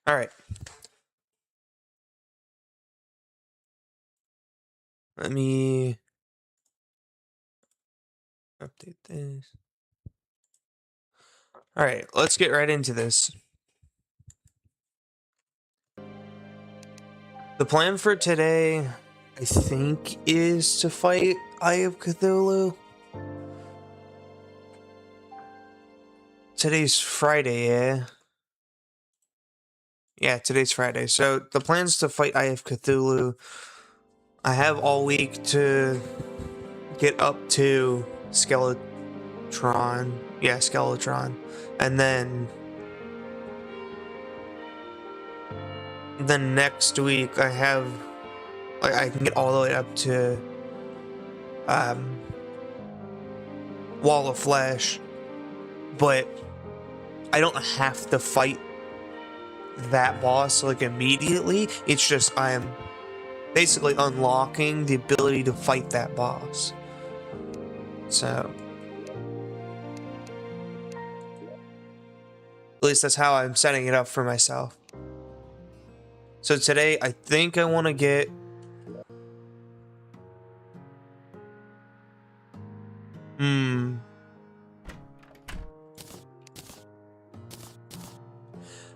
All right. Let me update this. All right, let's get right into this. The plan for today, I think, is to fight Eye of Cthulhu. Today's Friday, yeah? Yeah, today's Friday. So the plan's to fight Eye of Cthulhu. I have all week to get up to Skeletron. Yeah, Skeletron. And then next week I have, like, I can get all the way up to Wall of Flesh, but I don't have to fight that boss like immediately. It's just I am basically unlocking the ability to fight that boss. So at least that's how I'm setting it up for myself. So today I think I want to get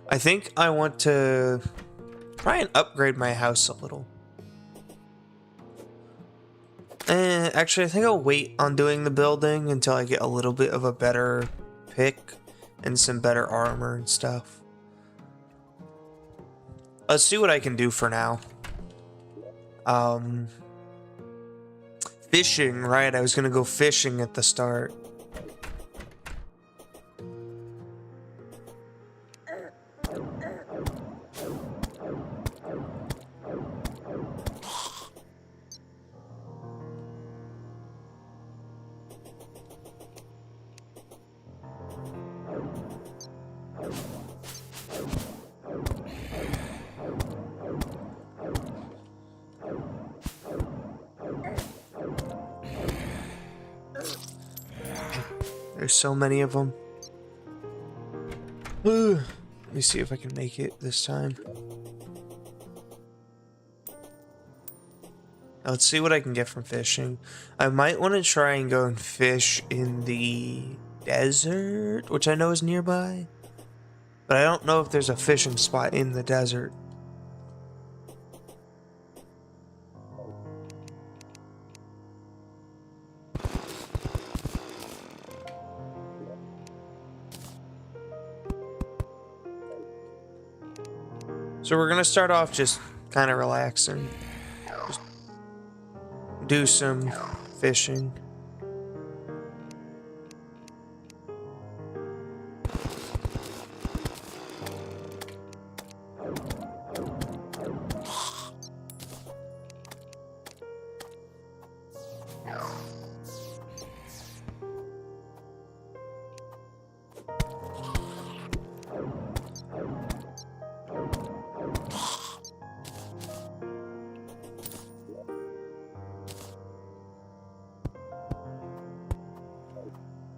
I think I want to try and upgrade my house a little. Actually, I think I'll wait on doing the building until I get a little bit of a better pick and some better armor and stuff. Let's see what I can do for now. Fishing, right? I was gonna go fishing at the start. There's so many of them. Let me see if I can make it this time. Let's see what I can get from fishing. I might want to try and go and fish in the desert, which I know is nearby. But I don't know if there's a fishing spot in the desert. So we're gonna start off just kind of relaxing. Just do some fishing.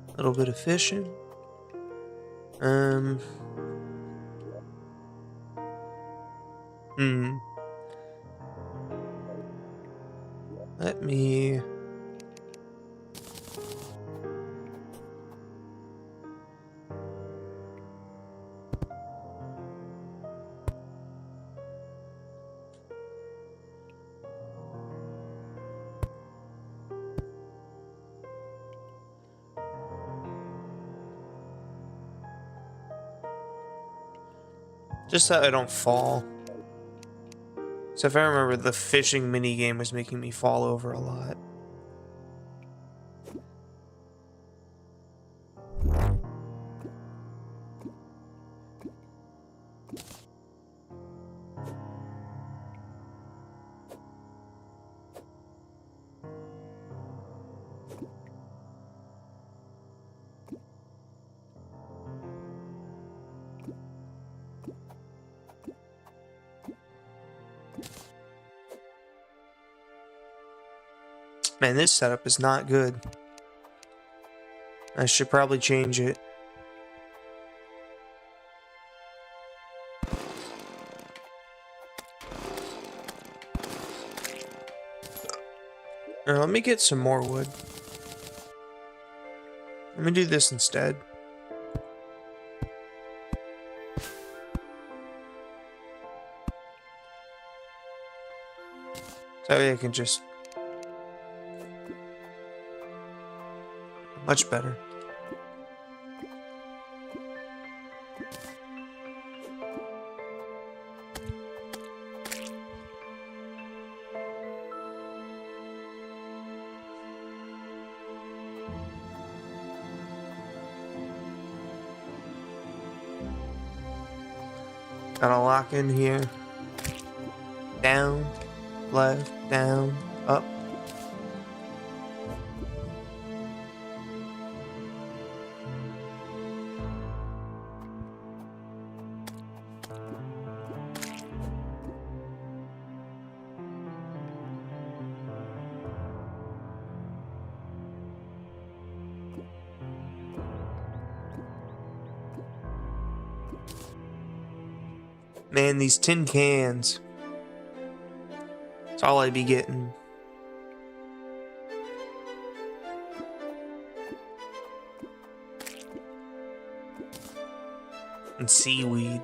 A little bit of fishing. Let me... Just so I don't fall. So if I remember, the fishing minigame was making me fall over a lot. Man, this setup is not good. I should probably change it. Or let me get some more wood. Let me do this instead. That way I can just... Much better. Gotta lock in here. Down, left, down, up. Man, these tin cans. That's all I'd be getting. And seaweed.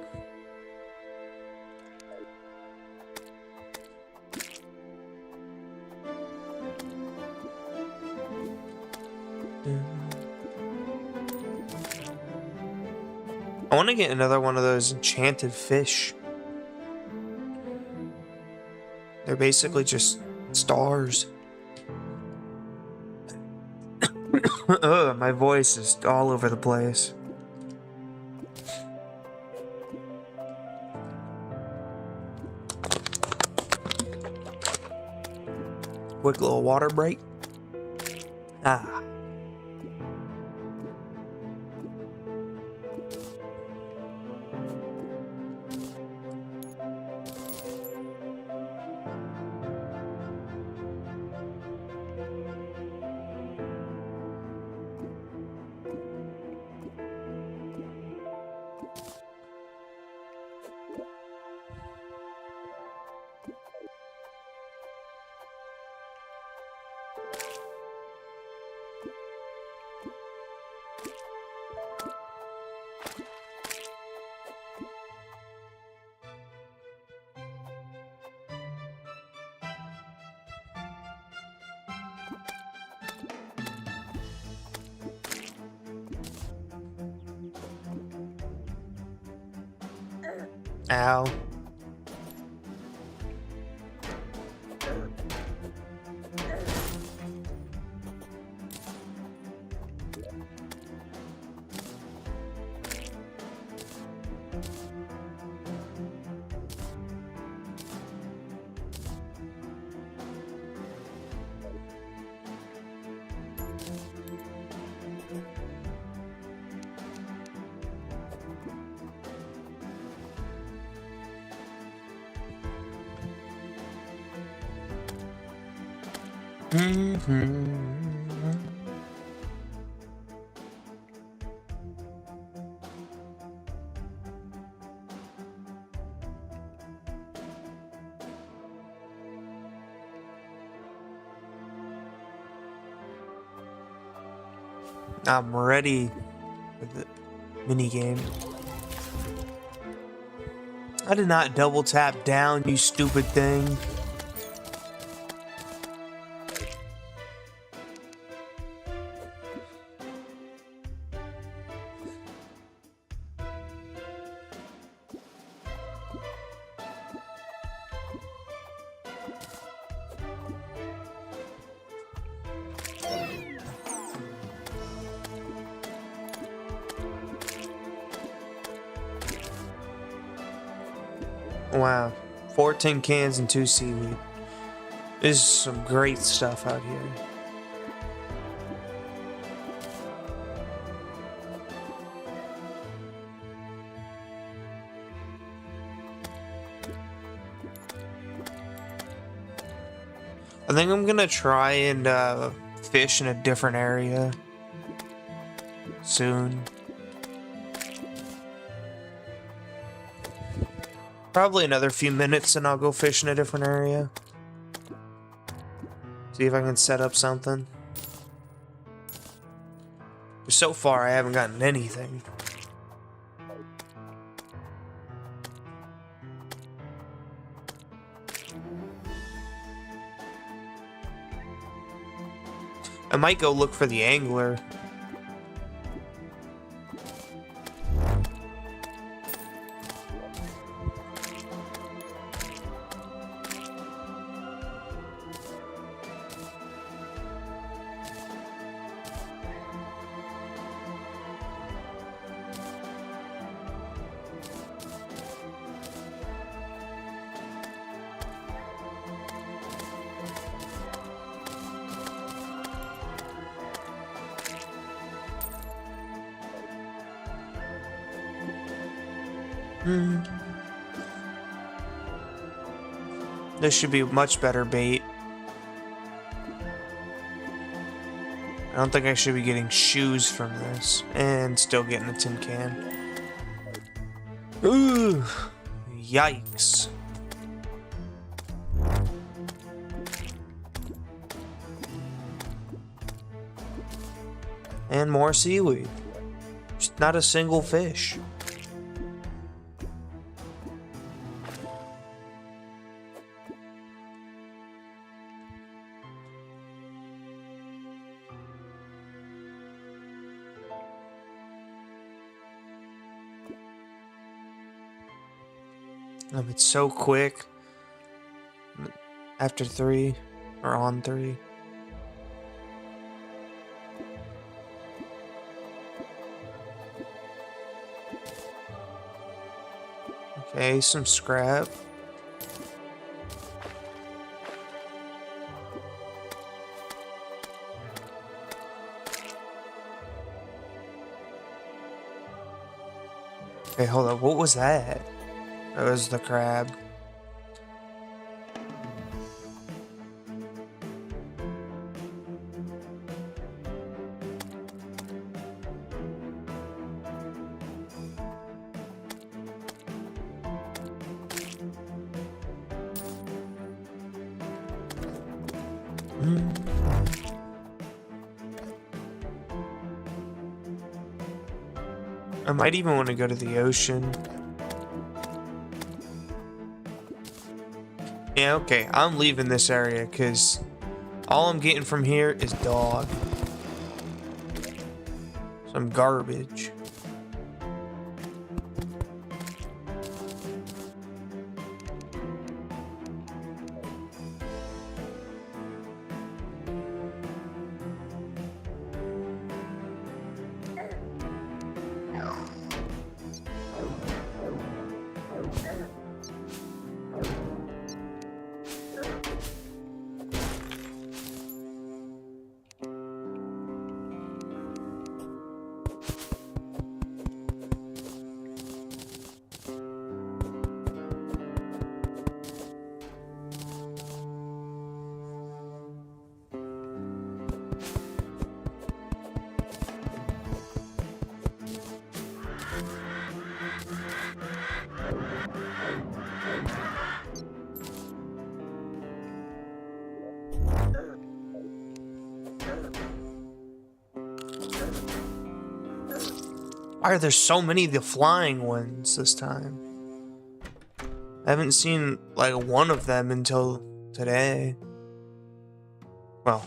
I want to get another one of those enchanted fish. They're basically just stars. Ugh, my voice is all over the place. Quick little water break. Ah. Ow. I'm ready for the mini game. I did not double tap down, you stupid thing. Wow, 14 cans and 2 seaweed. This is some great stuff out here. I think I'm gonna try and fish in a different area soon. Probably another few minutes and I'll go fish in a different area. See if I can set up something. So far, I haven't gotten anything. I might go look for the angler. This should be much better bait. I don't think I should be getting shoes from this. And still getting a tin can. Ooh! Yikes. And more seaweed. Just not a single fish. It's so quick. After 3, or on 3. Okay, some scrap. Okay, hold up. What was that? That was the crab. I might even want to go to the ocean. Yeah, okay, I'm leaving this area because all I'm getting from here is dog. Some garbage. Why are there so many of the flying ones this time? I haven't seen like one of them until today. Well,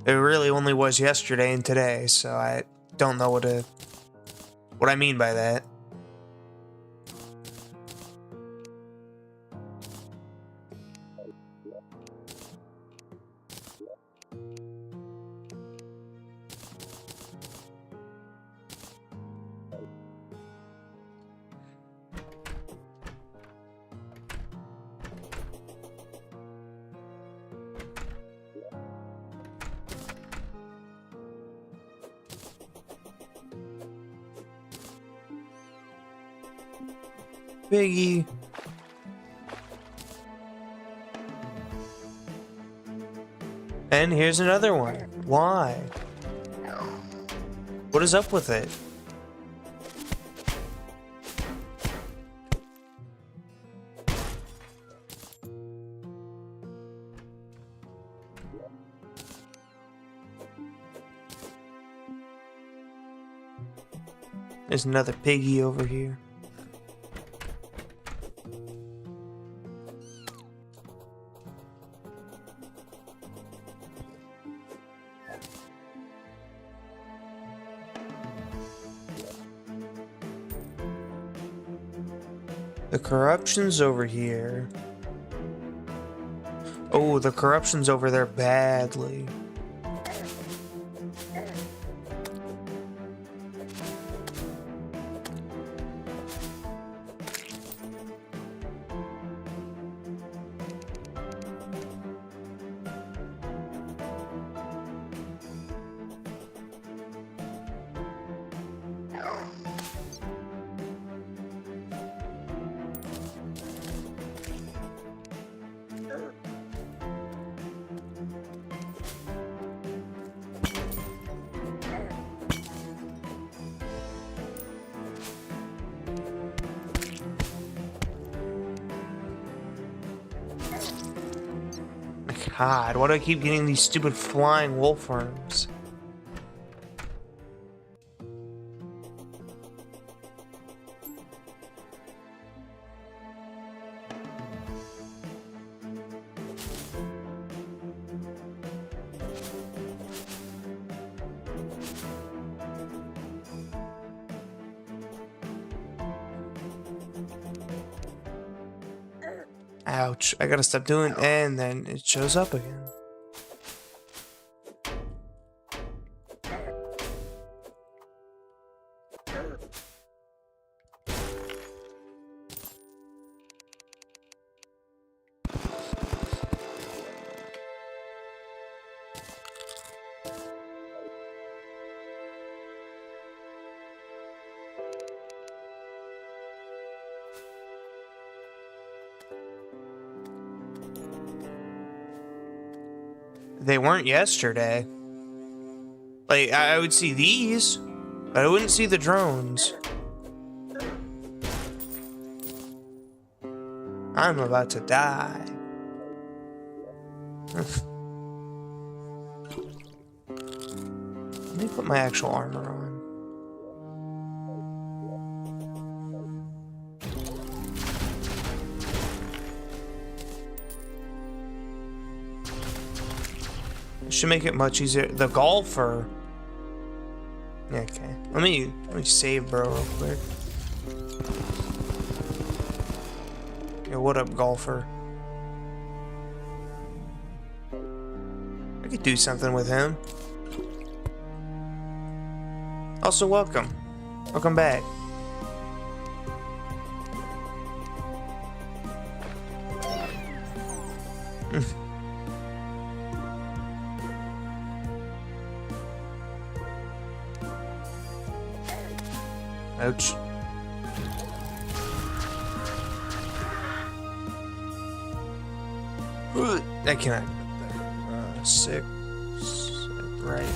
it really only was yesterday and today, so I don't know what I mean by that. Biggie. And here's another one. Why? What is up with it? There's another piggy over here. The corruption's over here. Oh, the corruption's over there badly. God, why do I keep getting these stupid flying wolfworms? Ouch, I gotta stop doing, and then it shows up again. They weren't yesterday. Like, I would see these, but I wouldn't see the drones. I'm about to die. Let me put my actual armor on. Should make it much easier. The golfer. Okay. Let me save bro real quick. Yo, what up, golfer? I could do something with him. Also, welcome. Welcome back. Ouch. I cannot get that. Sick. Right.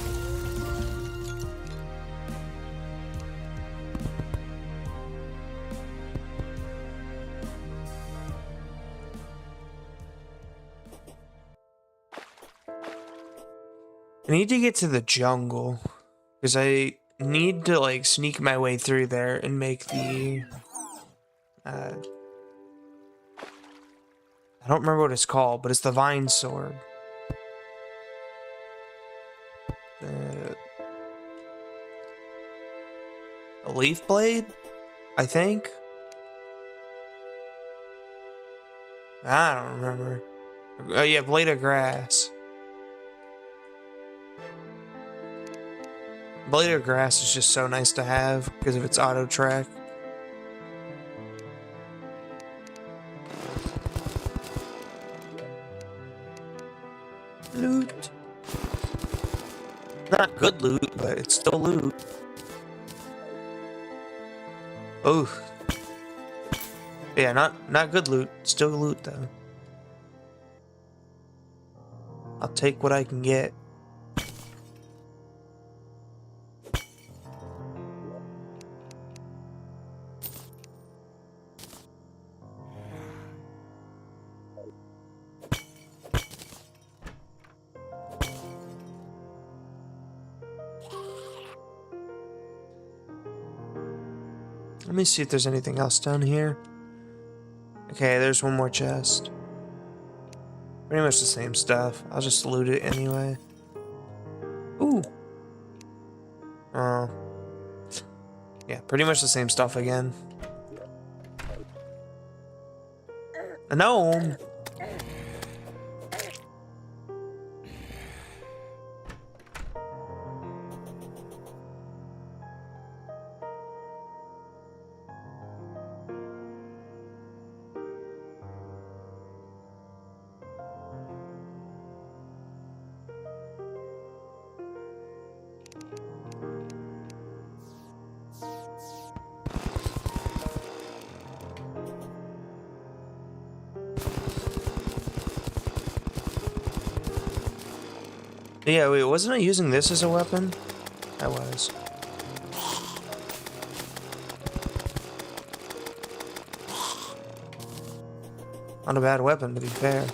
I need to get to the jungle because I need to like sneak my way through there and make the I don't remember what it's called, but it's the vine sword. A leaf blade, I think. I don't remember. Oh yeah, blade of grass. Blade of grass is just so nice to have because of its auto track. Loot. Not good loot, but it's still loot. Oh. Yeah, not good loot. Still loot though. I'll take what I can get. Let me see if there's anything else down here. Okay, there's one more chest. Pretty much the same stuff. I'll just loot it anyway. Ooh. Oh. Yeah, pretty much the same stuff again. A gnome! Yeah, wait, wasn't I using this as a weapon? I was. Not a bad weapon, to be fair.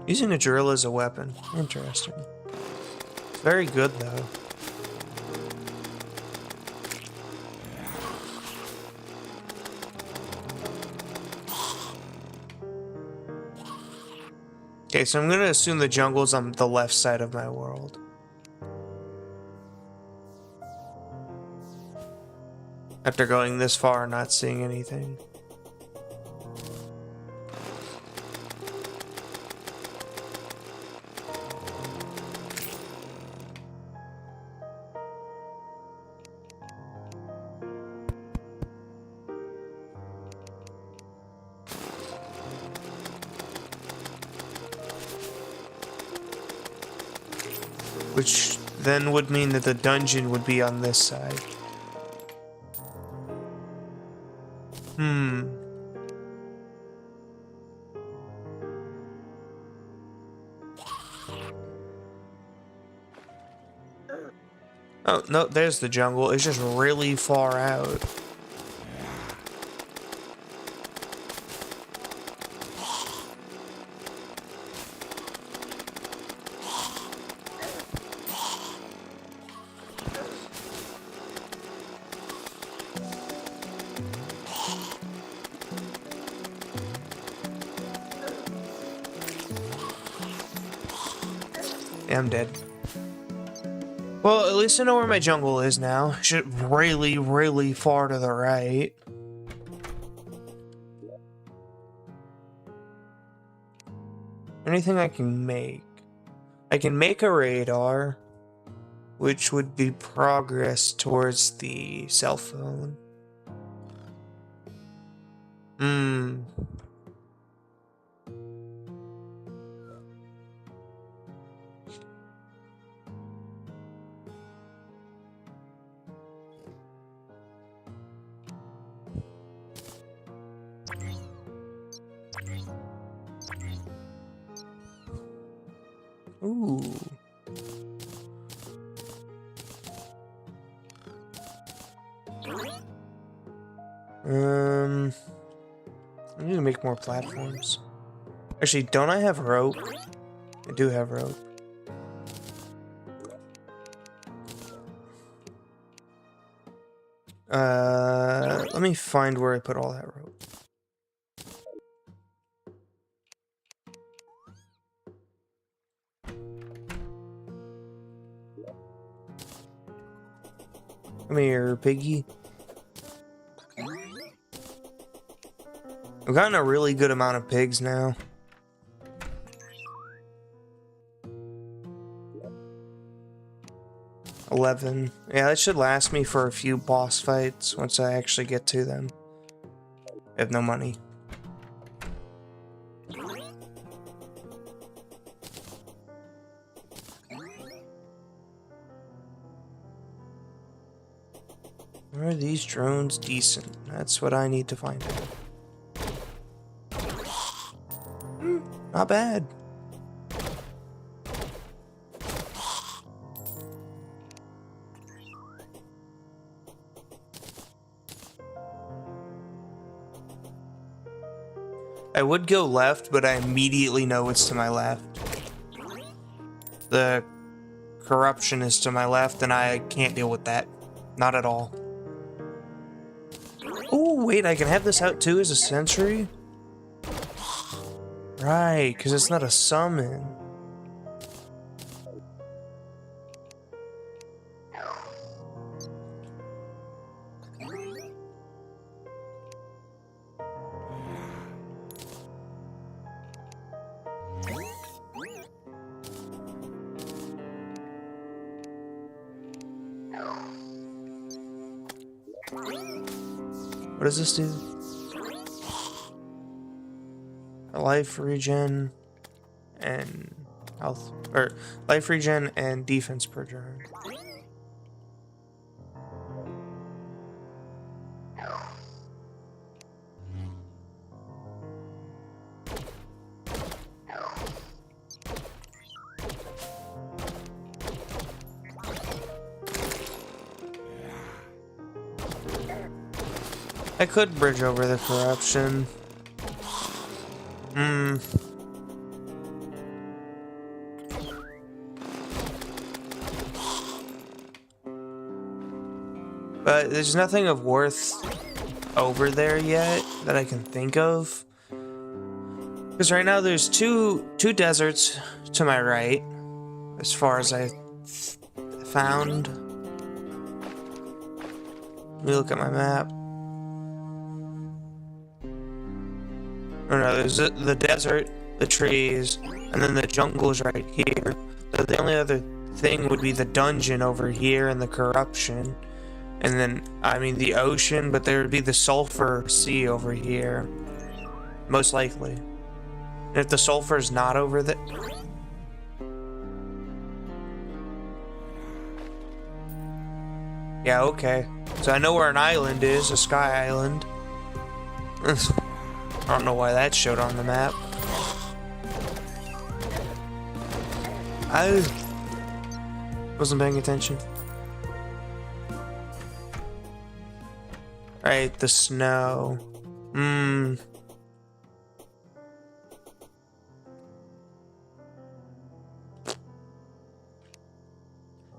Using a drill as a weapon. Interesting. It's very good, though. Okay, so I'm gonna assume the jungle's on the left side of my world. After going this far and not seeing anything. Which then would mean that the dungeon would be on this side. Oh, no, there's the jungle. It's just really far out. Yeah, I'm dead. Well, at least I know where my jungle is now. Shit, really, really far to the right. Anything I can make? I can make a radar, which would be progress towards the cell phone. Ooh. I need to make more platforms. Actually, don't I have rope? I do have rope. Let me find where I put all that rope. Come here, piggy. I've gotten a really good amount of pigs now. 11. Yeah, that should last me for a few boss fights once I actually get to them. I have no money. Are these drones decent? That's what I need to find out. Not bad. I would go left, but I immediately know it's to my left. The corruption is to my left, and I can't deal with that. Not at all. Oh, wait, I can have this out too as a sentry? Right, because it's not a summon. What does this do? Life regen and health, or life regen and defense per turn. I could bridge over the corruption. But there's nothing of worth over there yet that I can think of. Because right now there's two deserts to my right, as far as I found. Let me look at my map. Oh no, there's the desert, the trees, and then the jungle's right here. So the only other thing would be the dungeon over here and the corruption. And then, I mean, the ocean, but there would be the sulfur sea over here. Most likely. And if the sulfur's not over there... Yeah, okay. So I know where an island is, a sky island. I don't know why that showed on the map. I wasn't paying attention. Alright, the snow.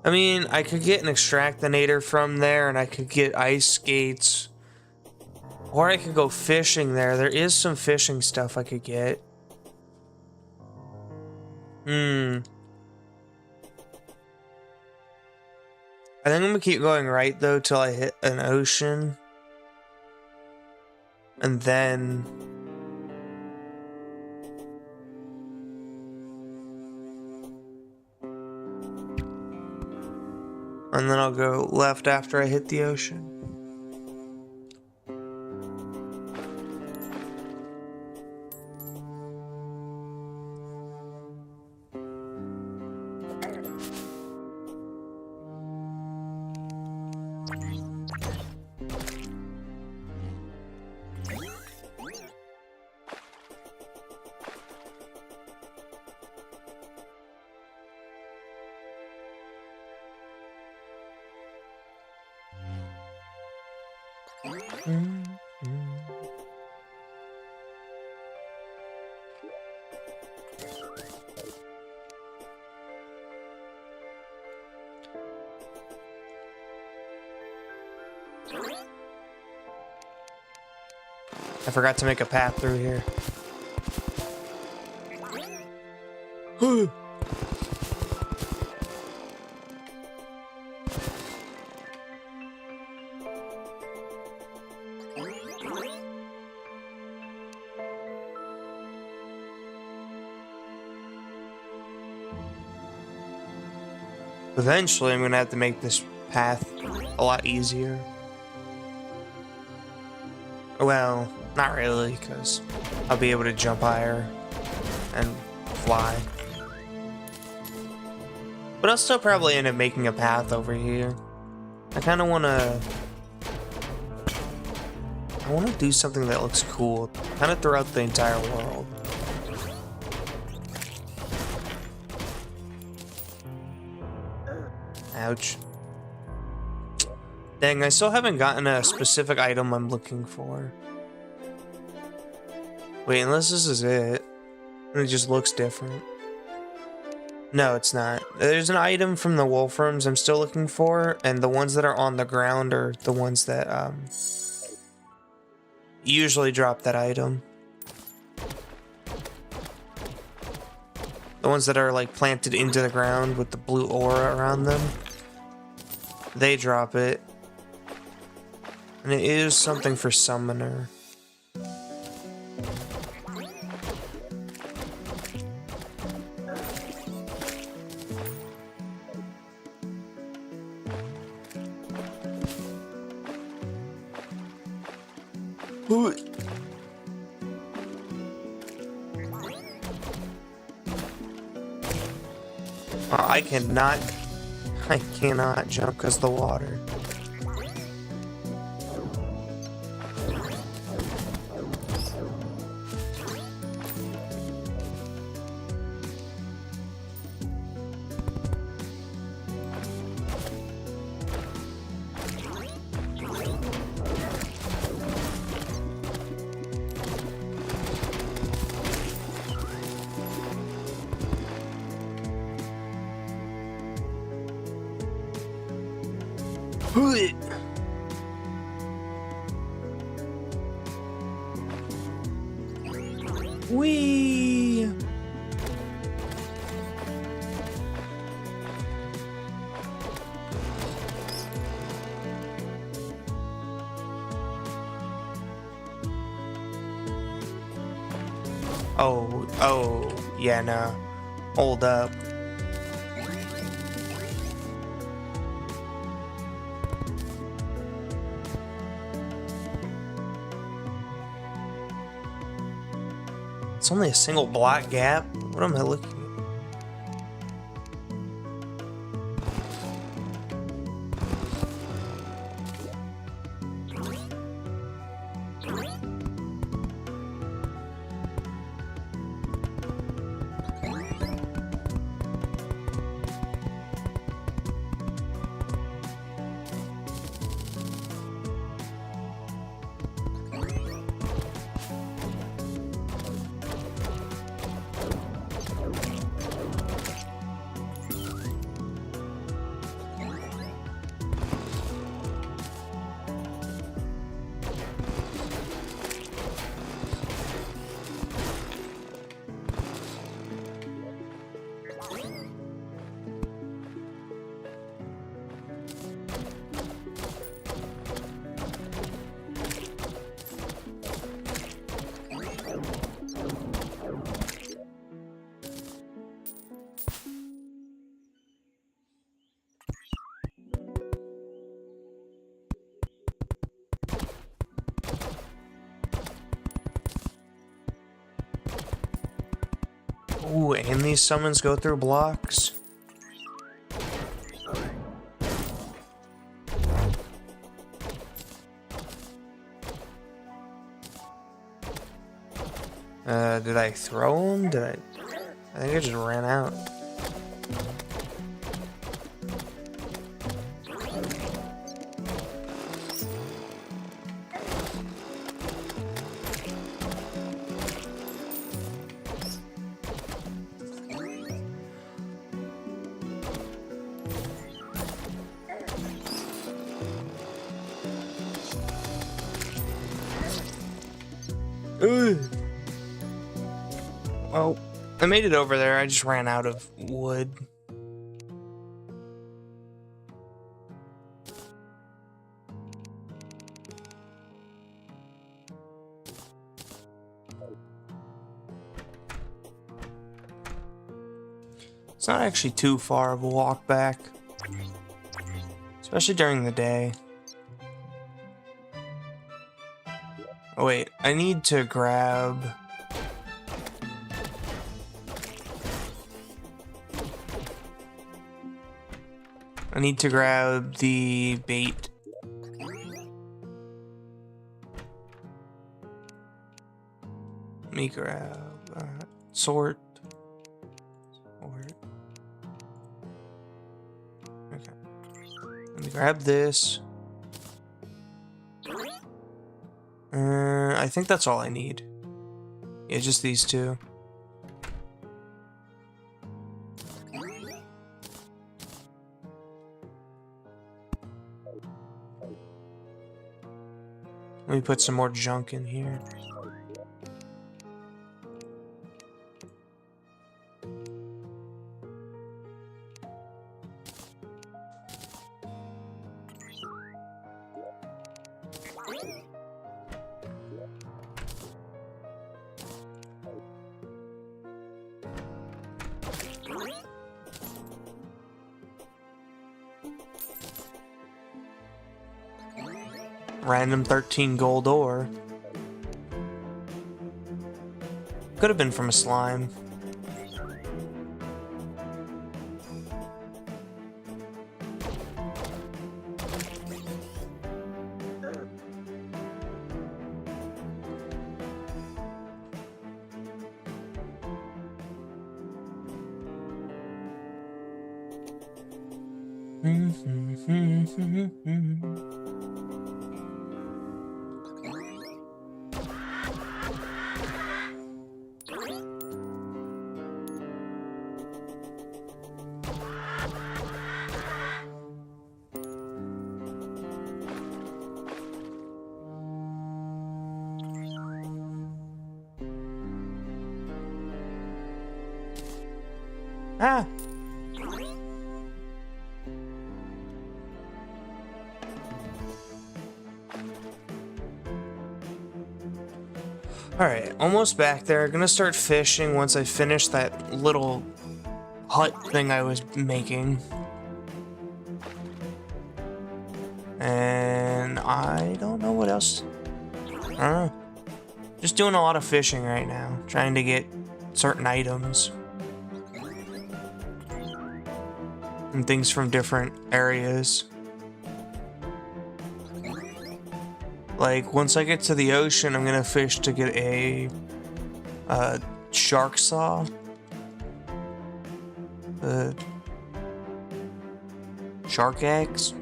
I mean, I could get an extractinator from there, and I could get ice skates. Or I could go fishing there. There is some fishing stuff I could get. I think I'm gonna keep going right, though, till I hit an ocean. And then... and then I'll go left after I hit the ocean. I forgot to make a path through here. Eventually, I'm gonna have to make this path a lot easier. Well, not really, because I'll be able to jump higher and fly. But I'll still probably end up making a path over here. I kind of want to... I want to do something that looks cool, kind of throughout the entire world. Ouch. Dang, I still haven't gotten a specific item I'm looking for. Wait, unless this is it. It just looks different. No, it's not. There's an item from the Wolframs I'm still looking for, and the ones that are on the ground are the ones that usually drop that item. The ones that are like planted into the ground with the blue aura around them, they drop it. And it is something for Summoner. I cannot jump because of the water. Whee! Oh, yeah, no. Hold up. It's only a single block gap. What am I looking at? Ooh, and these summons go through blocks. Did I throw them? I think I just ran out. Well, I made it over there. I just ran out of wood. It's not actually too far of a walk back. Especially during the day. Oh wait, I need to grab... I need to grab the bait. Let me grab... sort. Okay. Let me grab this. I think that's all I need. Yeah, just these two. Let me put some more junk in here. Random 13 gold ore. Could have been from a slime. Ah! Alright, almost back there. Gonna start fishing once I finish that little hut thing I was making. And I don't know what else. I don't know. Just doing a lot of fishing right now. Trying to get certain items. And things from different areas. Like, once I get to the ocean, I'm gonna fish to get a shark saw. Shark axe?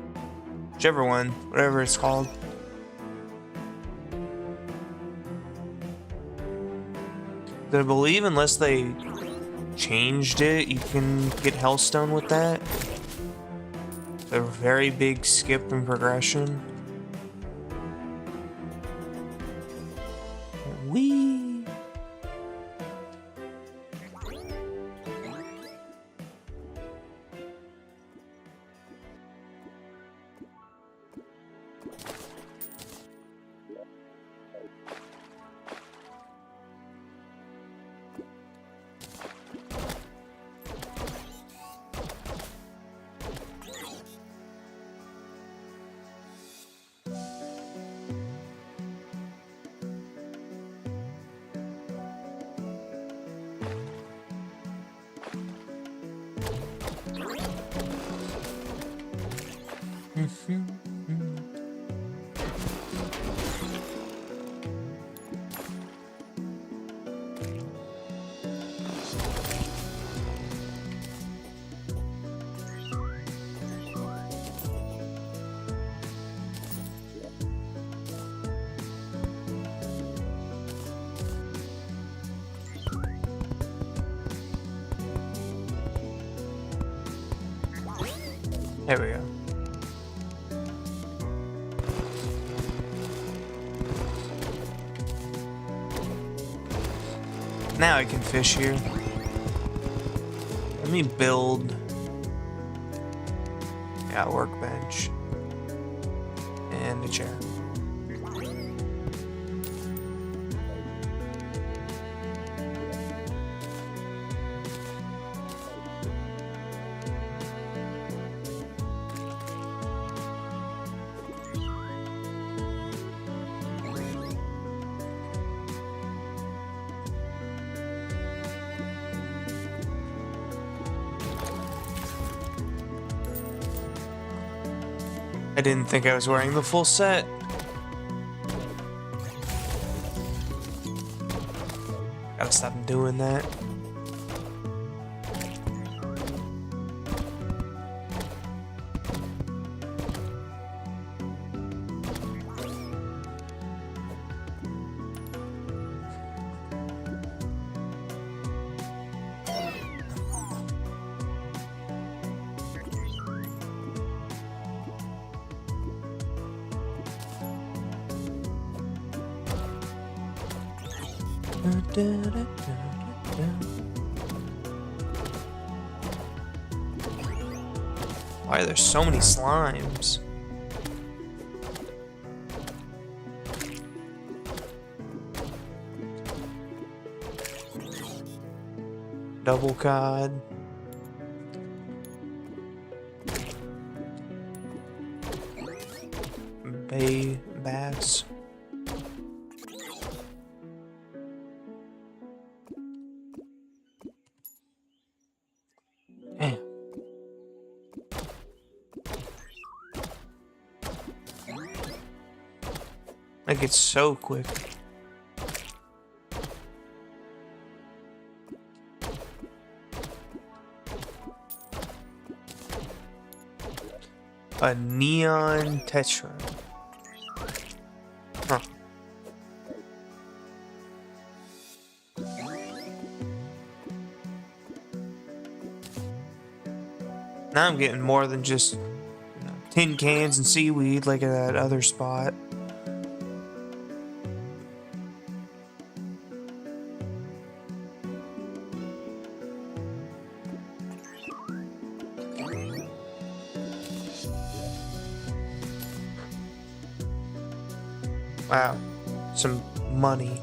Whichever one, whatever it's called. I believe unless they changed it, you can get Hellstone with that. It's a very big skip in progression. Whee! There we go. Now I can fish here. Let me build a workbench and a chair. I didn't think I was wearing the full set. Gotta stop doing that. Why are there so many slimes? Double cod. Bay bass. Damn. Like it's so quick. A neon tetra. Huh. Now I'm getting more than just tin cans and seaweed like at that other spot. Wow, some money.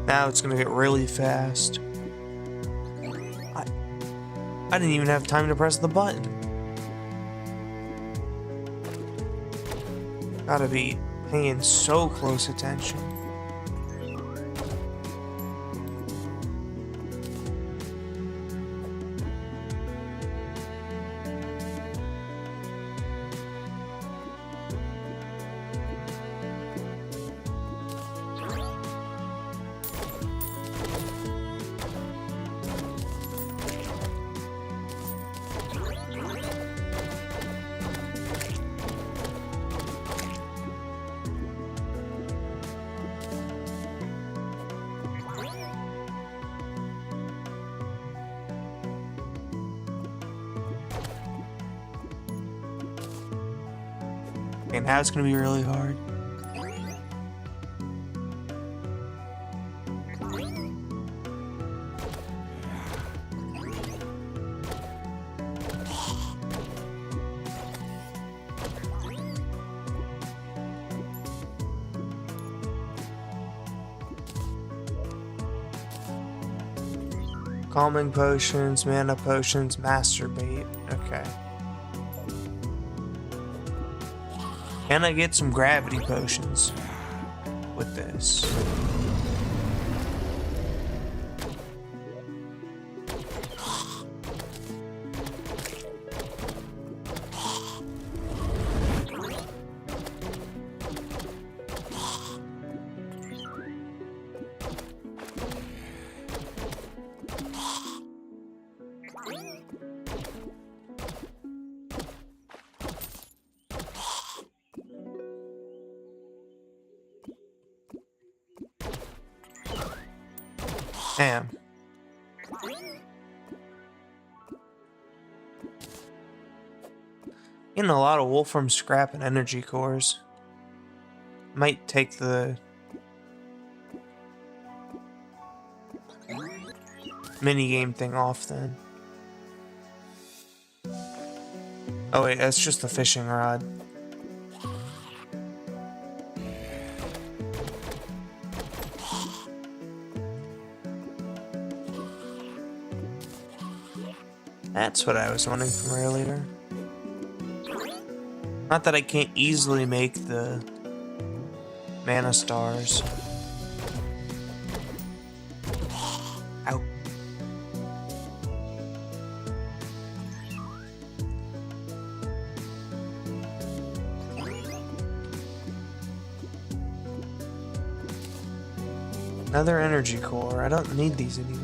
Now it's gonna get really fast. I didn't even have time to press the button. Gotta be paying so close attention. Okay, now it's gonna be really hard. Calming potions, mana potions, masturbate. Okay. Can I get some gravity potions with this? Damn. Getting a lot of Wolfram scrap and energy cores. Might take the minigame thing off then. Oh wait, that's just the fishing rod. That's what I was wanting from earlier. Not that I can't easily make the mana stars. Ow. Another energy core. I don't need these anymore.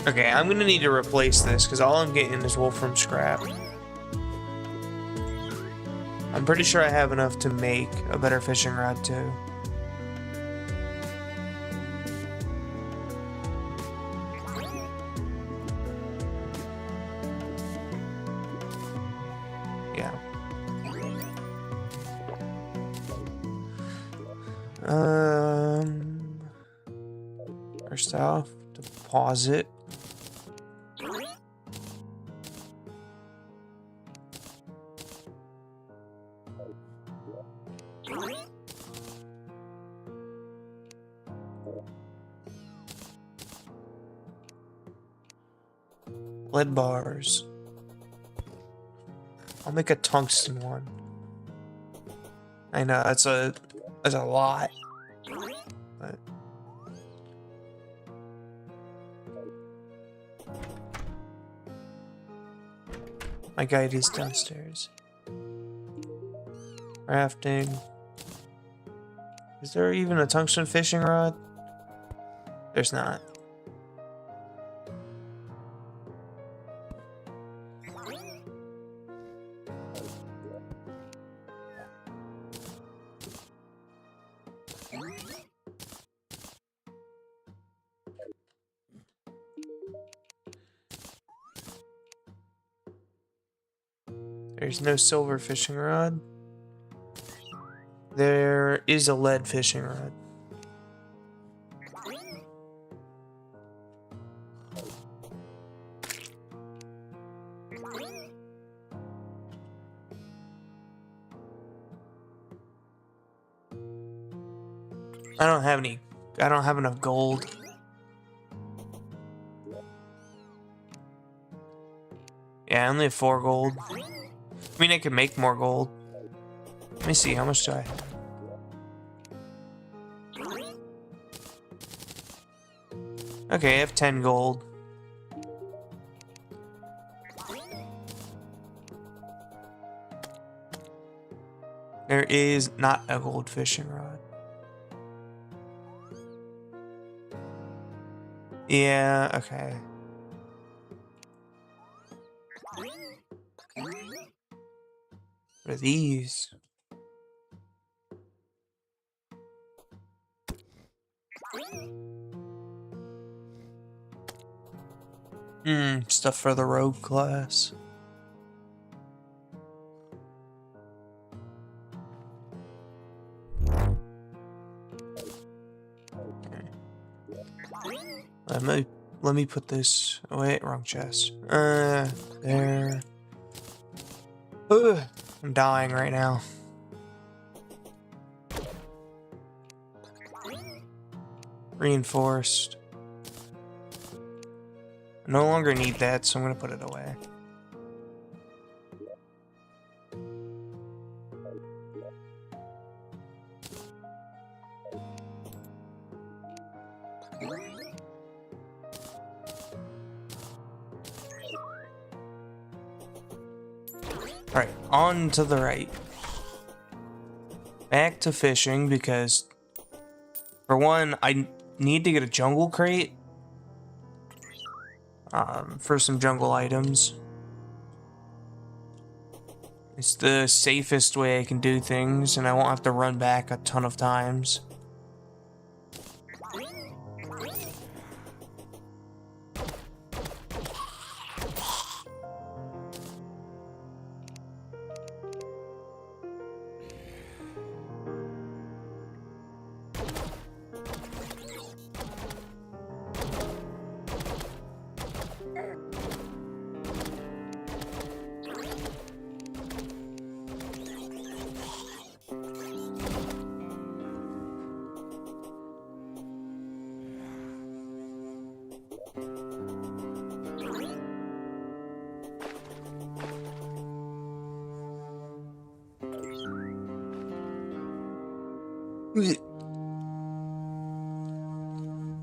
Okay, I'm gonna need to replace this because all I'm getting is wolfram scrap. I'm pretty sure I have enough to make a better fishing rod too. Yeah. First off, deposit. Lead bars. I'll make a tungsten one. I know that's a lot. But my guide is downstairs. Crafting. Is there even a tungsten fishing rod? There's not. There's no silver fishing rod. There is a lead fishing rod. I don't have enough gold. Yeah, I only have 4 gold. I mean, I could make more gold. Let me see, how much do I have? Okay, I have 10 gold. There is not a gold fishing rod. Yeah, okay. What are these? Stuff for the rogue class. Let me put this. Oh wait, wrong chest. There. Ugh, I'm dying right now. Reinforced. I no longer need that, so I'm gonna put it away. Alright, on to the right. Back to fishing because, for one, I need to get a jungle crate for some jungle items. It's the safest way I can do things, and I won't have to run back a ton of times.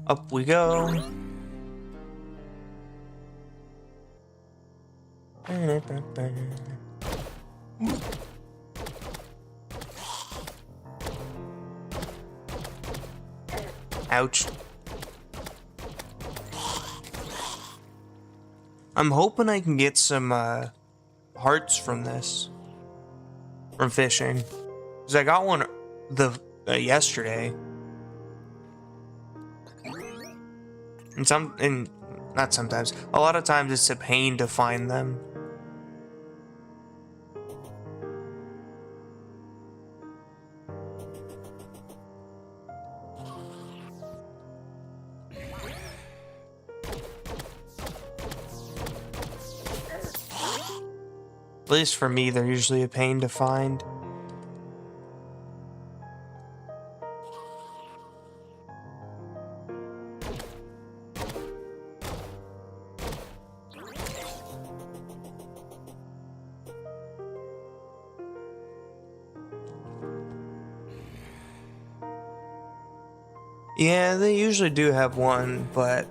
Up we go. Ouch. I'm hoping I can get some hearts from this. From fishing. Because I got one yesterday. And not sometimes. A lot of times it's a pain to find them. At least for me, they're usually a pain to find. Yeah, they usually do have one, but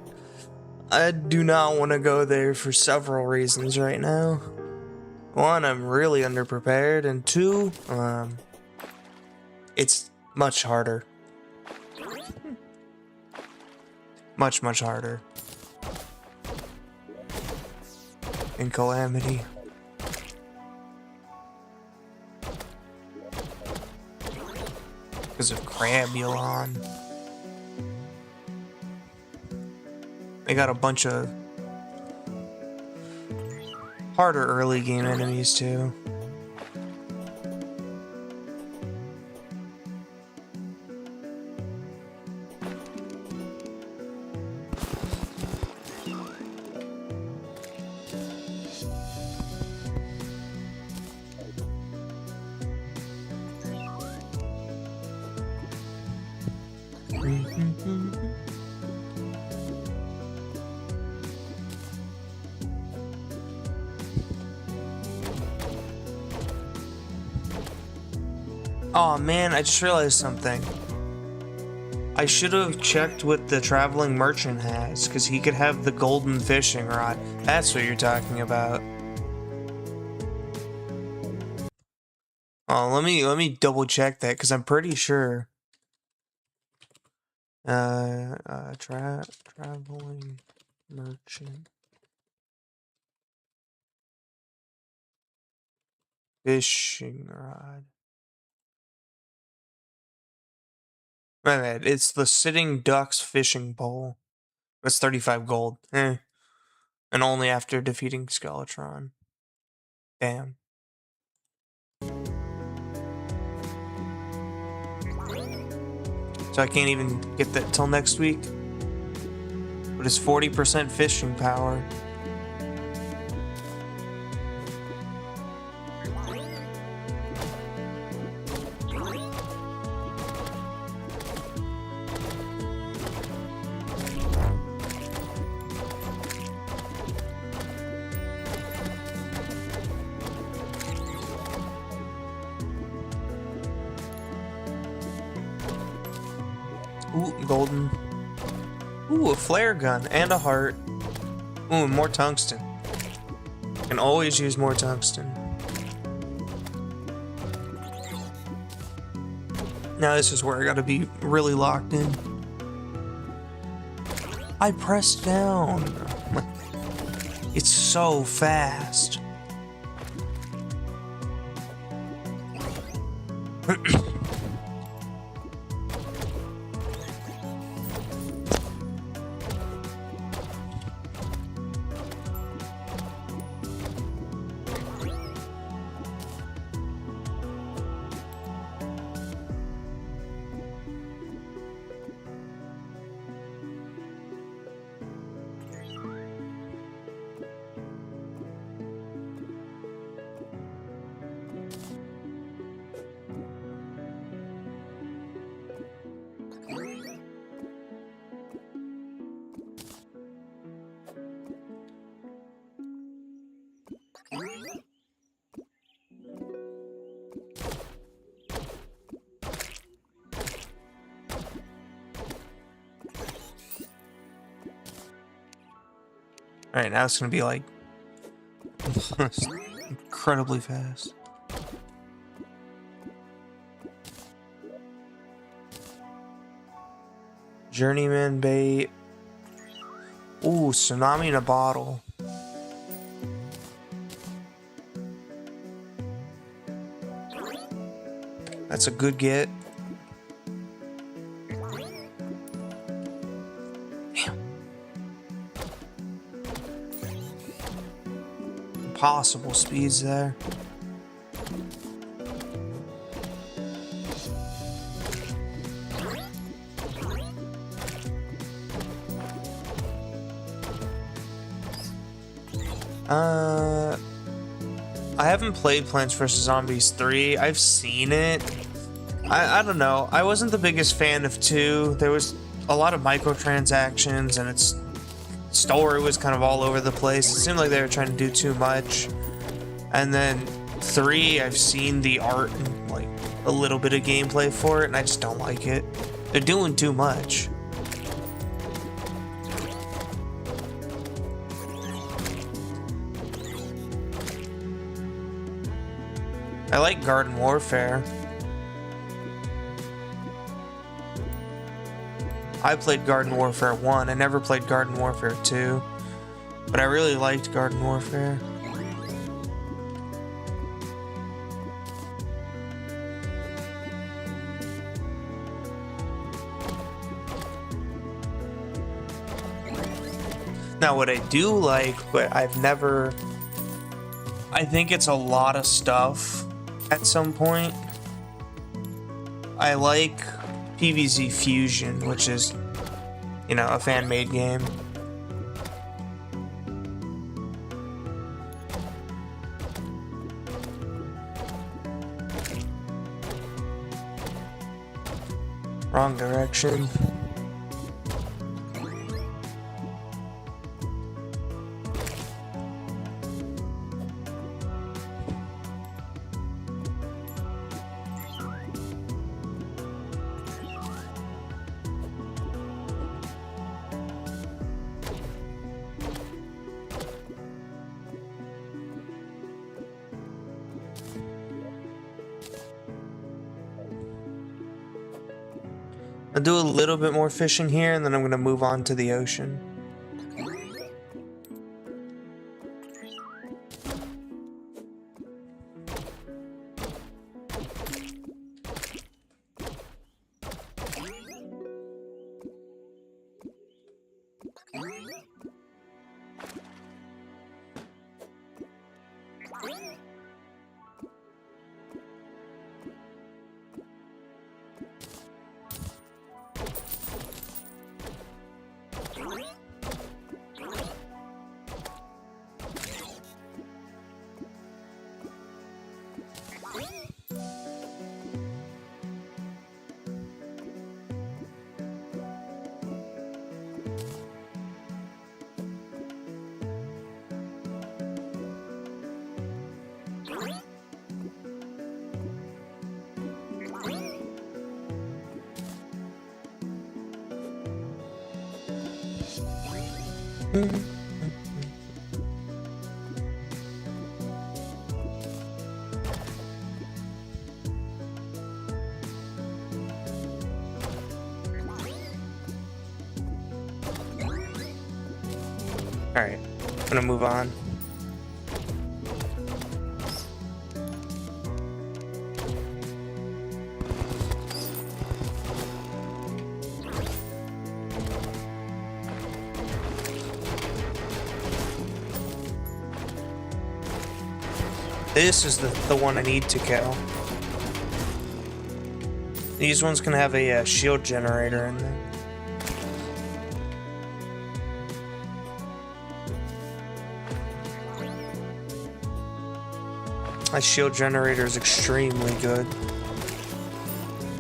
I do not want to go there for several reasons right now. One, I'm really underprepared, and two, it's much harder. Much harder. In Calamity. Because of Crabulon. They got a bunch of harder early game enemies too. Oh man, I just realized something. I should have checked what the traveling merchant has, because he could have the golden fishing rod. That's what you're talking about. Oh, let me double check that, because I'm pretty sure. Traveling merchant. Fishing rod. My bad. It's the Sitting Ducks fishing pole. That's 35 gold. And only after defeating Skeletron. Damn. So I can't even get that till next week. But it's 40% fishing power. Ooh, golden. Ooh, a flare gun and a heart. Ooh, more tungsten. Can always use more tungsten. Now this is where I gotta be really locked in. I pressed down. It's so fast. Alright, now it's gonna be like incredibly fast. Journeyman bait. Ooh, tsunami in a bottle. That's a good get. Damn. Impossible speeds there. I haven't played Plants vs. Zombies 3. I've seen it. I don't know. I wasn't the biggest fan of 2. There was a lot of microtransactions, and its story was kind of all over the place. It seemed like they were trying to do too much. And then 3, I've seen the art and like a little bit of gameplay for it, and I just don't like it. They're doing too much. I like Garden Warfare. I played Garden Warfare 1. I never played Garden Warfare 2. But I really liked Garden Warfare. Now what I do like, but I've never... I think it's a lot of stuff at some point. I like PvZ Fusion, which is, you know, a fan-made game. Wrong direction. I'll do a little bit more fishing here, and then I'm going to move on to the ocean. Alright, I'm gonna move on. This is the one I need to kill. These ones can have a shield generator in them. My shield generator is extremely good.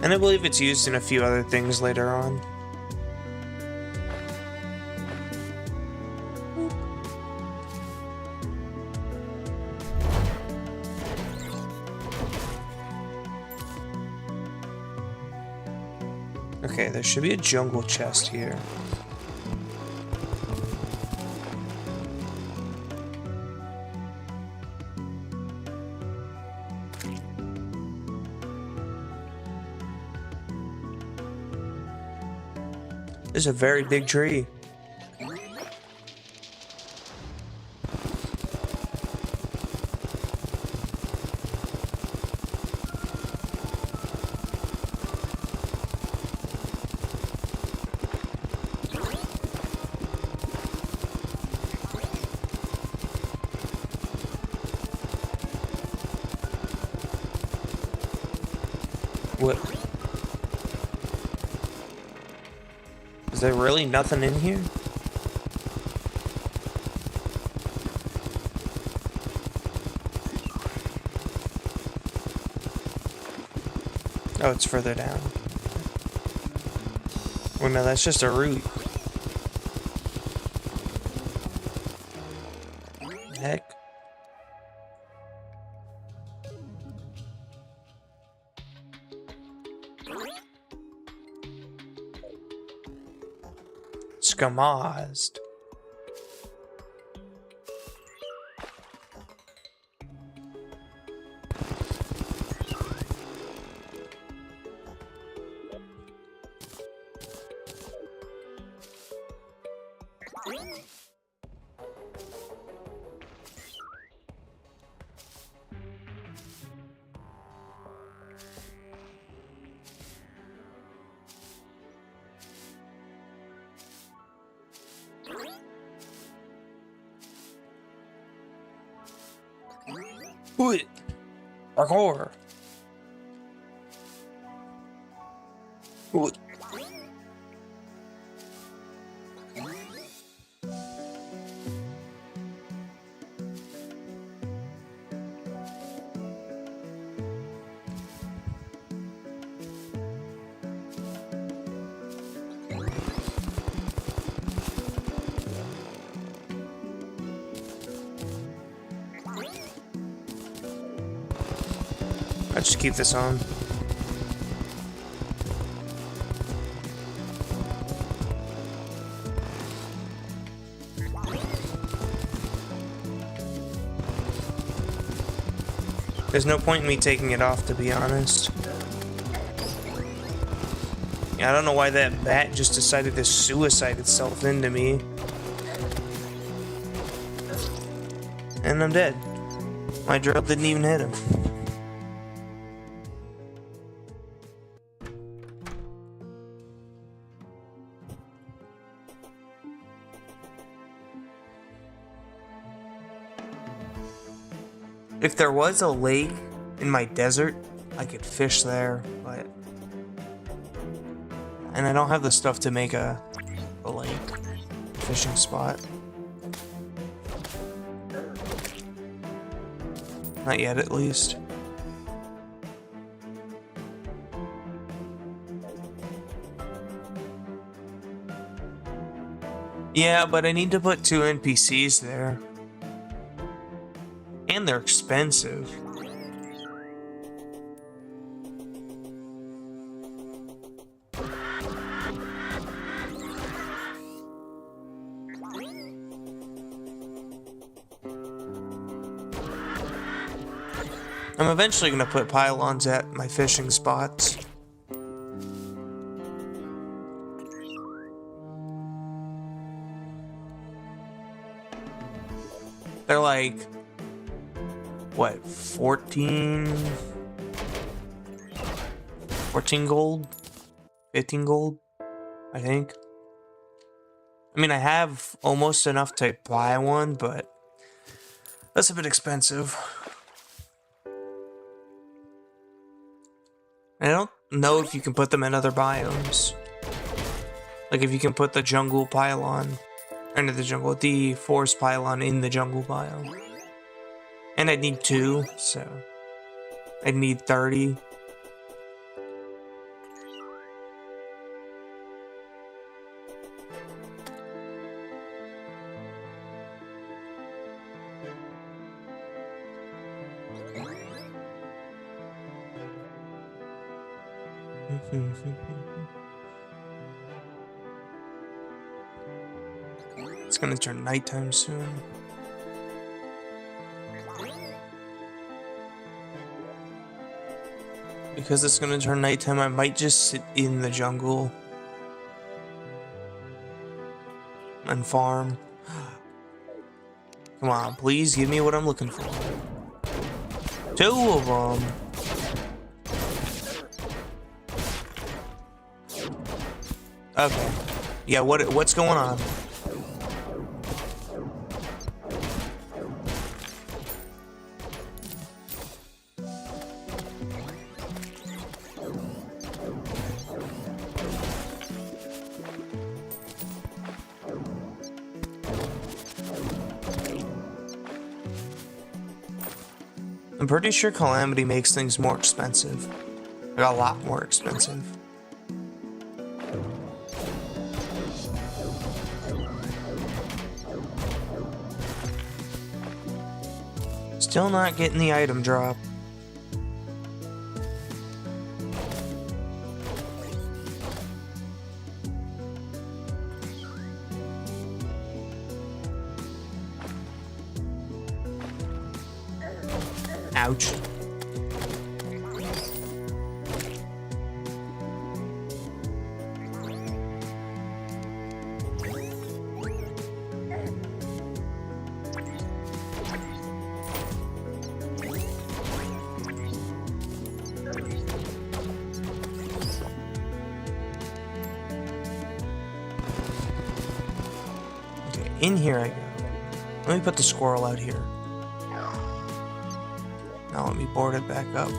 And I believe it's used in a few other things later on. Okay, there should be a jungle chest here. This is a very big tree. What? Is there really nothing in here? Oh, it's further down. Well, no, that's just a root. Heck. Skamazed. What? Parkour. What? I'll just keep this on. There's no point in me taking it off, to be honest. Yeah, I don't know why that bat just decided to suicide itself into me. And I'm dead. My drill didn't even hit him. If there was a lake in my desert, I could fish there, but... And I don't have the stuff to make a lake fishing spot. Not yet, at least. Yeah, but I need to put 2 NPCs there. And they're expensive. I'm eventually going to put pylons at my fishing spots. They're like, what, 14 gold? 15 gold, I think. I mean, I have almost enough to buy one, but that's a bit expensive. I don't know if you can put them in other biomes. Like if you can put the jungle pylon, or not the jungle, the forest pylon in the jungle biome. And I'd need 2, so I'd need 30. It's gonna turn nighttime soon. Because it's gonna turn nighttime, I might just sit in the jungle and farm. Come on, please give me what I'm looking for. 2 of them. Okay. Yeah, what's going on? I'm pretty sure Calamity makes things more expensive. Like a lot more expensive. Still not getting the item drop. Ouch. Okay, in here I go. Let me put the squirrel out here. Now let me board it back up.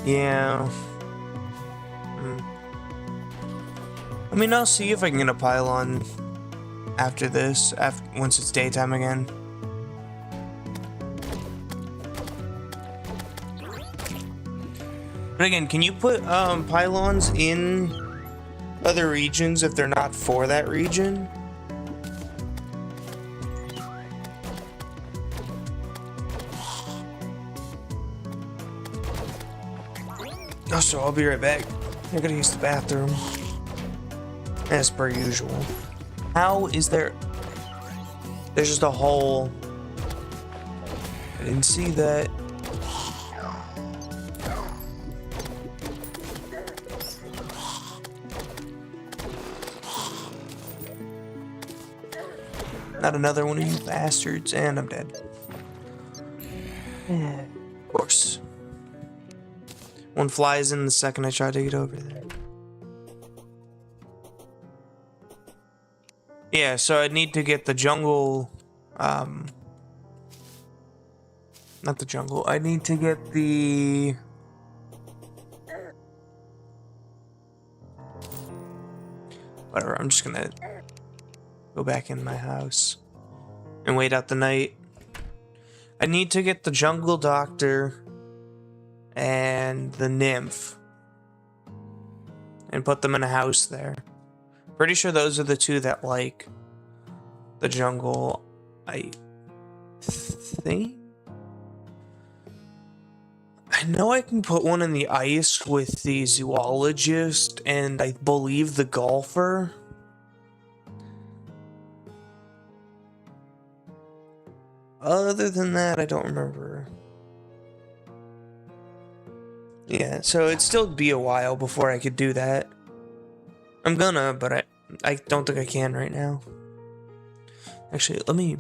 Yeah. I mean, I'll see if I can get a pylon after this, once it's daytime again. But again, can you put pylons in other regions if they're not for that region? Oh, so I'll be right back. I gotta use the bathroom. As per usual. How is there... There's just a hole. I didn't see that. Not another one of you bastards, and I'm dead. Of course. One flies in the second I try to get over there. Yeah, so I need to get the jungle, not the jungle, I need to get the... Whatever, I'm just gonna go back in my house and wait out the night. I need to get the jungle doctor and the nymph and put them in a house there. Pretty sure those are the two that like the jungle, I think. I know I can put one in the ice with the zoologist and I believe the golfer. Other than that, I don't remember. Yeah, so it'd still be a while before I could do that. I'm gonna, but I don't think I can right now. Actually, let me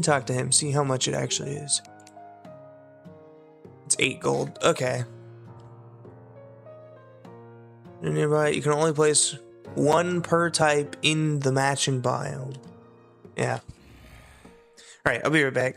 talk to him, see how much it actually is. It's 8 gold. Okay. Nearby, you can only place 1 per type in the matching biome. Yeah. Alright, I'll be right back.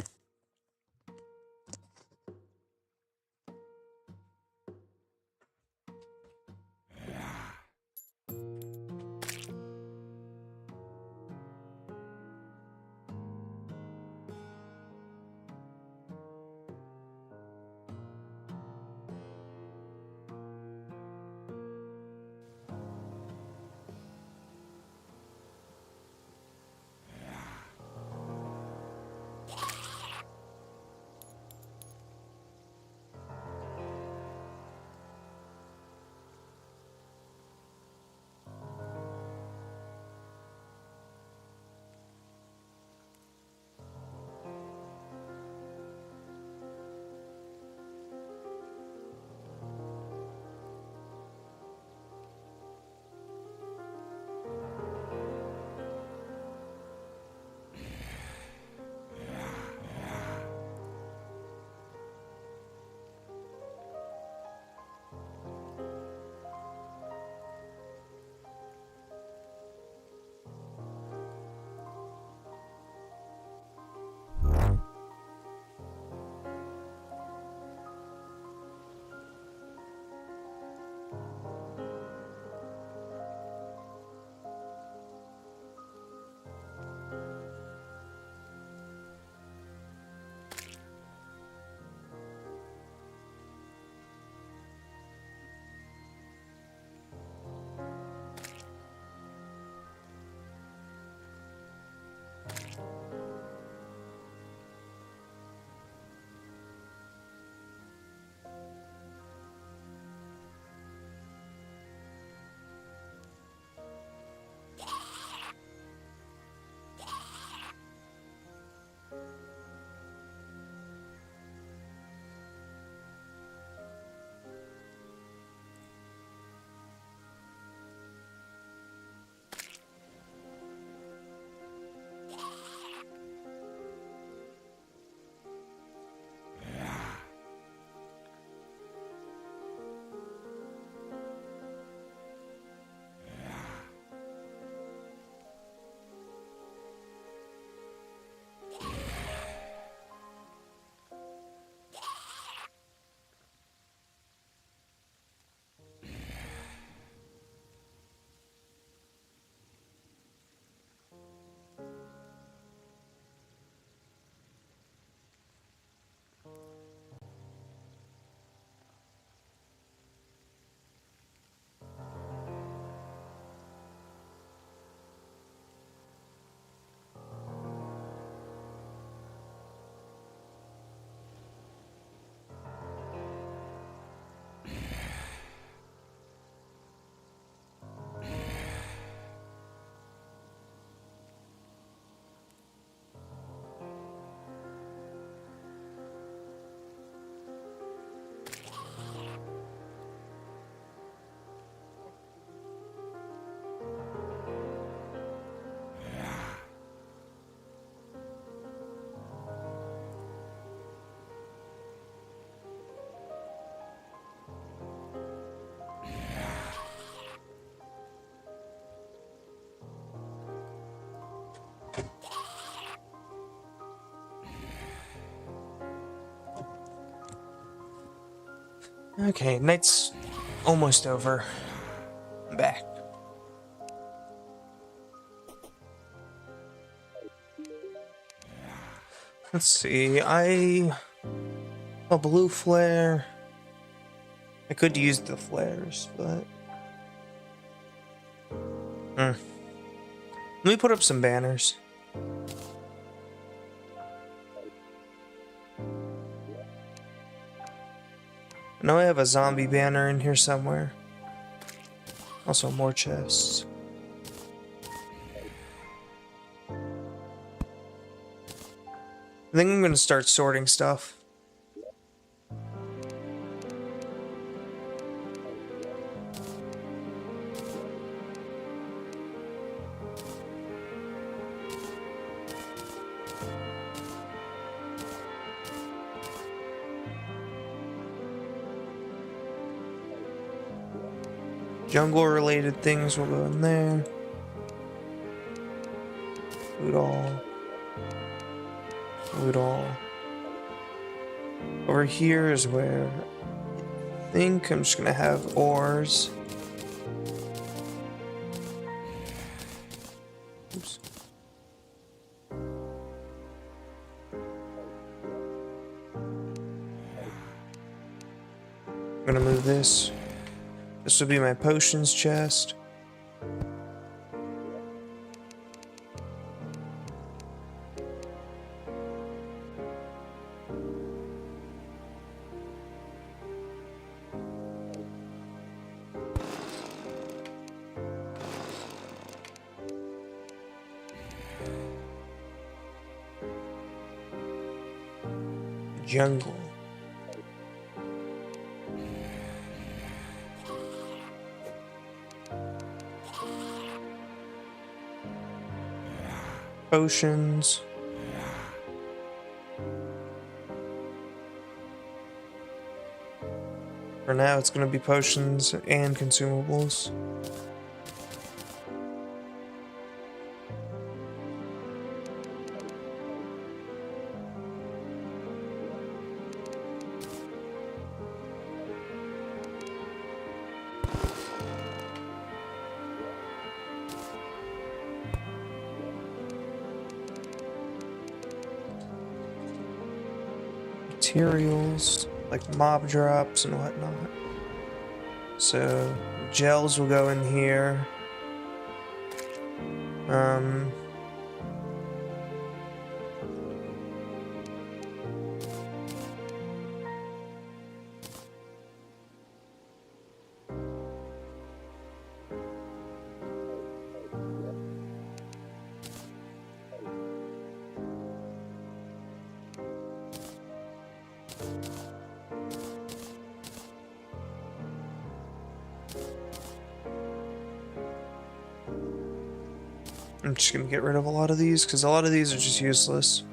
Okay, night's almost over. I'm back. Let's see, a blue flare. I could use the flares, but... Let me put up some banners. I know I have a zombie banner in here somewhere. Also more chests. I think I'm gonna start sorting stuff. Jungle related things will go in there. Loot all. Loot all. Over here is where I think I'm just gonna have ores. Oops. I'm gonna move this. This will be my potions chest. Jungle. Potions. For now, it's going to be potions and consumables. Materials, like mob drops and whatnot. So, gels will go in here. I'm just gonna get rid of a lot of these because a lot of these are just useless.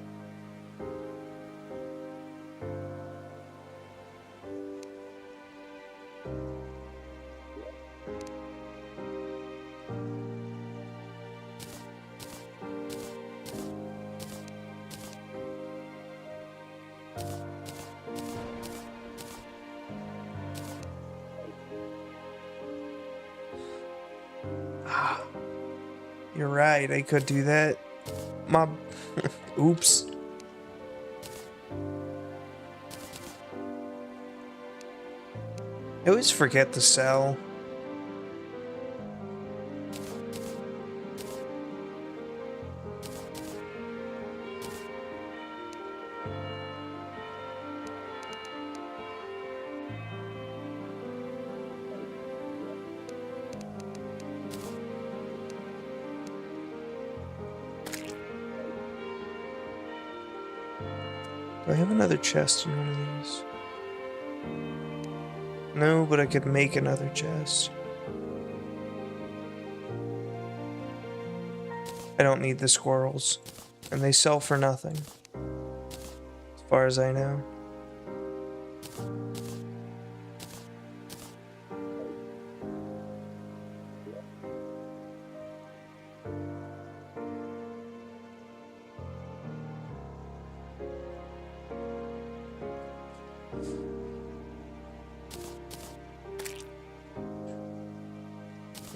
You're right, I could do that. Oops. I always forget to sell. Do I have another chest in one of these? No, but I could make another chest. I don't need the squirrels. And they sell for nothing. As far as I know.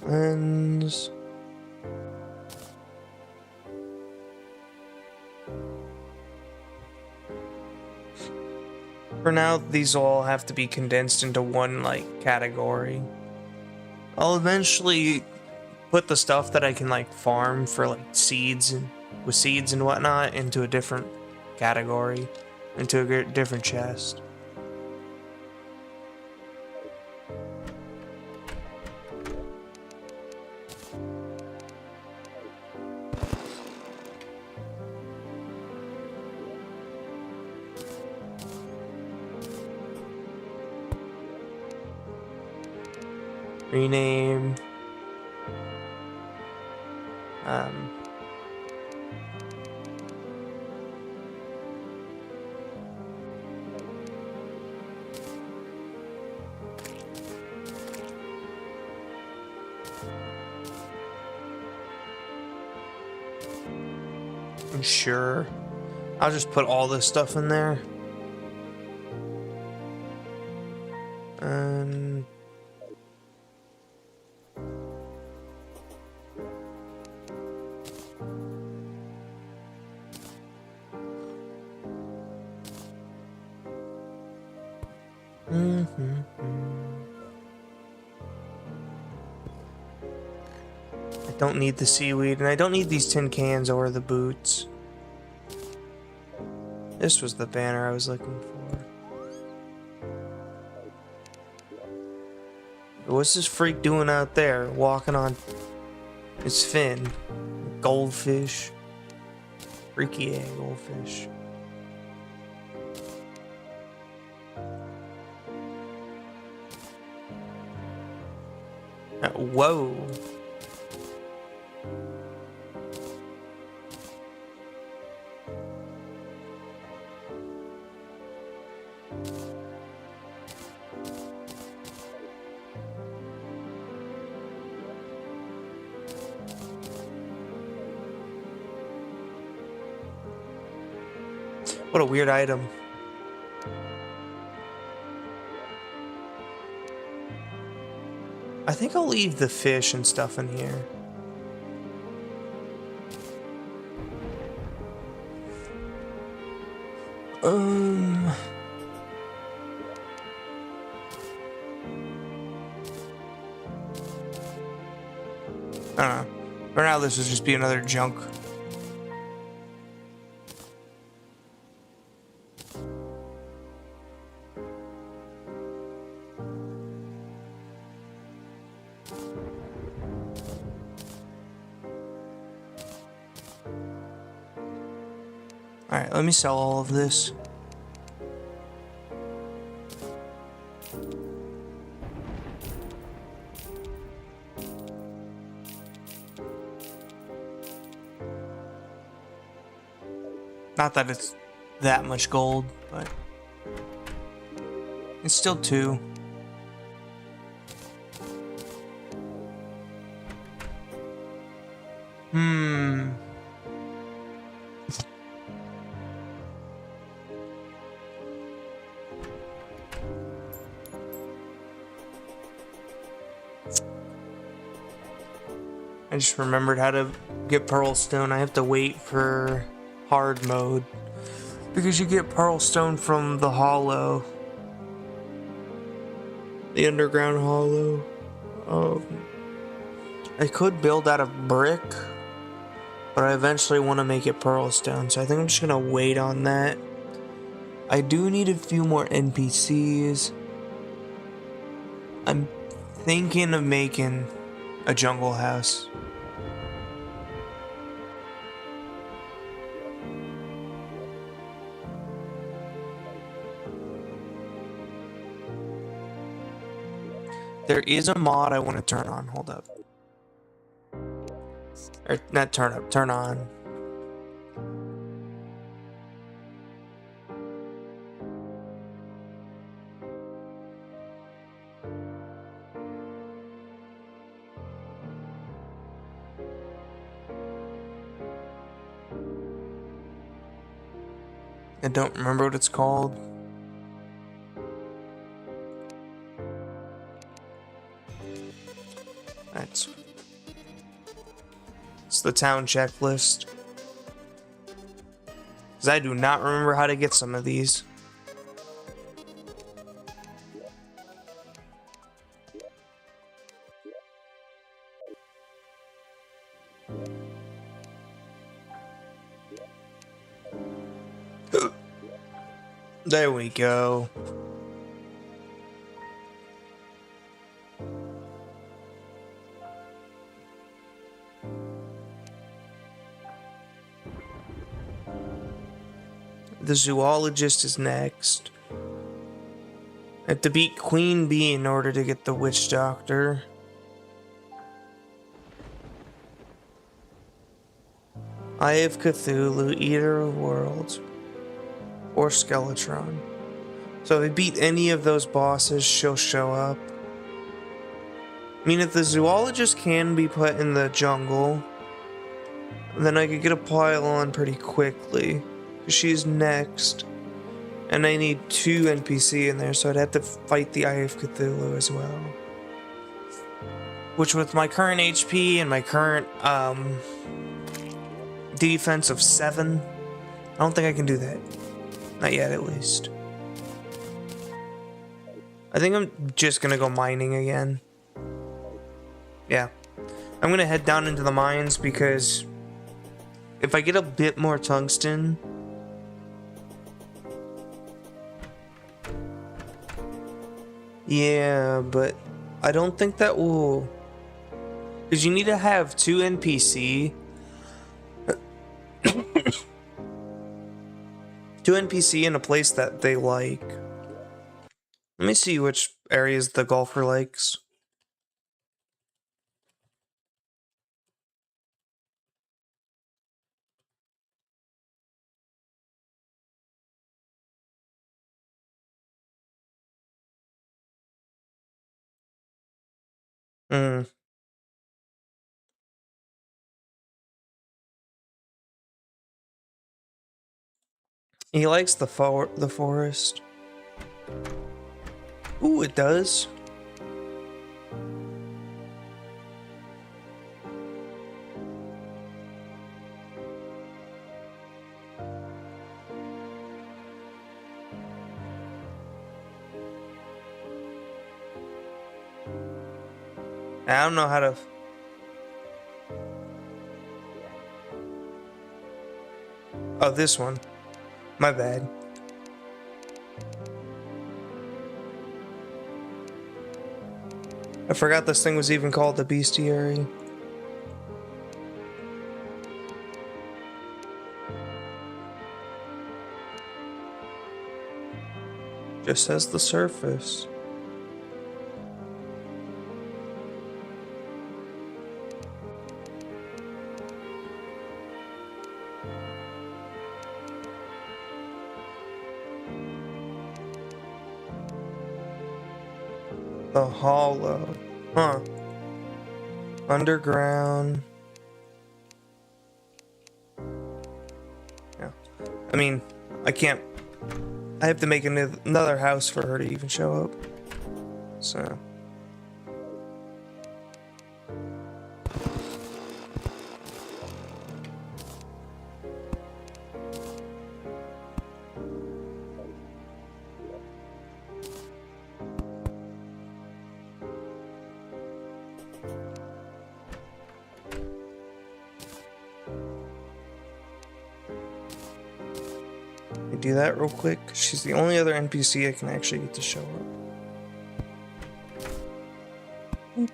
Lens. For now, these all have to be condensed into one, like, category. I'll eventually put the stuff that I can, like, farm for, like, seeds and with seeds and whatnot into a different category, into a different chest. Rename. Sure. I'll just put all this stuff in there. I don't need the seaweed, and I don't need these tin cans or the boots. This was the banner I was looking for. What's this freak doing out there, walking on his fin? Goldfish. Freaky goldfish. Whoa. What a weird item. I think I'll leave the fish and stuff in here. I don't know. For now, this will just be another junk. Alright, let me sell all of this. Not that it's that much gold, but it's still 2. I just remembered how to get Pearl Stone. I have to wait for hard mode because you get Pearl Stone from the hollow, the underground hollow. I could build out of brick, but I eventually want to make it Pearl Stone, so I think I'm just gonna wait on that. I do need a few more NPCs. I'm thinking of making a jungle house. There is a mod I want to turn on. Hold up. Or not turn up, turn on. I don't remember what it's called. It's the town checklist. Because I do not remember how to get some of these. There we go. The zoologist is next. I have to beat Queen Bee in order to get the witch doctor. Eye of Cthulhu, Eater of Worlds, or Skeletron. So if I beat any of those bosses, she'll show up. I mean, if the zoologist can be put in the jungle, then I could get a pile on pretty quickly. She's next. And I need 2 NPC in there, so I'd have to fight the Eye of Cthulhu as well. Which with my current HP and my current defense of 7, I don't think I can do that. Not yet, at least. I think I'm just gonna go mining again. Yeah. I'm gonna head down into the mines because if I get a bit more tungsten, yeah, but I don't think that will, because you need to have 2 NPC. 2 NPC in a place that they like. Let me see which areas the golfer likes. He likes the forest. Ooh, it does. I don't know how to. Oh, this one. My bad. I forgot this thing was even called the bestiary. Just says the surface. The hollow. Huh. Underground. Yeah. I mean, I can't. I have to make another house for her to even show up. So. Do that real quick. She's the only other NPC I can actually get to show up. Oop.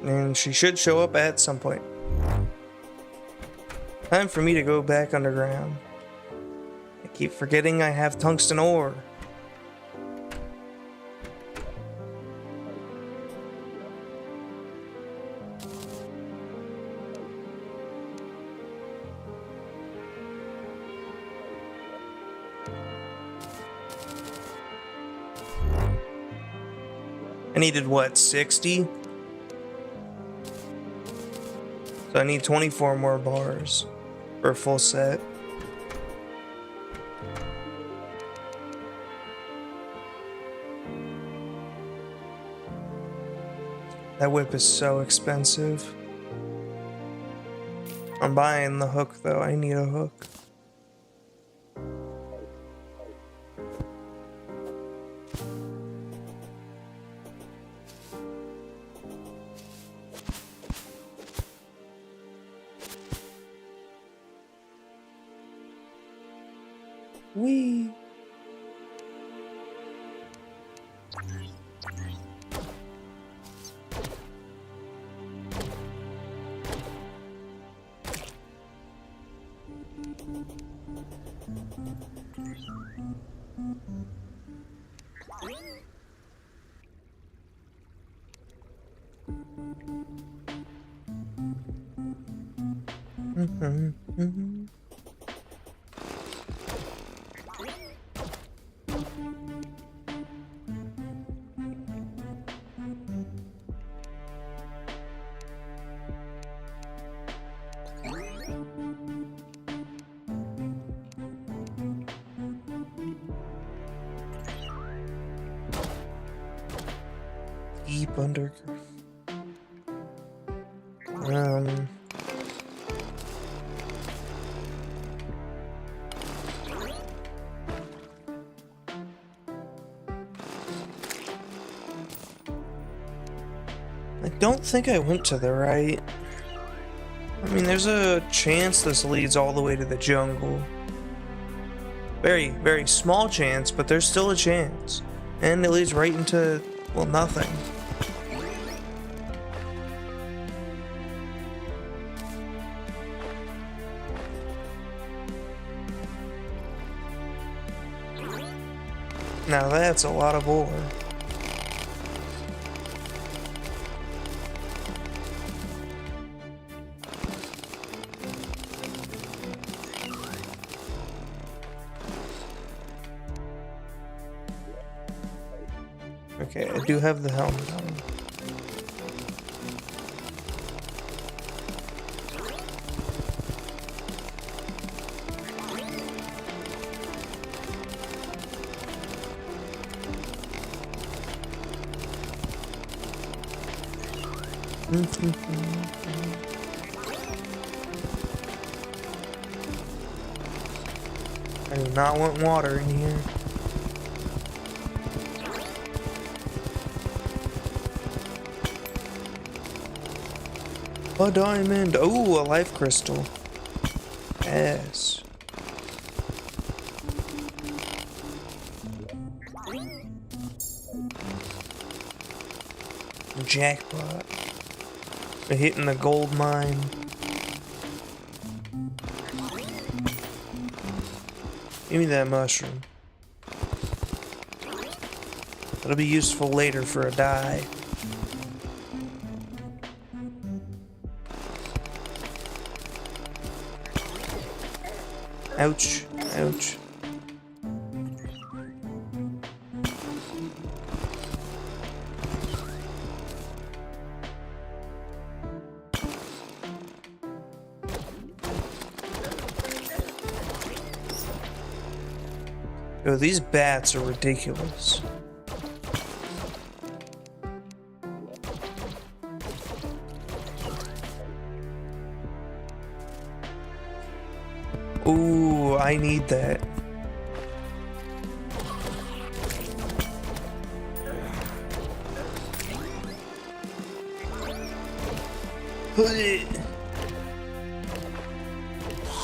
And she should show up at some point. Time for me to go back underground. I keep forgetting I have tungsten ore. I needed what, 60? So I need 24 more bars for a full set. That whip is so expensive. I'm buying the hook though. I need a hook. Wee. Deep under. I don't think I went to the right. I mean, there's a chance this leads all the way to the jungle. Very, very small chance, but there's still a chance. And it leads right into, well, nothing. Now that's a lot of ore. Okay, I do have the helmet on. I do not want water in here. A diamond. Oh, a life crystal. Yes. Jackpot. We're hitting the gold mine. Give me that mushroom. It'll be useful later for a dye. Ouch, ouch. Yo, these bats are ridiculous. Ooh, I need that.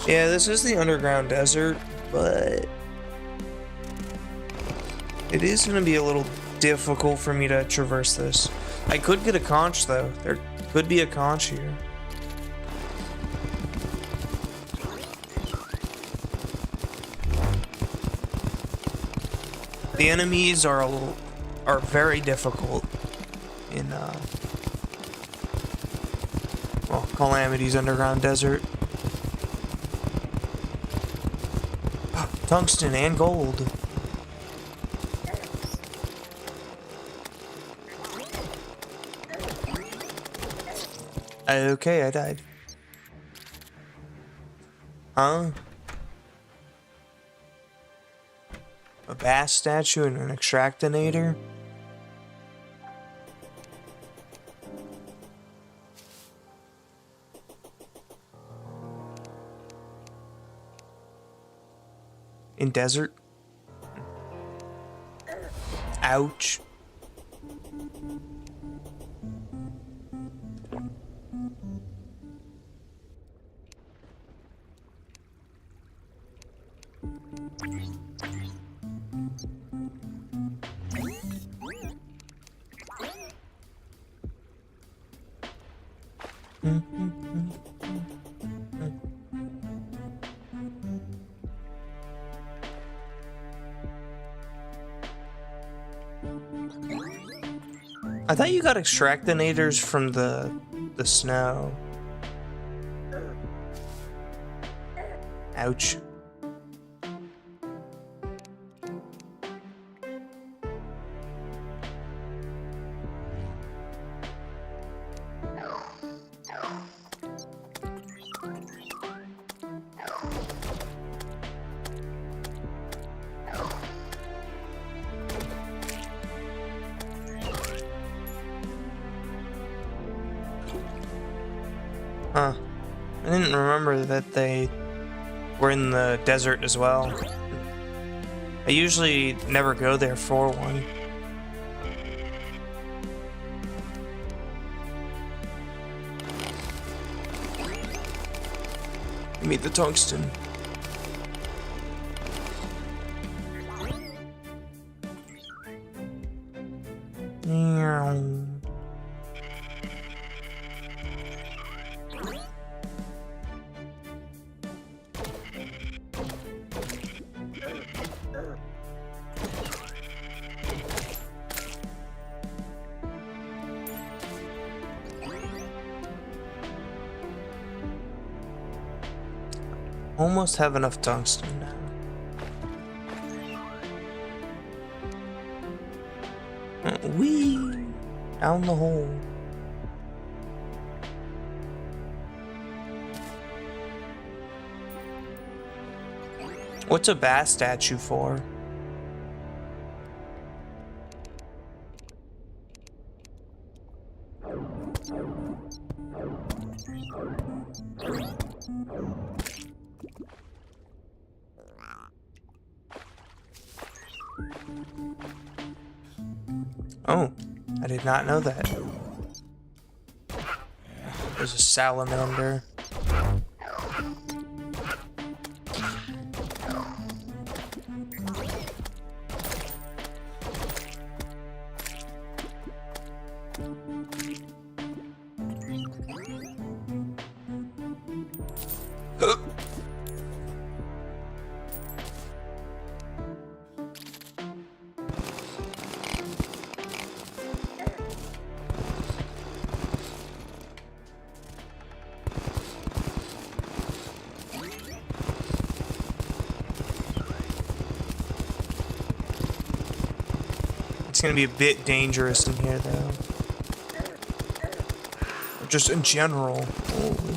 Yeah, this is the underground desert, but it is going to be a little difficult for me to traverse this. I could get a conch, though. There could be a conch here. The enemies are very difficult in well, Calamity's underground desert. Tungsten and gold. Okay, I died. Huh? A bass statue and an extractinator? in desert. Ouch. I thought you got extractinators from the snow. Ouch. Huh. I didn't remember that they were in the desert as well. I usually never go there for one. Give me the tungsten. Almost have enough tungsten now. Whee! Down the hole. What's a bass statue for? Oh, I did not know that. There's a salamander. It's gonna be a bit dangerous in here, though. Or just in general. Holy.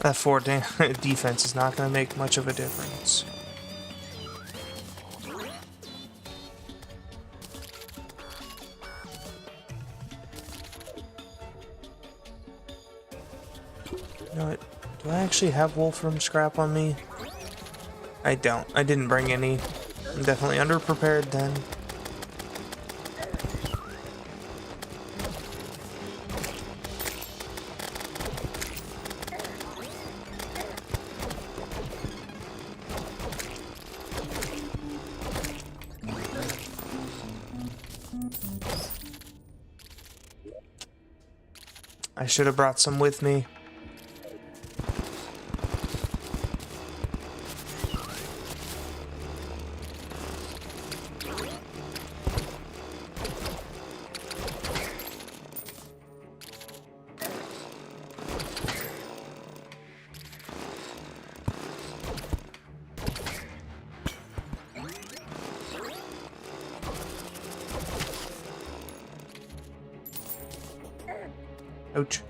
That 4 defense is not going to make much of a difference. You know what? Do I actually have wolfram scrap on me? I don't. I didn't bring any. I'm definitely underprepared then. I should have brought some with me. Ouch.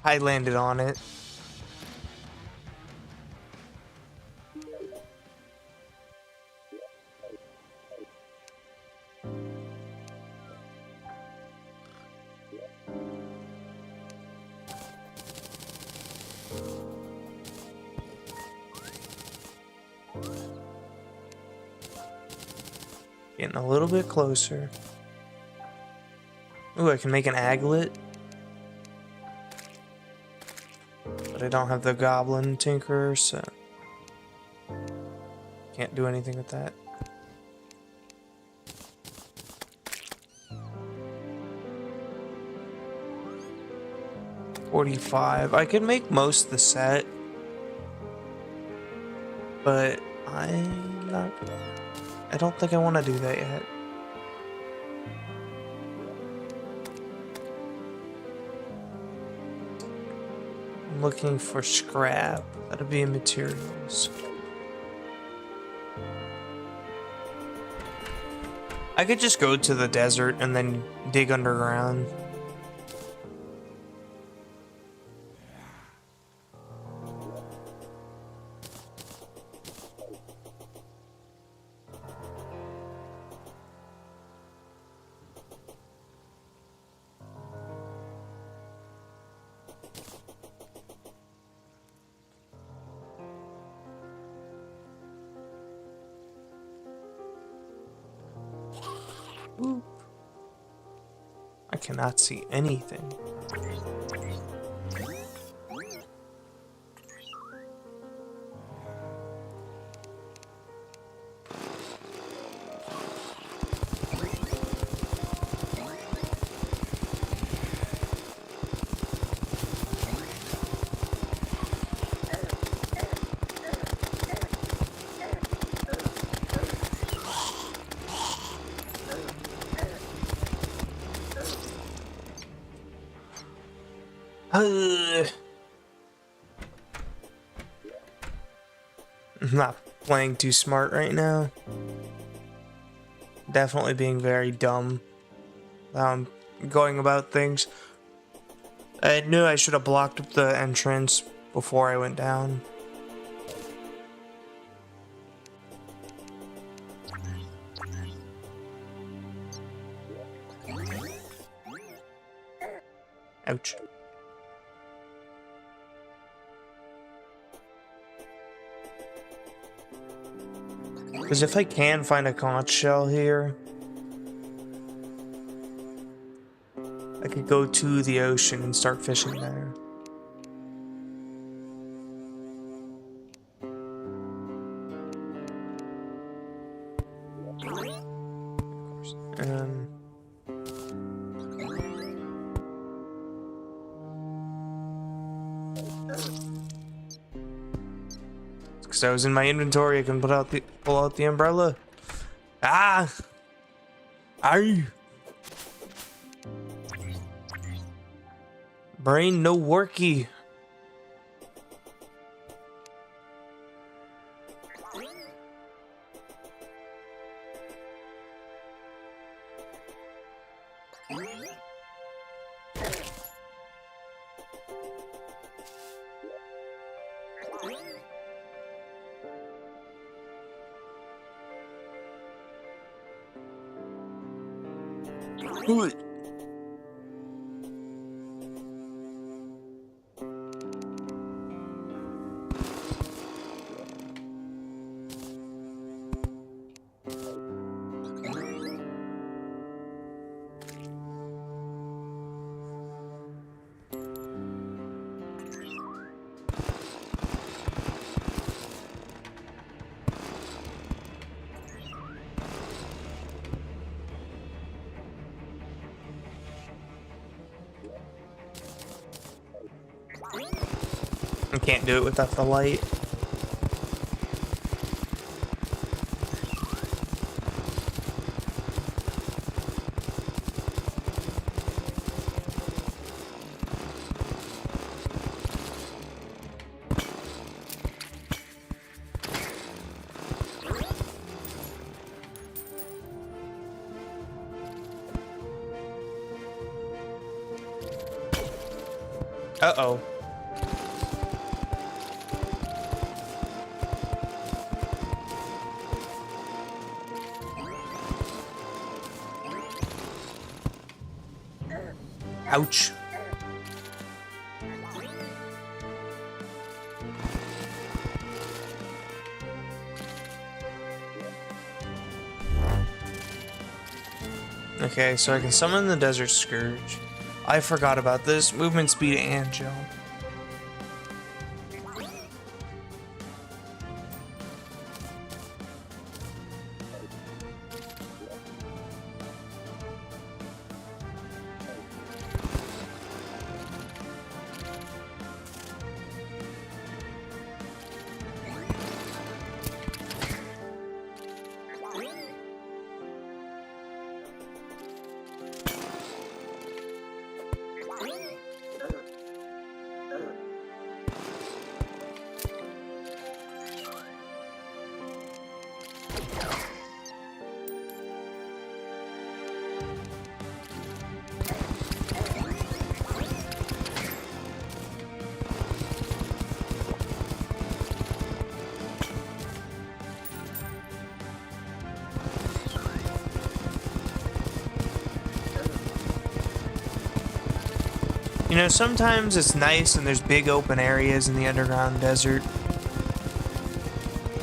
I landed on it. Getting a little bit closer. Ooh, I can make an aglet. But I don't have the goblin tinker, so can't do anything with that. $45. I could make most of the set, but I don't think I want to do that yet. I'm looking for scrap. That'll be in materials. I could just go to the desert and then dig underground. Ooh. I cannot see anything. I'm not playing too smart right now. Definitely being very dumb. Going about things. I knew I should have blocked up the entrance before I went down. Ouch. Because if I can find a conch shell here, I could go to the ocean and start fishing there. Of course. Because I was in my inventory, I can pull out the umbrella. Ah! Aye! Brain no worky. Good. I can't do it without the light. Uh-oh. Ouch. Okay, so I can summon the Desert Scourge. I forgot about this. Movement speed and jump. You know, sometimes it's nice and there's big open areas in the underground desert.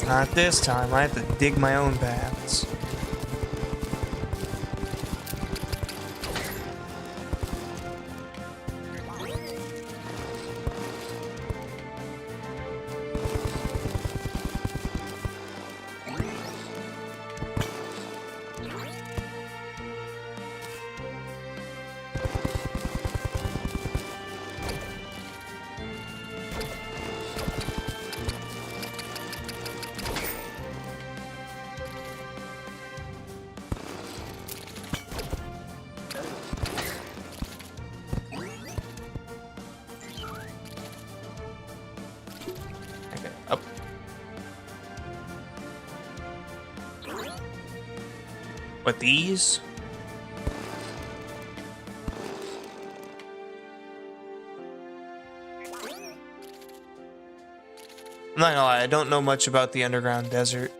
Not this time. I have to dig my own paths. Up. What, these? I'm not gonna lie, I don't know much about the underground desert.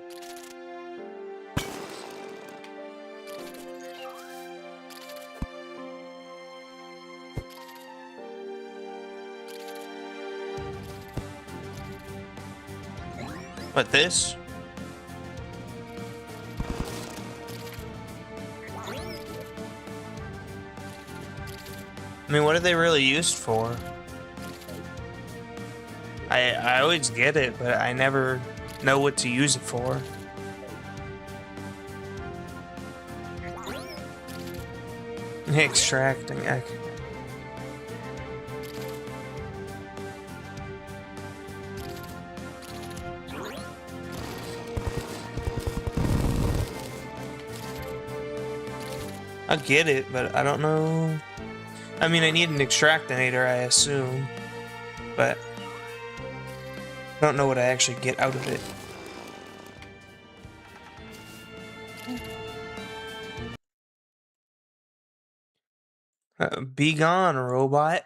What, this? I mean, what are they really used for? I always get it, but I never know what to use it for. Extracting. I get it, but I don't know. I mean, I need an extractinator, I assume, but I don't know what I actually get out of it. Be gone, robot.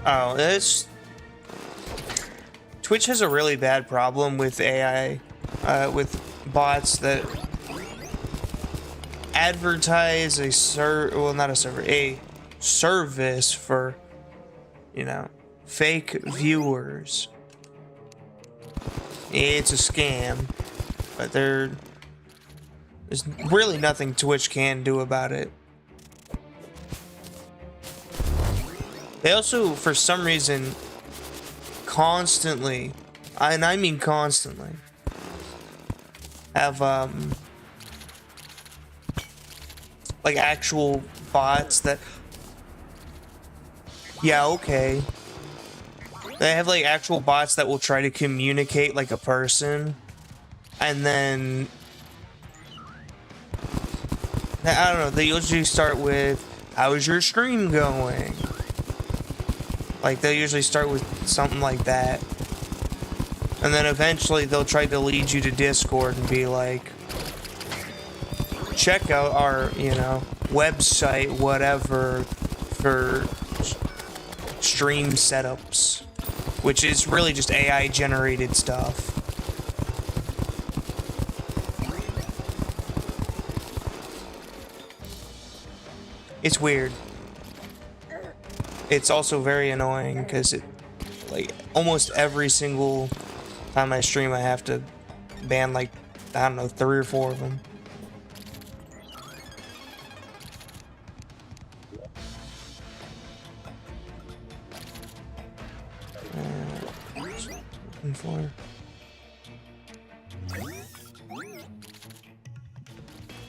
Oh, Twitch has a really bad problem with AI, with bots that advertise a service for, you know, fake viewers. It's a scam, but there's really nothing Twitch can do about it. They also, for some reason, constantly, and I mean constantly, have, like, actual bots that, yeah, okay. They have, like, actual bots that will try to communicate like a person, and then I don't know, they usually start with, how's your stream going? Like, they'll usually start with something like that. And then eventually they'll try to lead you to Discord and be like, check out our, you know, website, whatever, for stream setups, which is really just AI generated stuff. It's weird. It's also very annoying because it, like, almost every single time I stream, I have to ban, like, I don't know, 3 or 4 of them. Looking for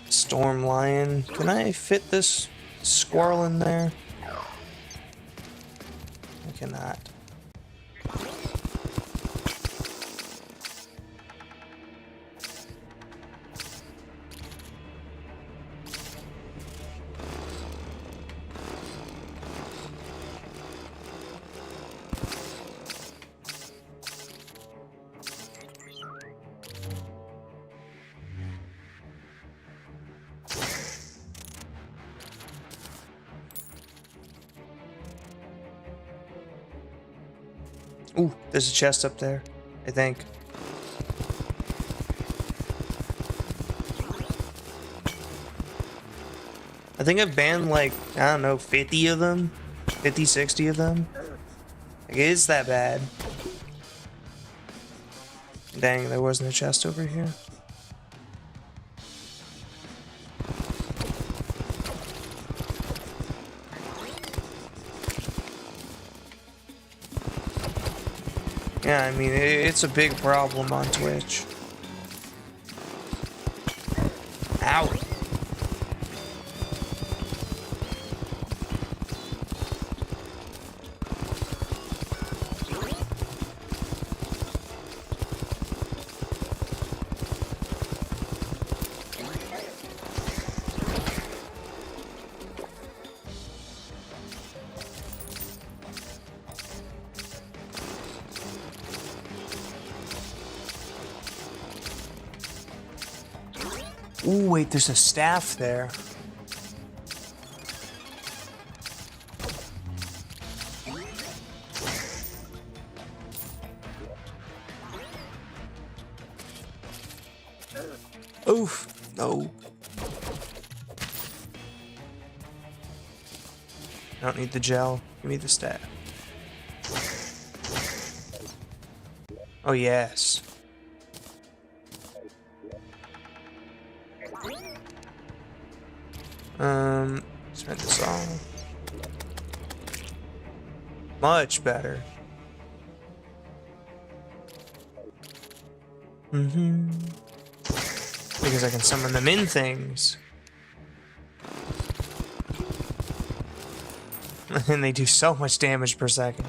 Storm Lion. Can I fit this squirrel in there? I cannot. Ooh, there's a chest up there, I think. I think I've banned, like, I don't know, 50 of them? 50, 60 of them? Like, it is that bad. Dang, there wasn't a chest over here. Yeah, I mean, it's a big problem on Twitch. Ow. Ooh, wait, there's a staff there. Oof, no. I don't need the gel. Give me the staff. Oh, yes. Spend this all. Much better. Because I can summon them in things. And they do so much damage per second.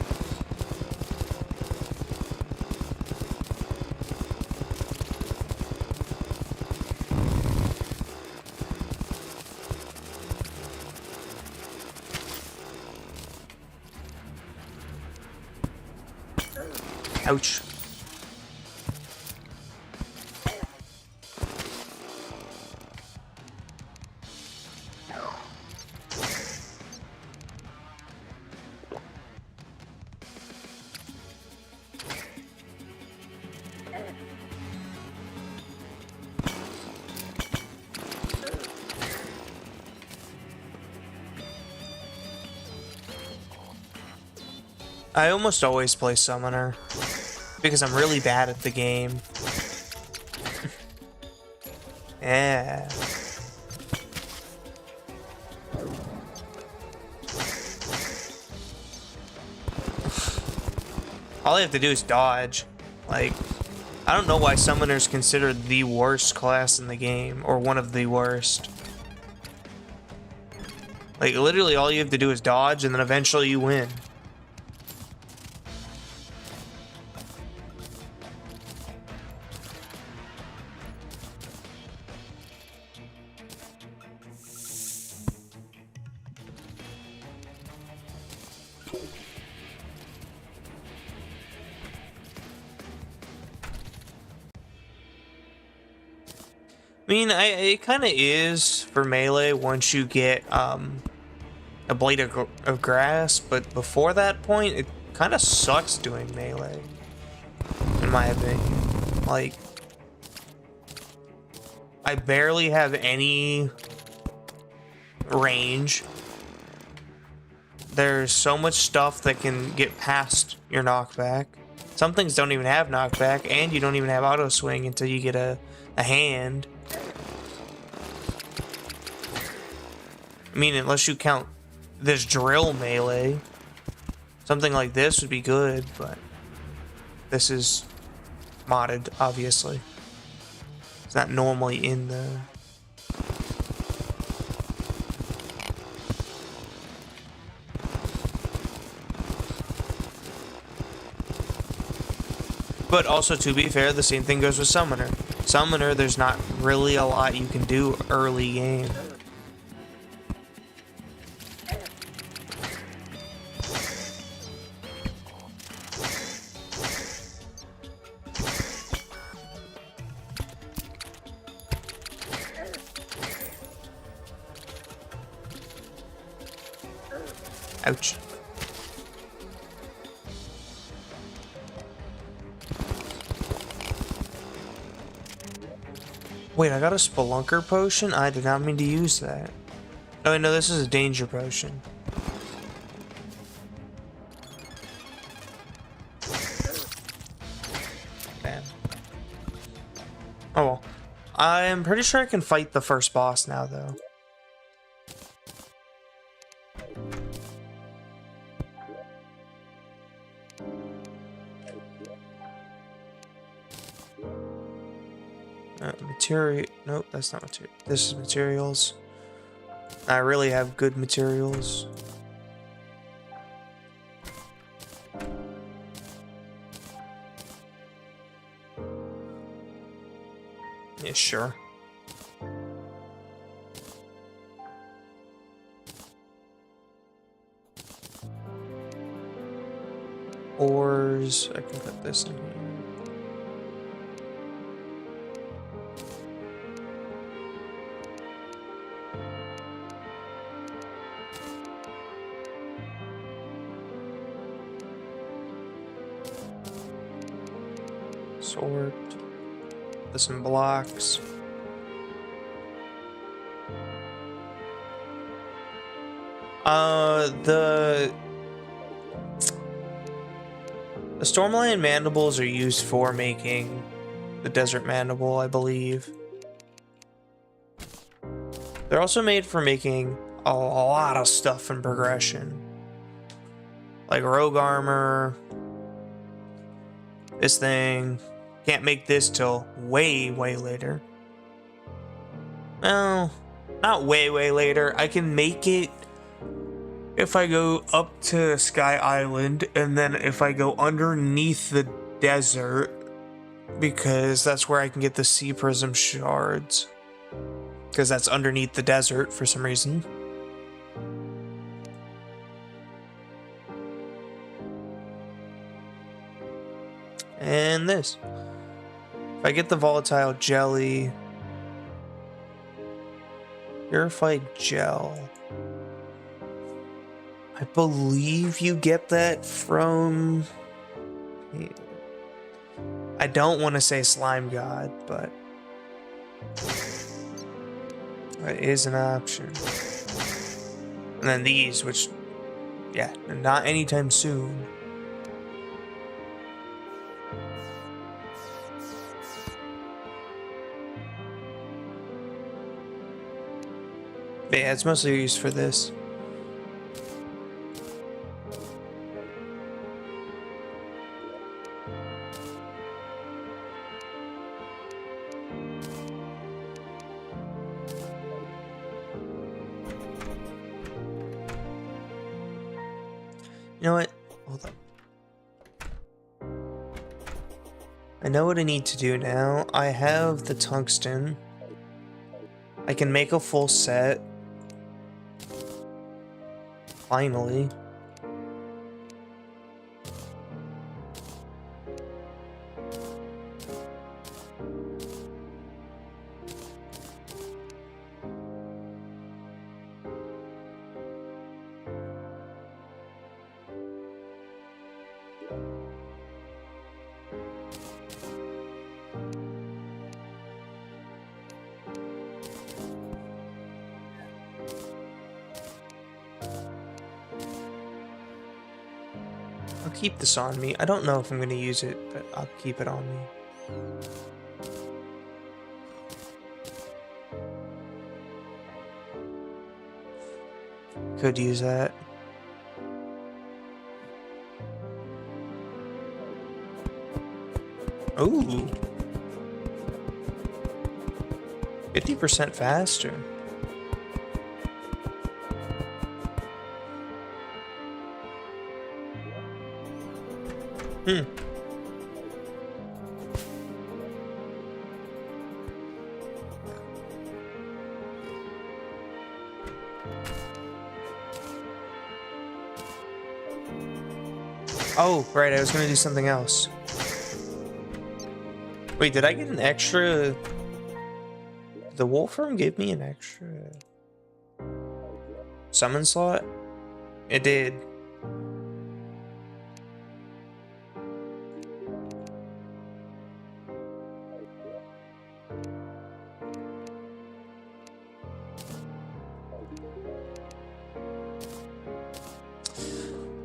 Ouch. I almost always play Summoner because I'm really bad at the game. Yeah. All I have to do is dodge. Like, I don't know why Summoner's considered the worst class in the game, or one of the worst. Like, literally all you have to do is dodge, and then eventually you win. I mean, it kind of is for melee once you get a blade of grass, but before that point, it kind of sucks doing melee, in my opinion. Like, I barely have any range. There's so much stuff that can get past your knockback. Some things don't even have knockback, and you don't even have auto swing until you get a hand. I mean, unless you count this drill melee, something like this would be good, but this is modded, obviously. It's not normally in the... But also, to be fair, the same thing goes with Summoner. Summoner, there's not really a lot you can do early game. Ouch. Wait, I got a Spelunker potion? I did not mean to use that. Oh, no, this is a danger potion. Damn. Oh well. I'm pretty sure I can fight the first boss now, though. Material. Nope, that's not material. This is materials. I really have good materials. Yeah, sure. Ores. I can put this in here. Sort. This in blocks. The Stormlion mandibles are used for making the Desert Mandible, I believe. They're also made for making a lot of stuff in progression. Like rogue armor. This thing. Can't make this till way, way later. Well, not way, way later. I can make it if I go up to Sky Island, and then if I go underneath the desert, because that's where I can get the Sea Prism shards. Because that's underneath the desert for some reason. And this. If I get the volatile jelly, purified gel, I believe you get that from, I don't want to say Slime God, but that is an option. And then these, which, yeah, not anytime soon. But yeah, it's mostly used for this. You know what? Hold on. I know what I need to do now. I have the tungsten. I can make a full set. Finally. I'll keep this on me. I don't know if I'm going to use it, but I'll keep it on me. Could use that. Ooh. 50% faster. Hmm. Oh, right, I was gonna do something else. Wait, did I get an extra... The Wolfram gave me an extra... summon slot? It did.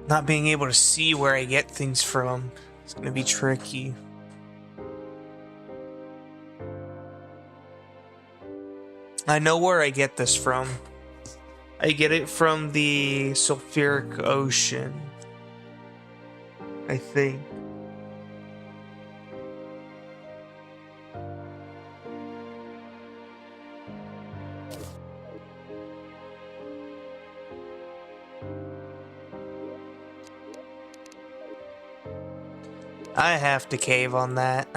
Not being able to see where I get things from is gonna be tricky. I know where I get this from. I get it from the sulfuric ocean, I think. I have to cave on that.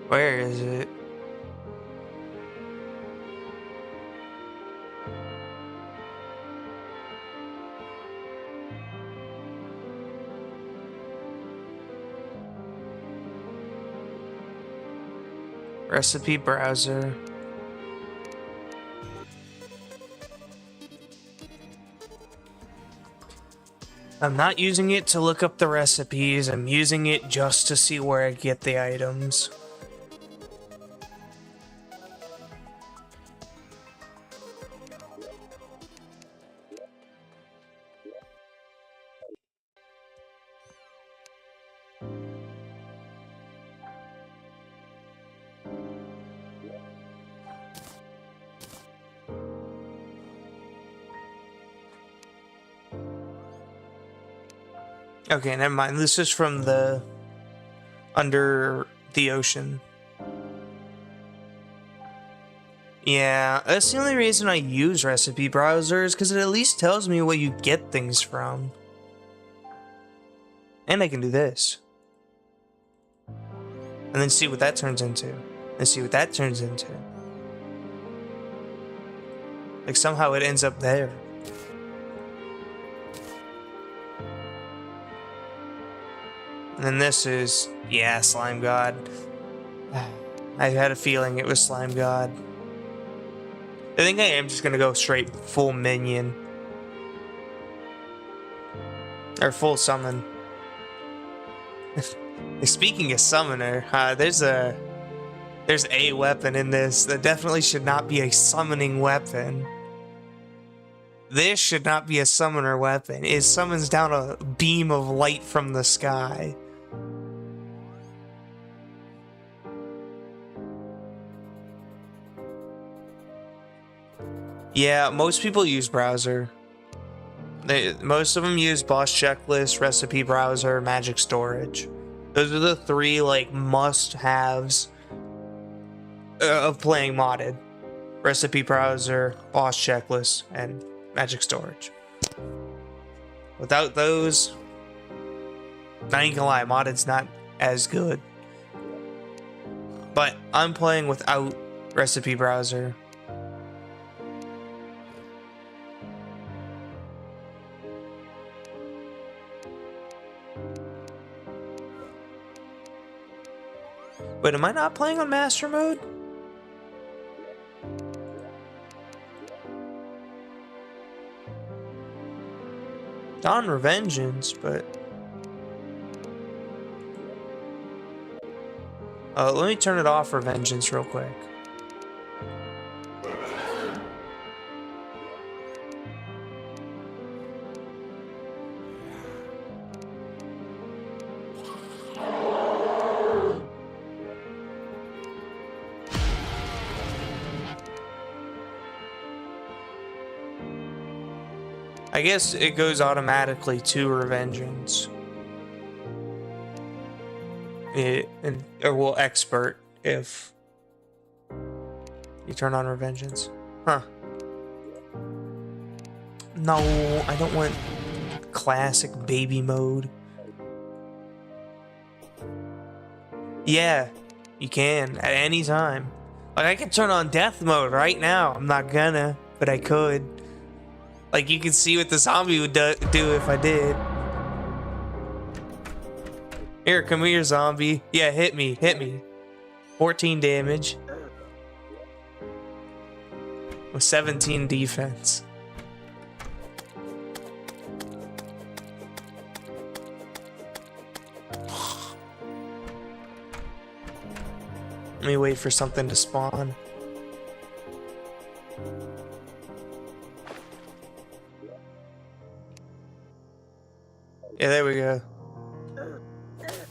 Where is it? Recipe browser. I'm not using it to look up the recipes, I'm using it just to see where I get the items. Okay, never mind. This is from the under the ocean. Yeah, that's the only reason I use recipe browsers, because it at least tells me where you get things from. And I can do this. And then see what that turns into. And see what that turns into. Like somehow it ends up there. And then this is, yeah, Slime God. I had a feeling it was Slime God. I think I am just gonna go straight full minion. Or full summon. Speaking of summoner, there's a weapon in this that definitely should not be a summoning weapon. This should not be a summoner weapon. It summons down a beam of light from the sky. Yeah, most people use browser. Most of them use boss checklist, recipe browser, magic storage. Those are the three like must-haves of playing modded. Recipe browser, boss checklist, and magic storage. Without those, not even gonna lie, modded's not as good. But I'm playing without recipe browser. Wait, am I not playing on master mode? on Revengeance, but let me turn it off for Vengeance real quick. I guess it goes automatically to Revengeance. Or will expert if you turn on Revengeance. Huh. No, I don't want classic baby mode. Yeah, you can at any time. Like, I could turn on death mode right now. I'm not gonna, but I could. Like, you can see what the zombie would do if I did. Here, come here, zombie. Yeah, hit me, hit me. 14 damage. With 17 defense. Let me wait for something to spawn. Yeah, there we go.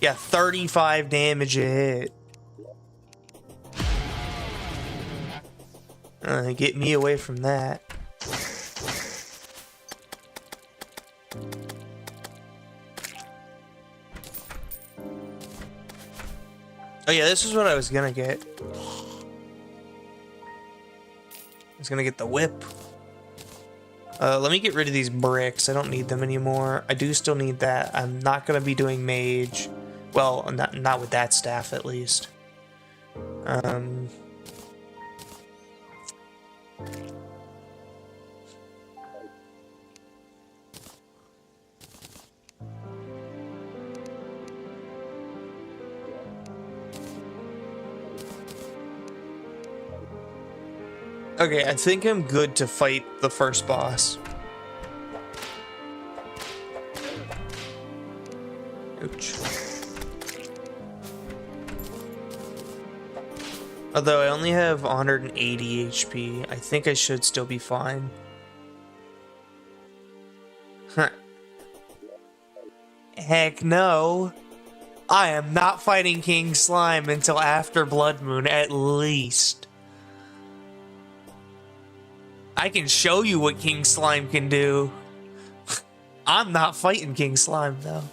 Yeah, 35 damage a hit. Get me away from that. Oh yeah, this is what I was gonna get. I was gonna get the whip. Let me get rid of these bricks. I don't need them anymore. I do still need that. I'm not gonna be doing mage. Well, not with that staff at least. Okay, I think I'm good to fight the first boss. Ouch. Although I only have 180 HP, I think I should still be fine. Huh. Heck no. I am not fighting King Slime until after Blood Moon, at least. I can show you what King Slime can do. I'm not fighting King Slime, though.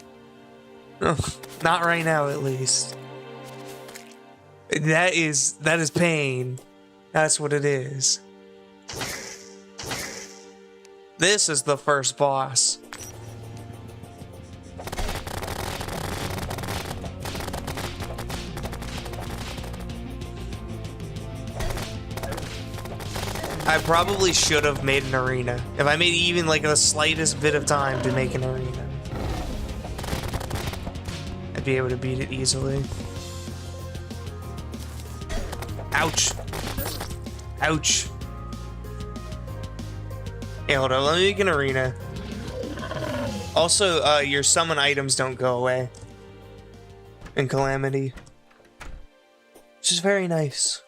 Not right now, at least. That is pain. That's what it is. This is the first boss. I probably should have made an arena. If I made even like the slightest bit of time to make an arena, I'd be able to beat it easily. Ouch. Ouch. Hey, hold on. Let me make an arena. Also, your summon items don't go away in Calamity, which is very nice.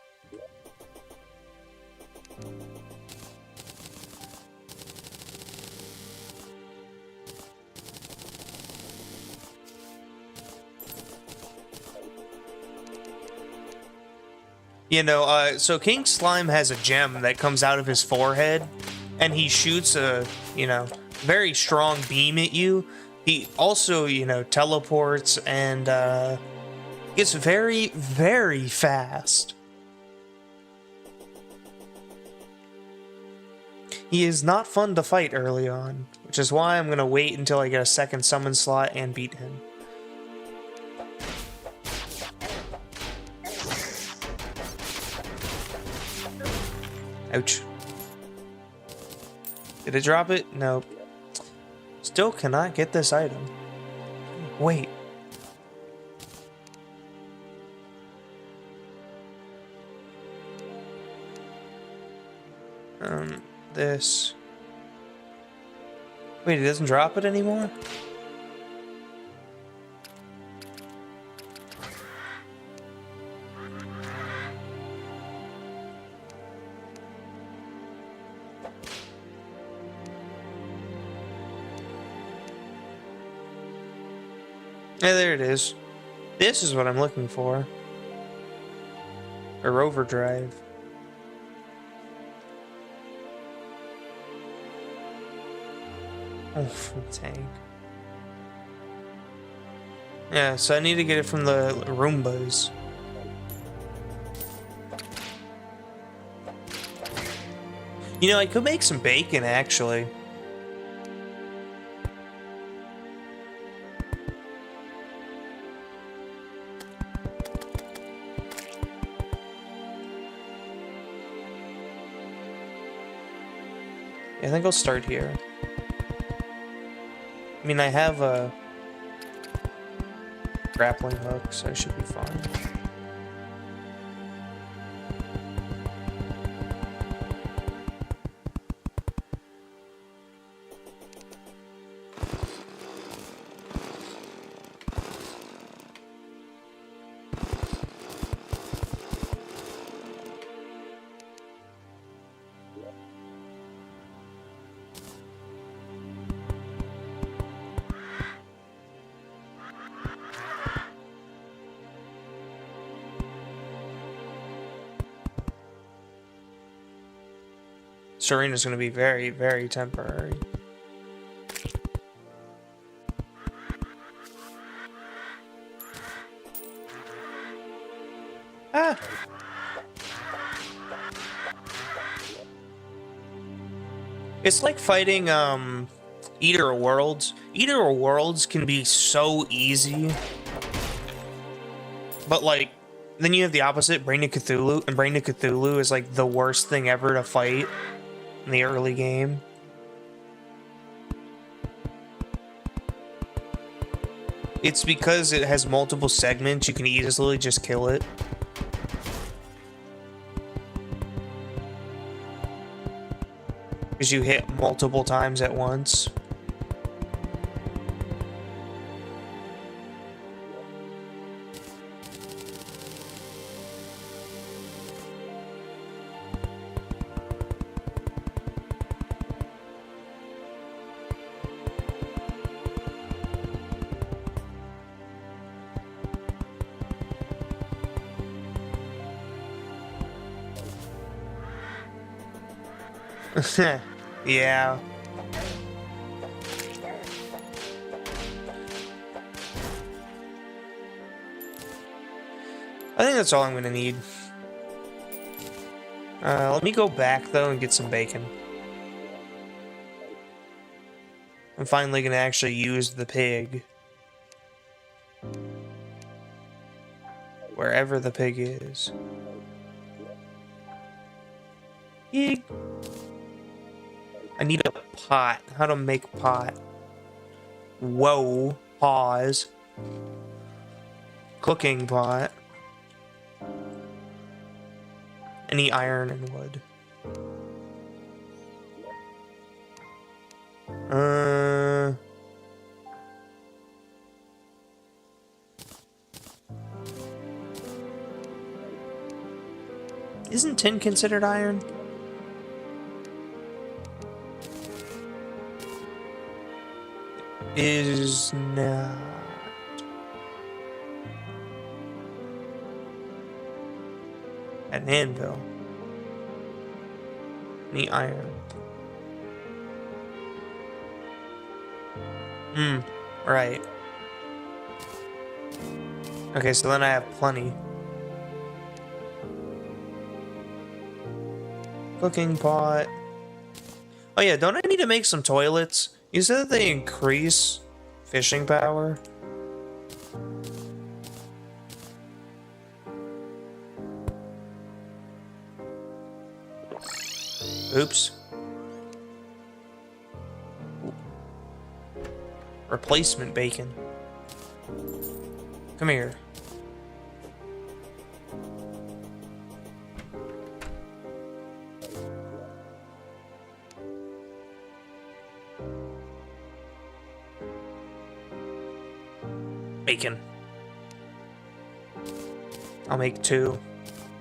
You know, so King Slime has a gem that comes out of his forehead, and he shoots a, you know, very strong beam at you. He also, you know, teleports and gets very, very fast. He is not fun to fight early on, which is why I'm going to wait until I get a second summon slot and beat him. Ouch. Did it drop it? Nope. Still cannot get this item. Wait. This. Wait, it doesn't drop it anymore? Yeah, there it is. This is what I'm looking for. Or overdrive. Oh, from tank. Yeah, so I need to get it from the Roombas. You know, I could make some bacon, actually. Yeah, I think I'll start here. I mean, I have a grappling hook, so I should be fine. Serena's going to be very, very temporary. Ah! It's like fighting, Eater of Worlds. Eater of Worlds can be so easy. But, like, then you have the opposite, Brain of Cthulhu. And Brain of Cthulhu is, like, the worst thing ever to fight in the early game. It's because it has multiple segments, you can easily just kill it. Because you hit multiple times at once. Yeah. I think that's all I'm gonna need. Let me go back, though, and get some bacon. I'm finally gonna actually use the pig. Wherever the pig is. Pig! I need a pot. How to make a pot. Whoa. Pause. Cooking pot. Any iron and wood. Isn't tin considered iron? Is not. An anvil. Any iron. Right. Okay, so then I have plenty. Cooking pot. Oh yeah, don't I need to make some toilets? You said that they increase fishing power? Oops. Replacement bacon. Come here. bacon. I'll make 2.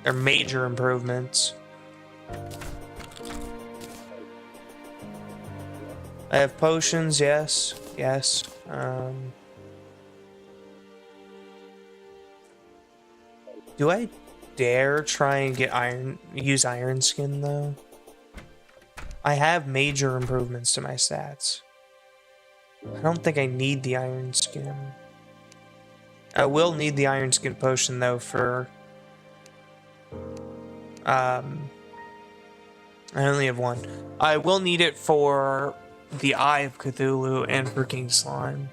They're major improvements. I have potions, yes. Yes. Do I dare try and get use iron skin though? I have major improvements to my stats. I don't think I need the iron skin. I will need the iron skin potion though for I only have 1. I will need it for the Eye of Cthulhu and for King Slime.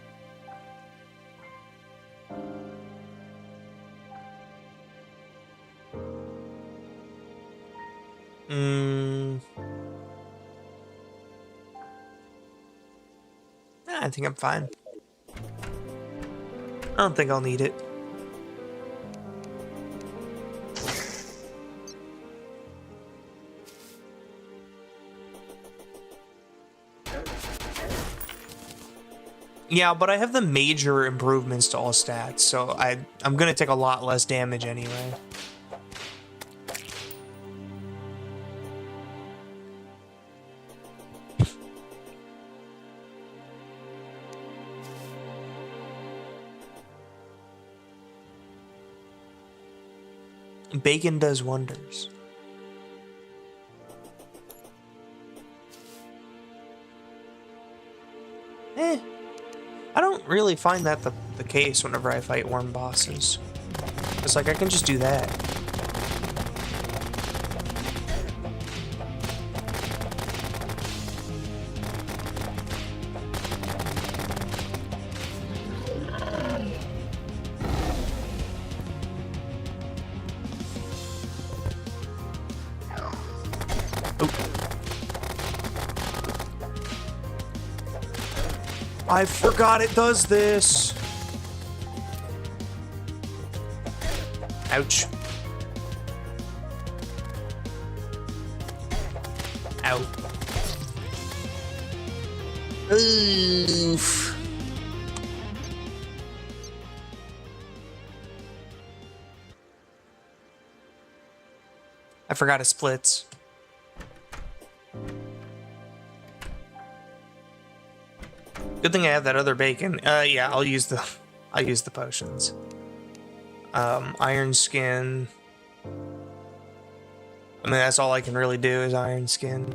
I think I'm fine. I don't think I'll need it. Yeah, but I have the major improvements to all stats, so I'm gonna take a lot less damage anyway. Bacon does wonders. I don't really find that the case whenever I fight worm bosses. It's like I can just do that. I forgot it does this. Ouch. Ow. Oof. I forgot it splits. Good thing I have that other bacon. Yeah, I'll use the potions. Iron skin. I mean, that's all I can really do is iron skin.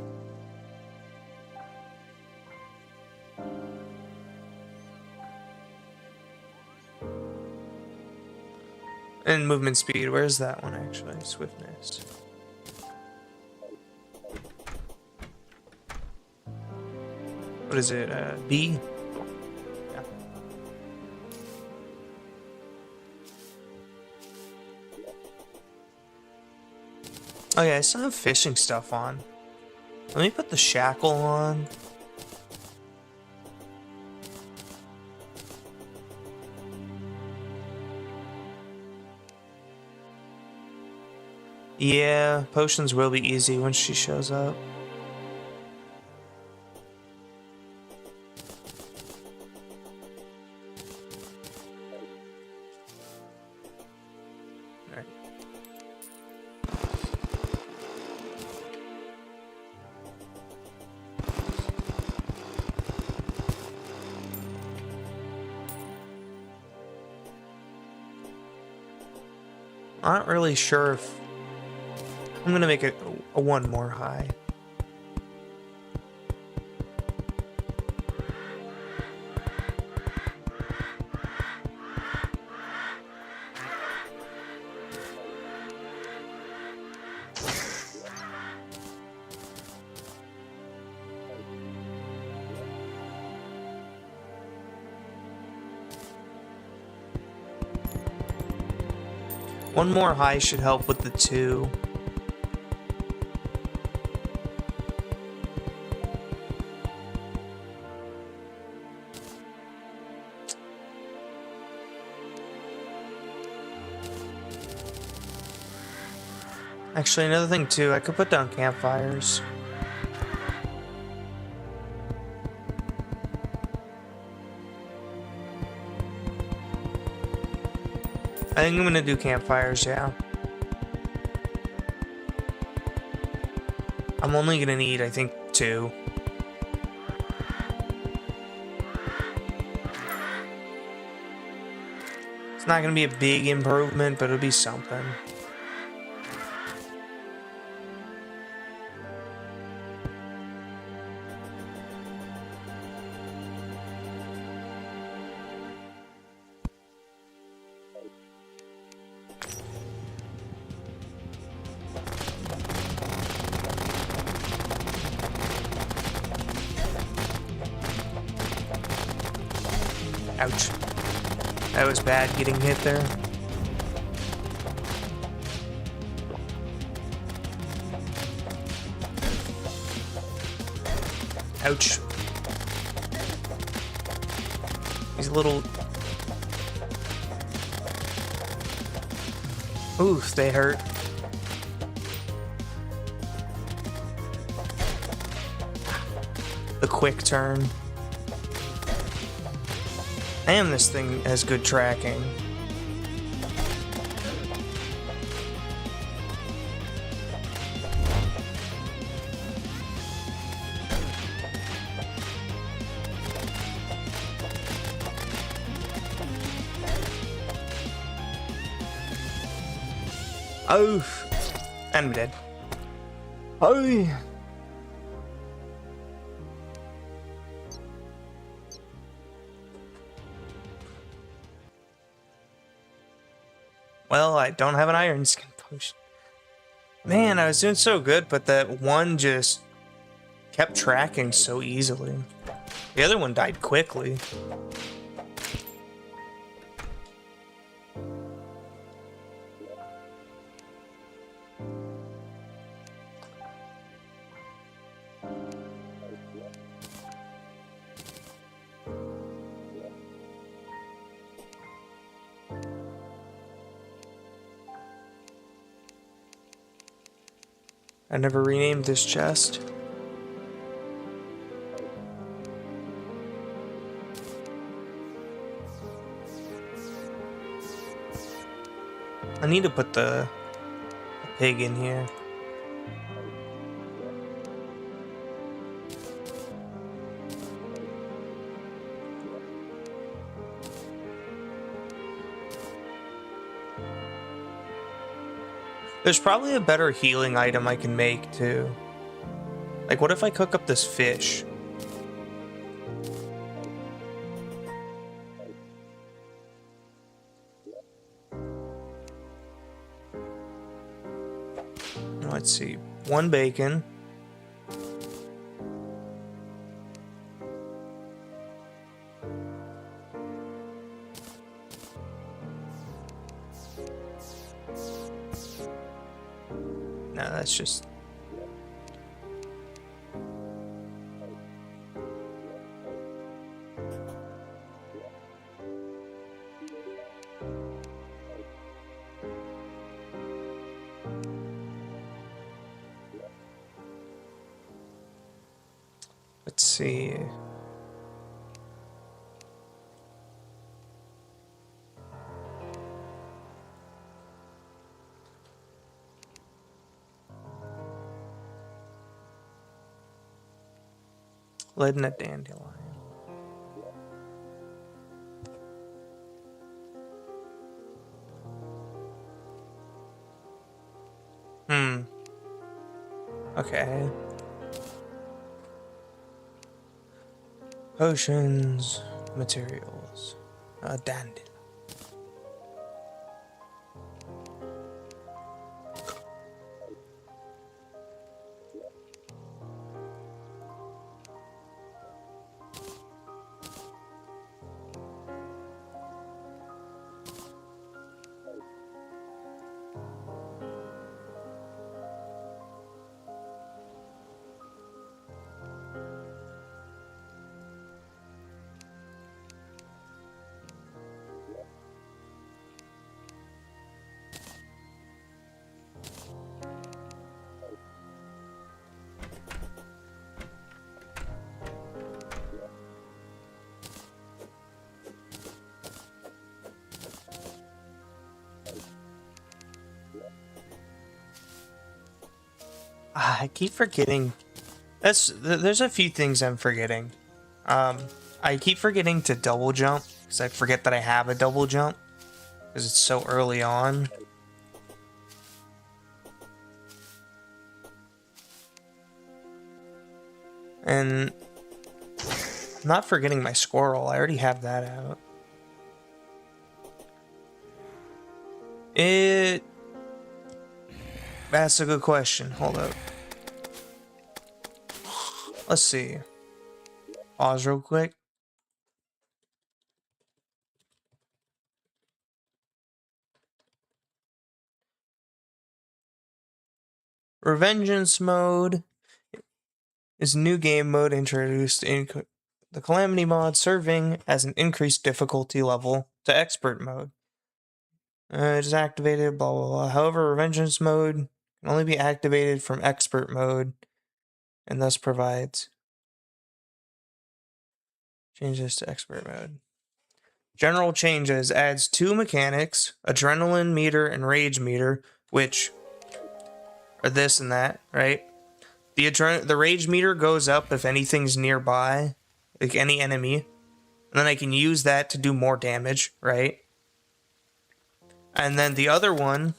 And movement speed. Where's that one actually? Swiftness. What is it? B? Oh yeah, I still have fishing stuff on. Let me put the shackle on. Yeah, potions will be easy once she shows up. I'm not really sure if I'm gonna make it a 1 more high. One more high should help with the 2. Actually, another thing too, I could put down campfires. I think I'm gonna do campfires, yeah. I'm only gonna need, I think, 2. It's not gonna be a big improvement, but it'll be something. Ouch. That was bad getting hit there. Ouch. These little... Oof, they hurt. The quick turn. Damn, this thing has good tracking. Oh, and I'm dead. Oh. Well, I don't have an iron skin potion. Man, I was doing so good, but that one just kept tracking so easily. The other one died quickly. I never renamed this chest. I need to put the pig in here. There's probably a better healing item I can make, too. Like, what if I cook up this fish? Let's see. 1 bacon. No, that's just... Let's see. Lead and a dandelion. Okay. Potions, materials, a dandelion. I keep forgetting. There's a few things I'm forgetting. I keep forgetting to double jump because I forget that I have a double jump because it's so early on. And I'm not forgetting my squirrel. I already have that out. That's a good question. Hold up. Let's see. Pause real quick. Revengeance mode is a new game mode introduced in the Calamity mod, serving as an increased difficulty level to expert mode. It is activated, blah, blah, blah. However, Revengeance mode can only be activated from expert mode and thus provides changes to expert mode. General changes adds 2 mechanics, adrenaline meter and rage meter, which are this and that, right? The rage meter goes up if anything's nearby, like any enemy, and then I can use that to do more damage, right? And then the other one,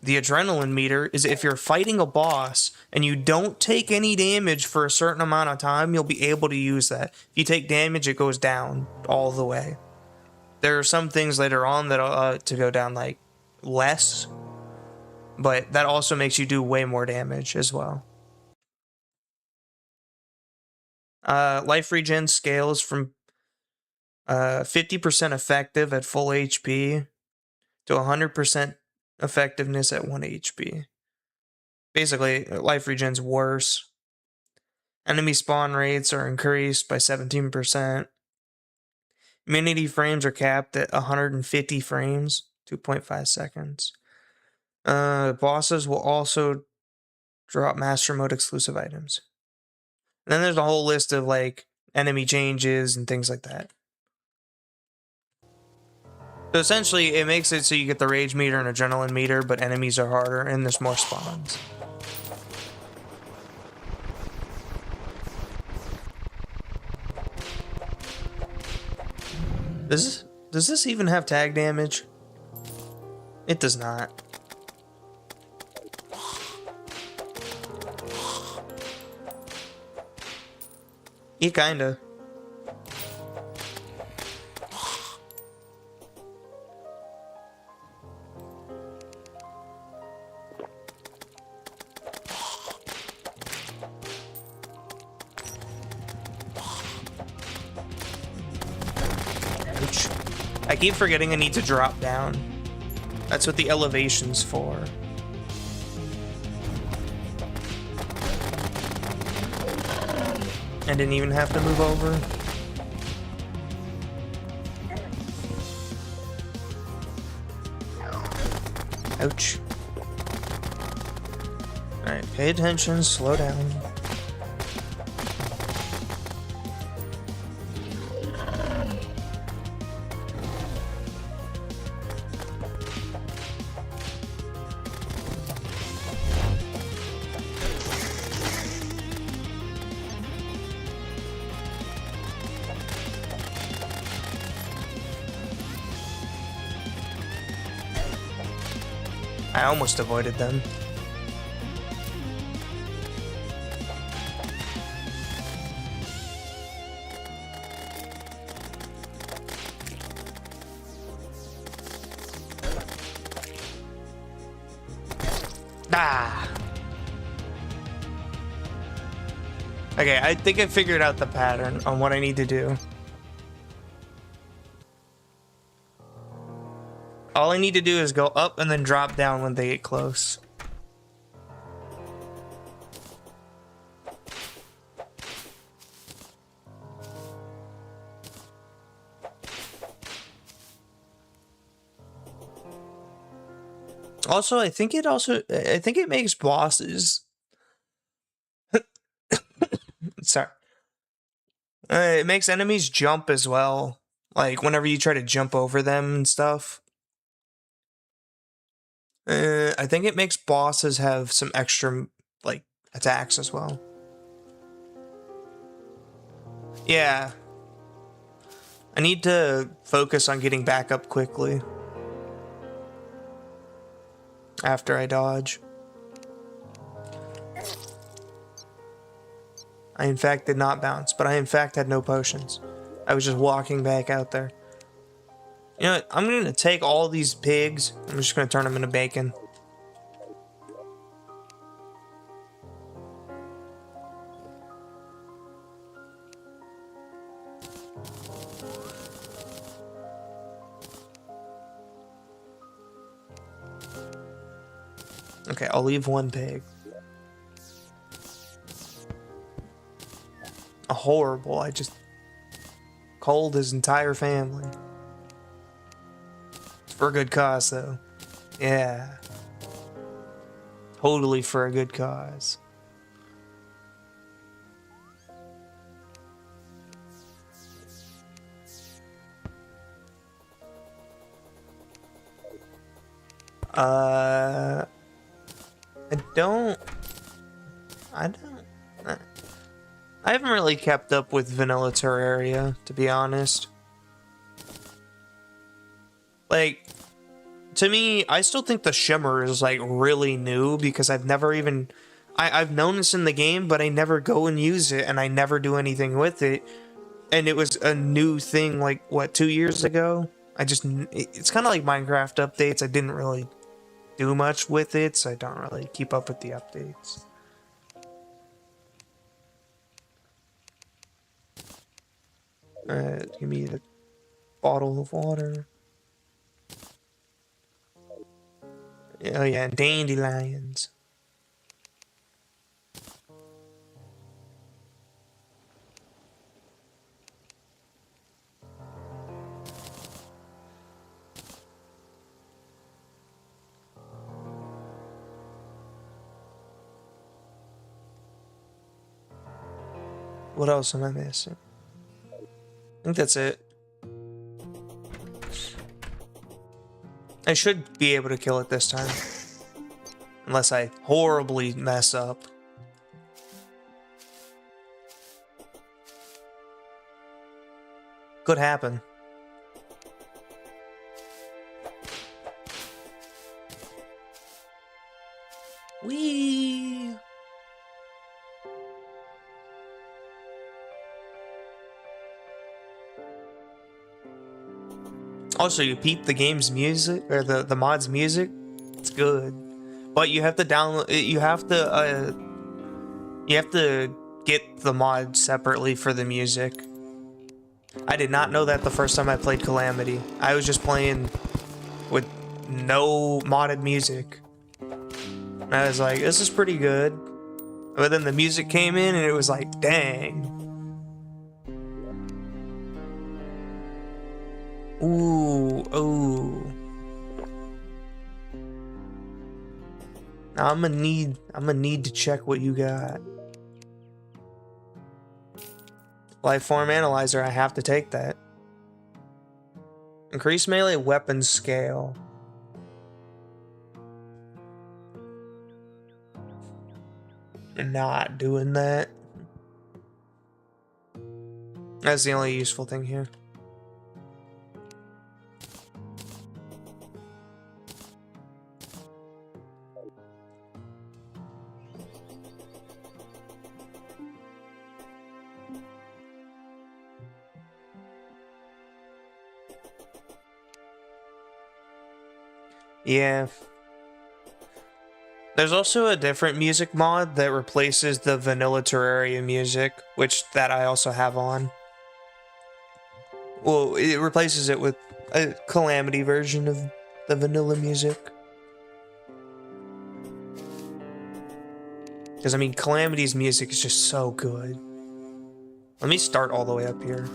the adrenaline meter, is if you're fighting a boss and you don't take any damage for a certain amount of time, you'll be able to use that. If you take damage, it goes down all the way. There are some things later on that to go down like less, but that also makes you do way more damage as well. Life regen scales from 50% effective at full HP to 100% effectiveness at 1 HP. Basically, life regen's worse. Enemy spawn rates are increased by 17%. Immunity frames are capped at 150 frames, 2.5 seconds. Bosses will also drop Master Mode exclusive items. And then there's a whole list of like enemy changes and things like that. So essentially, it makes it so you get the rage meter and adrenaline meter, but enemies are harder and there's more spawns. Does this even have tag damage? It does not. Yeah, kinda. Ouch. I keep forgetting I need to drop down. That's what the elevation's for. I didn't even have to move over. Ouch. Alright, pay attention, slow down. I almost avoided them. Ah! Okay, I think I figured out the pattern on what I need to do. All I need to do is go up and then drop down when they get close. Also, I think it makes bosses. Sorry. It makes enemies jump as well. Like whenever you try to jump over them and stuff. I think it makes bosses have some extra like attacks as well. Yeah. I need to focus on getting back up quickly after I dodge. I in fact did not bounce, but I in fact had no potions. I was just walking back out there. You know what? I'm going to take all these pigs. I'm just going to turn them into bacon. Okay, I'll leave one pig. Horrible. I just culled his entire family. It's for a good cause, though. Yeah. Totally for a good cause. I haven't really kept up with Vanilla Terraria, to be honest. Like, to me, I still think the shimmer is, like, really new, because I've never even... I've known it's in the game, but I never go and use it, and I never do anything with it. And it was a new thing, like, what, 2 years ago? It's kind of like Minecraft updates. I didn't really do much with it, so I don't really keep up with the updates. Give me the bottle of water. Oh yeah, dandelions. What else am I missing? I think that's it. I should be able to kill it this time. Unless I horribly mess up. Could happen. Whee! Also, you peep the game's music, or the mod's music. It's good, but you have to download. You have to get the mod separately for the music. I did not know that the first time I played Calamity. I was just playing with no modded music. And I was like, this is pretty good. But then the music came in, and it was like, dang. Ooh, ooh. Now I'm gonna need to check what you got. Lifeform Analyzer, I have to take that. Increase melee weapon scale. Not doing that. That's the only useful thing here. Yeah. There's also a different music mod that replaces the vanilla Terraria music, which I also have on. Well, it replaces it with a Calamity version of the vanilla music. Because, I mean, Calamity's music is just so good. Let me start all the way up here.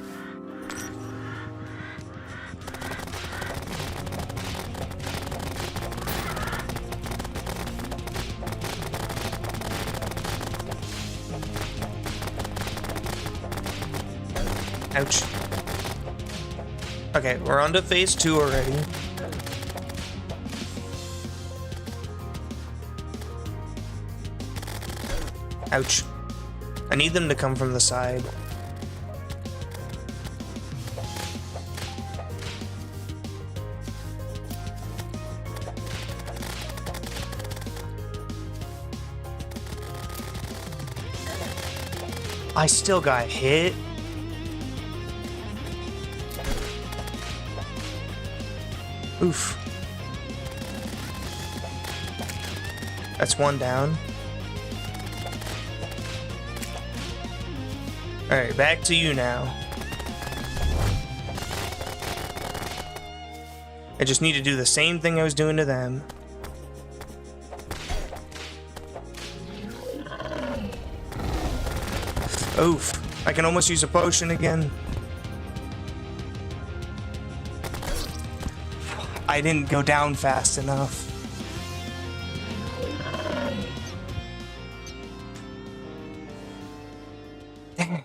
Ouch. Okay, we're on to phase 2 already. Ouch. I need them to come from the side. I still got hit. Oof. That's one down. Alright, back to you now. I just need to do the same thing I was doing to them. Oof. I can almost use a potion again. I didn't go down fast enough. Dang.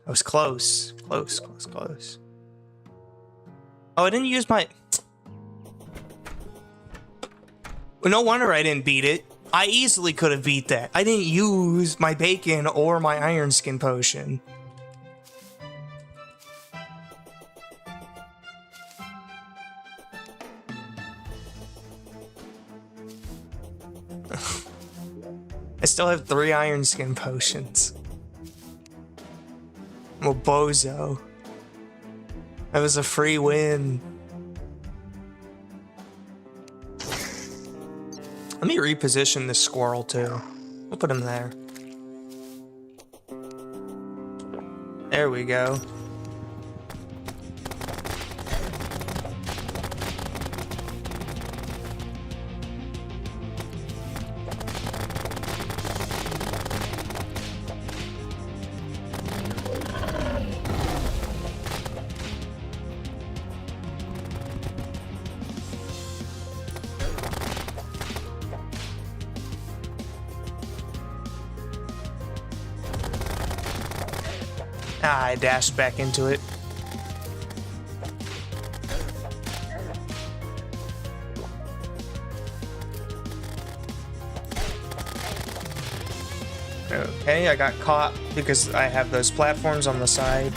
I was close. Close. Oh, I didn't use my... No wonder I didn't beat it. I easily could have beat that. I didn't use my bacon or my iron skin potion. I still have 3 iron skin potions. I'm a bozo. That was a free win. Let me reposition this squirrel too. We'll put him there. There we go. Ah, I dashed back into it. Okay, I got caught because I have those platforms on the side.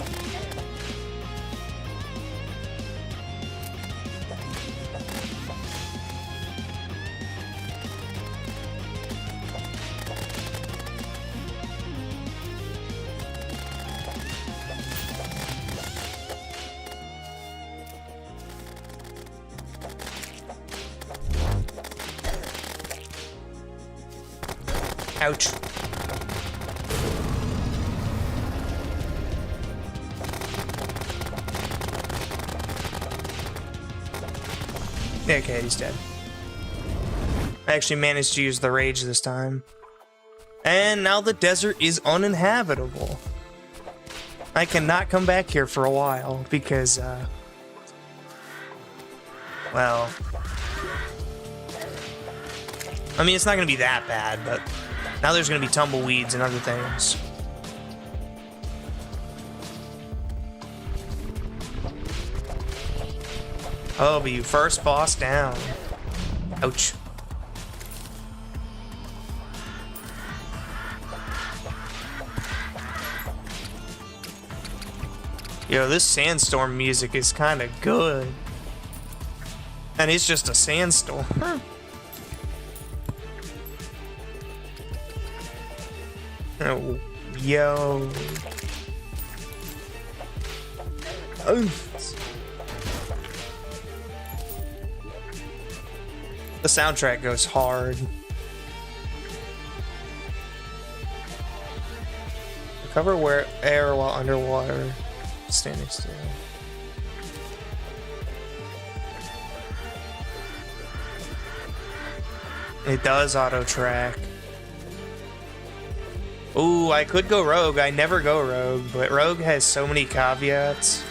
Ouch. Okay, he's dead. I actually managed to use the rage this time. And now the desert is uninhabitable. I cannot come back here for a while because, well... I mean, it's not going to be that bad, but now there's going to be tumbleweeds and other things. Oh, but you first boss down. Ouch. Yo, this sandstorm music is kind of good. And it's just a sandstorm. Oh, yo. Oof. The soundtrack goes hard. Recover air while underwater. Standing still. It does auto track. Ooh, I could go rogue. I never go rogue, but rogue has so many caveats.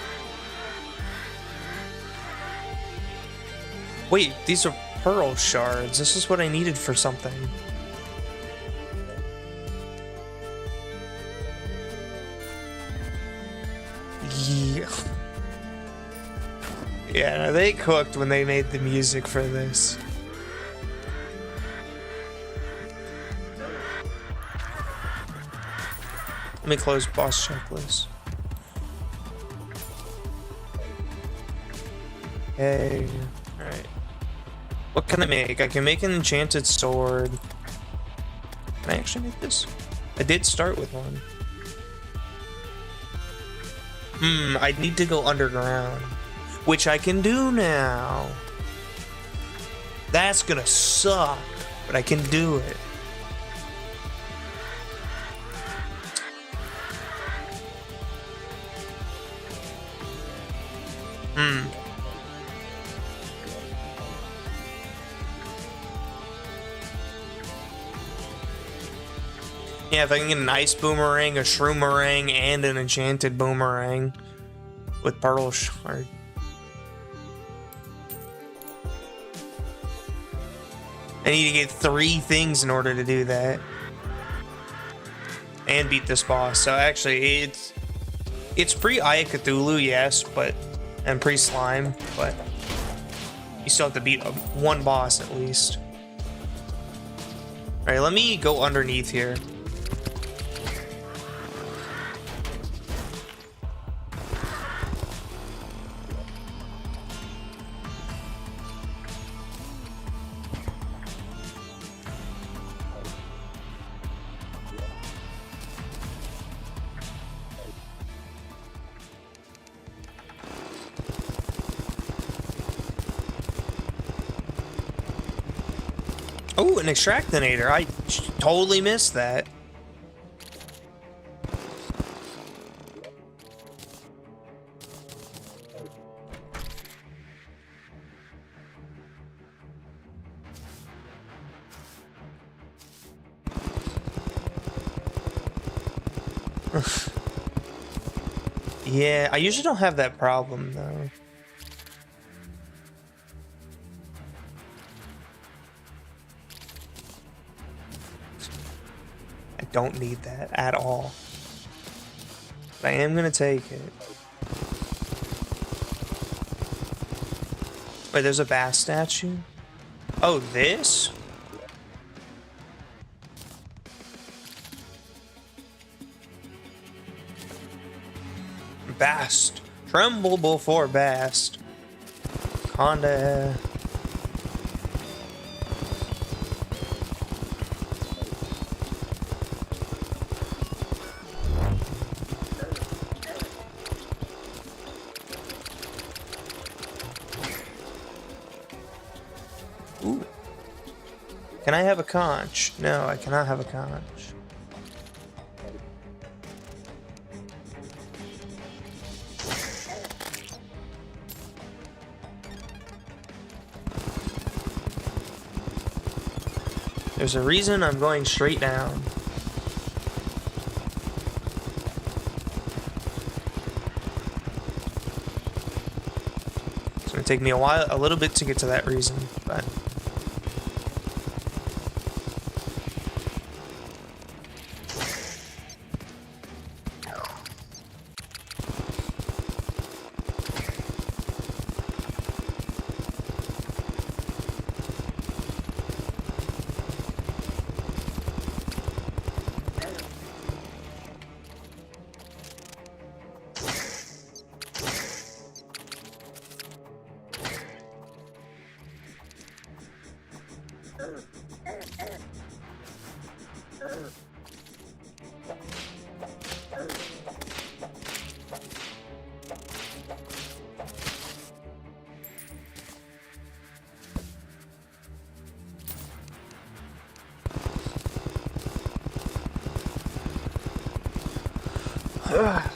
Wait, these are pearl shards. This is what I needed for something. Yeah. Yeah, they cooked when they made the music for this. Let me close boss checklist. Okay. Alright. What can I make? I can make an enchanted sword. Can I actually make this? I did start with one. I need to go underground, which I can do now. That's gonna suck, but I can do it. Yeah, if I can get an ice boomerang, a shroomerang, and an enchanted boomerang with pearl shard. I need to get 3 things in order to do that. And beat this boss. So actually, it's pre-Eye of Cthulhu, yes, but... and pre-slime, but... you still have to beat one boss at least. Alright, let me go underneath here. Oh, an extractinator. I totally missed that. Yeah, I usually don't have that problem, though. Don't need that at all. But I am gonna take it. Wait, there's a bass statue? Oh, this? Bast. Tremble before Bast. Conda. Ooh. Can I have a conch? No, I cannot have a conch. There's a reason I'm going straight down. It's gonna take me a little bit to get to that reason, but...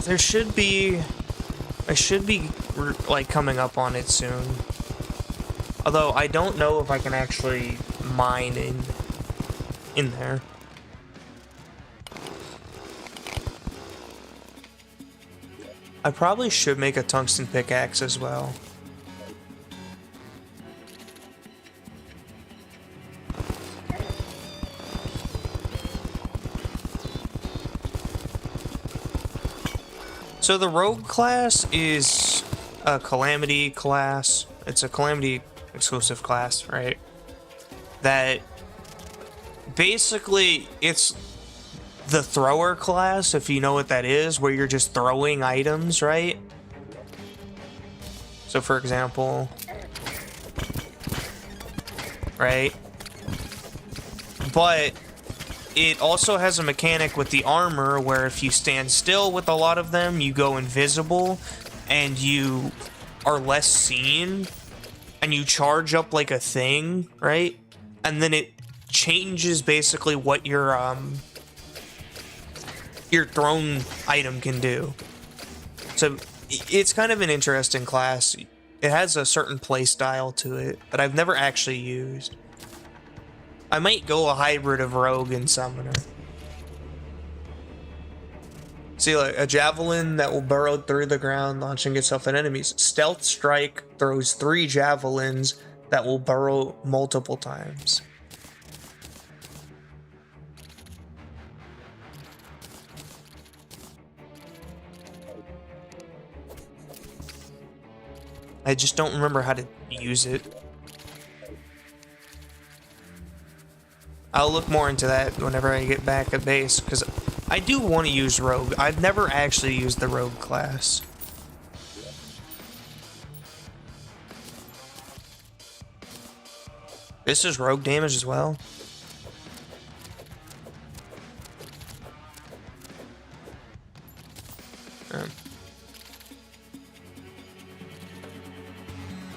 There should be... I should be, like, coming up on it soon. Although, I don't know if I can actually mine in there. I probably should make a tungsten pickaxe as well. So the rogue class is a Calamity class. It's a Calamity exclusive class, right? That basically it's the thrower class, if you know what that is, where you're just throwing items, right? So for example, right? But it also has a mechanic with the armor where if you stand still with a lot of them, you go invisible and you are less seen and you charge up like a thing, right? And then it changes basically what your thrown item can do. So it's kind of an interesting class. It has a certain play style to it that I've never actually used. I might go a hybrid of rogue and summoner. See, like a javelin that will burrow through the ground, launching itself at enemies. Stealth strike throws 3 javelins that will burrow multiple times. I just don't remember how to use it. I'll look more into that whenever I get back at base, because I do want to use rogue. I've never actually used the rogue class. This is rogue damage as well.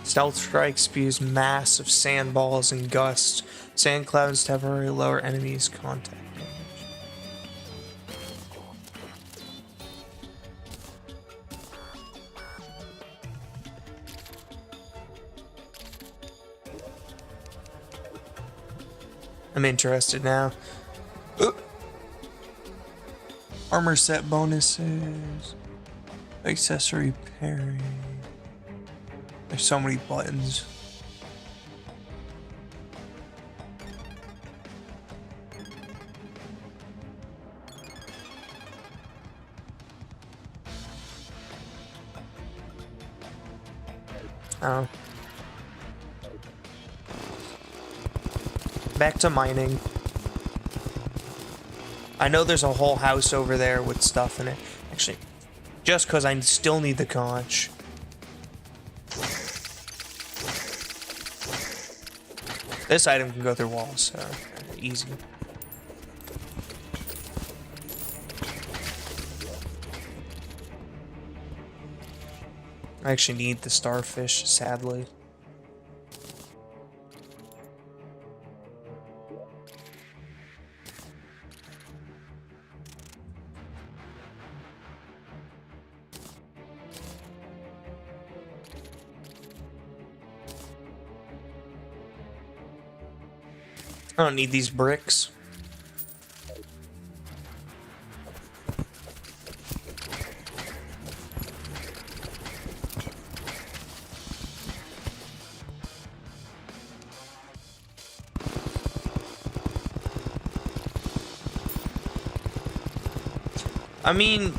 Stealth strike spews massive sand balls and gusts. Sand clouds temporarily lower enemies' contact damage. I'm interested now. Armor set bonuses. Accessory parry. There's so many buttons. Oh. Back to mining. I know there's a whole house over there with stuff in it. Actually, just because I still need the conch. This item can go through walls, so easy. I actually need the starfish, sadly. I don't need these bricks. I mean,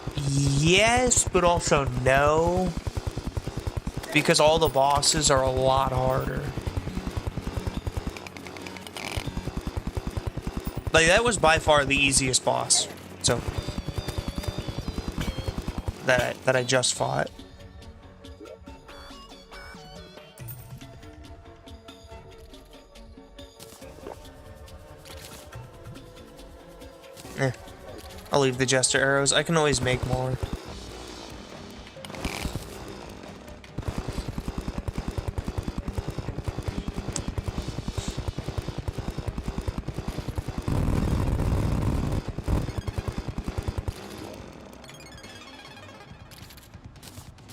yes, but also no. Because all the bosses are a lot harder. Like, that was by far the easiest boss. So, that I just fought. I'll leave the jester arrows. I can always make more.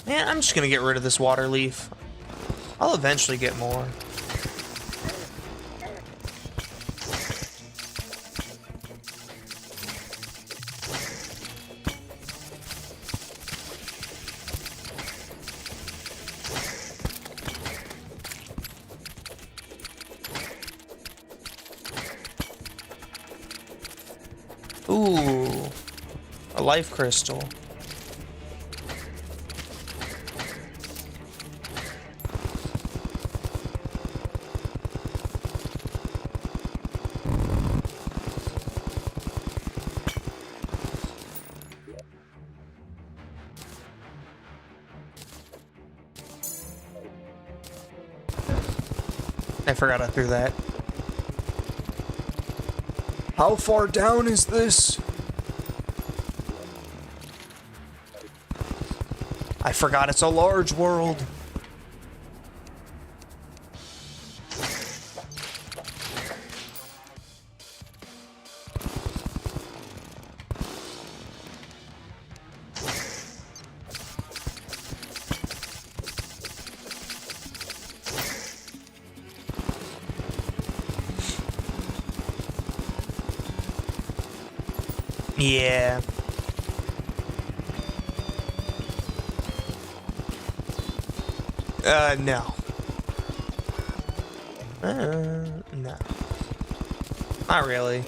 Yeah, I'm just gonna get rid of this water leaf. I'll eventually get more. Ooh, a life crystal. I forgot I threw that. How far down is this? I forgot it's a large world. Yeah. No. No. Not really.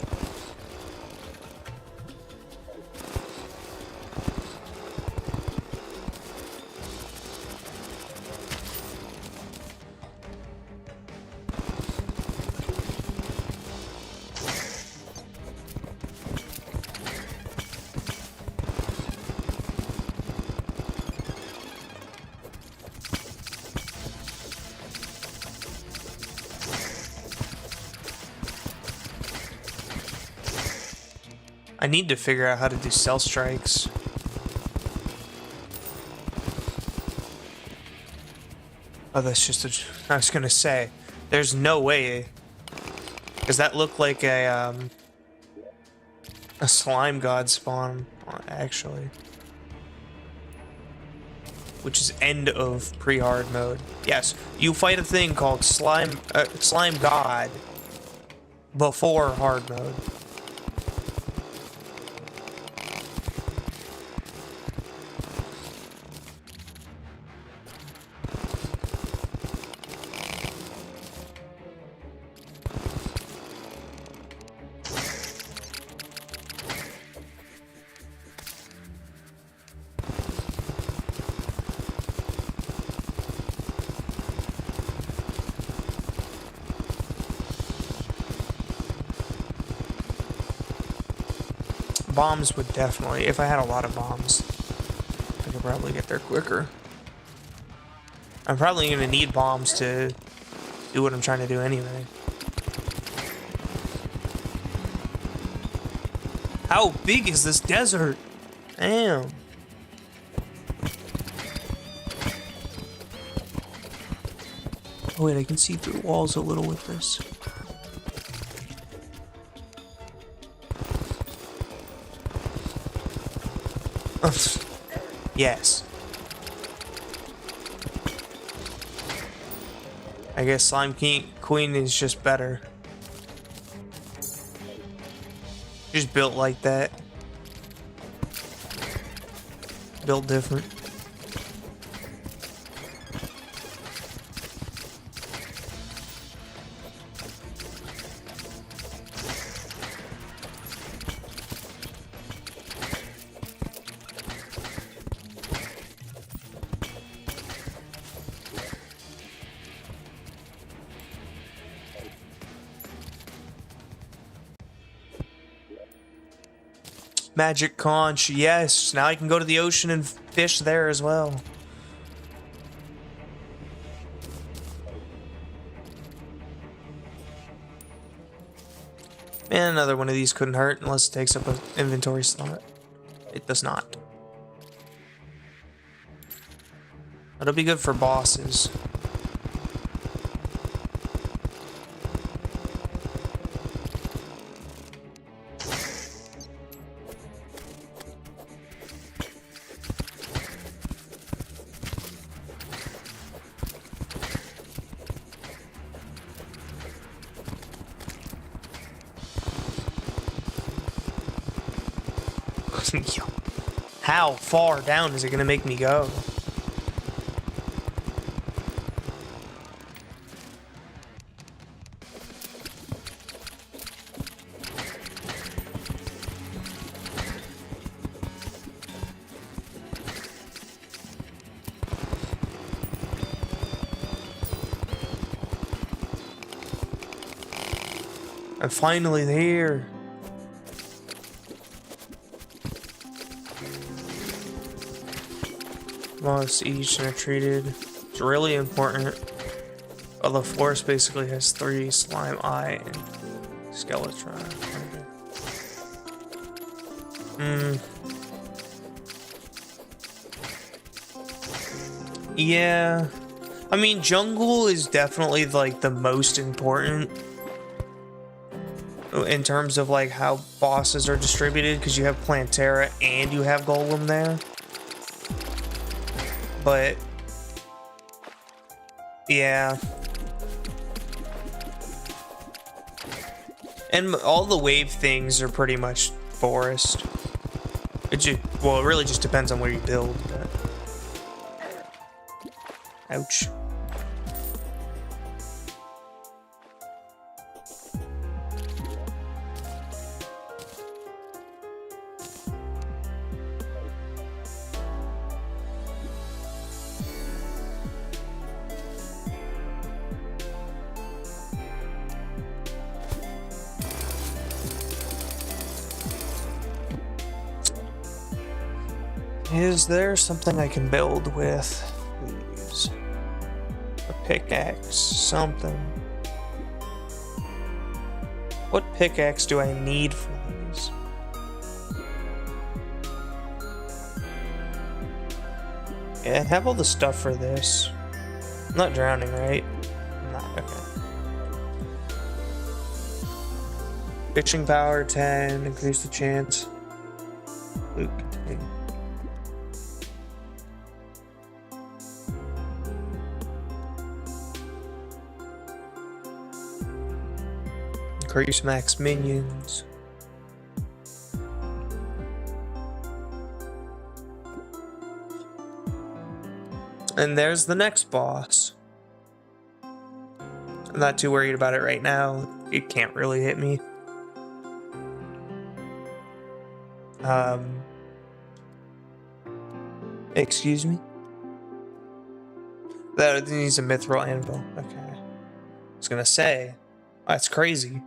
I need to figure out how to do cell strikes. Oh, that's just a... I was gonna say, there's no way. Does that look like a slime god spawn, actually? Which is end of pre-hard mode. Yes, you fight a thing called slime god before hard mode. Bombs would definitely, if I had a lot of bombs, I could probably get there quicker. I'm probably going to need bombs to do what I'm trying to do anyway. How big is this desert? Damn. Oh wait, I can see through walls a little with this. Yes. I guess Slime Queen is just better. Just built like that. Built different. Magic conch, yes. Now I can go to the ocean and fish there as well. Man, another one of these couldn't hurt unless it takes up an inventory slot. It does not. It'll be good for bosses. How far down is it gonna make me go? I'm finally there. Lost each and are treated. It's really important. Well, the forest basically has 3 slime, eye, and skeleton. Yeah. I mean, jungle is definitely like the most important in terms of like how bosses are distributed, because you have Plantera and you have Golem there. But yeah. And all the wave things are pretty much forest. Well, it really just depends on where you build. But... Ouch. Is there something I can build with? Please. A pickaxe, something. What pickaxe do I need for these? Yeah, I have all the stuff for this. I'm not drowning, right? I'm not, okay. Fishing power 10, increase the chance. Loot contain. Increase max minions. And there's the next boss. I'm not too worried about it right now. It can't really hit me. Excuse me? That needs a mithril anvil. Okay. I was gonna say, that's crazy.